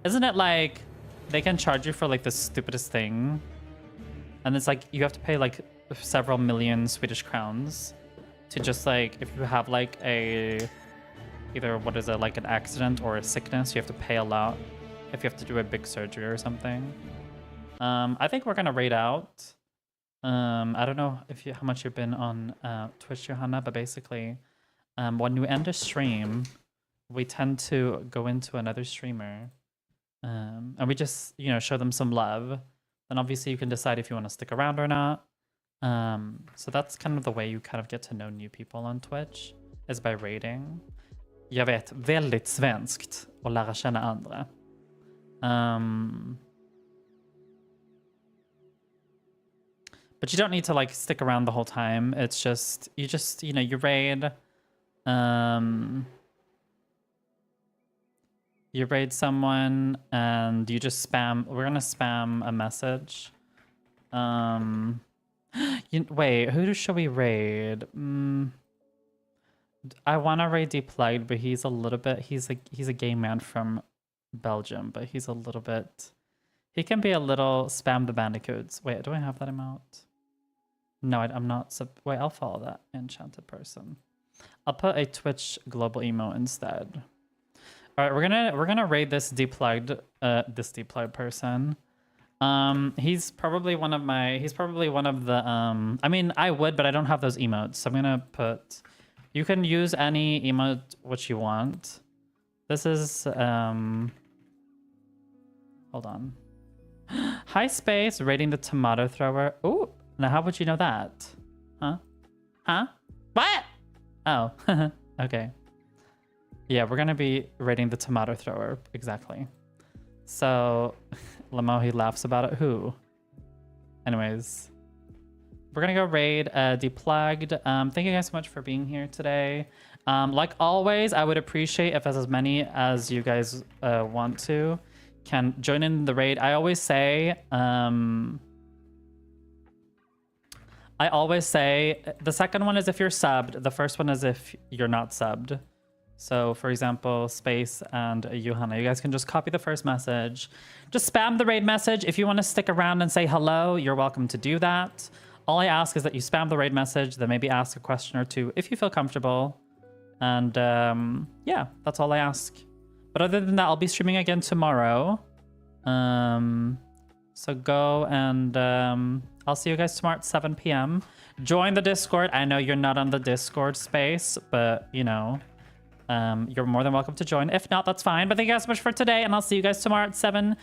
Isn't it like they can charge you for like the stupidest thing. And it's like you have to pay like several million Swedish crowns to just like, if you have like either what is it, like an accident or a sickness, you have to pay a lot if you have to do a big surgery or something. I think we're gonna raid out. I don't know how much you've been on Twitch, Johanna, but basically when you end a stream, we tend to go into another streamer and we just, you know, show them some love. Then obviously you can decide if you want to stick around or not. So that's kind of the way you kind of get to know new people on Twitch, is by raiding. Jag vet, väldigt svenskt att lära känna andra. But you don't need to like stick around the whole time. It's just, you know, you raid. You raid someone and you just spam. We're gonna spam a message. Wait, who should we raid? I want to raid Deplugged, but he's a little bit. He's a gay man from Belgium, but he's a little bit. He can be a little spam the bandicoots. Wait, do I have that amount? No, I'm not. Wait, I'll follow that enchanted person. I'll put a Twitch global emo instead. All right, we're gonna raid this deplugged person. He's probably one of the I mean, I would, but I don't have those emotes, so I'm gonna put. You can use any emote which you want. This is hold on. Hi Space, raiding the tomato thrower. Ooh, now how would you know that? Huh? What? Oh, okay. Yeah, we're gonna be raiding the tomato thrower, exactly. So, Lamohi laughs about it. Who? Anyways, we're gonna go raid Deplugged. Thank you guys so much for being here today. Like always, I would appreciate if as many as you guys want to can join in the raid. I always say the second one is if you're subbed. The first one is if you're not subbed. So, for example, Space and Johanna, you guys can just copy the first message. Just spam the raid message. If you want to stick around and say hello, you're welcome to do that. All I ask is that you spam the raid message, then maybe ask a question or two if you feel comfortable. And yeah, that's all I ask. But other than that, I'll be streaming again tomorrow. So go and I'll see you guys tomorrow at 7 p.m. Join the Discord. I know you're not on the Discord Space, but you know, you're more than welcome to join. If not, that's fine. But thank you guys so much for today, and I'll see you guys tomorrow at 7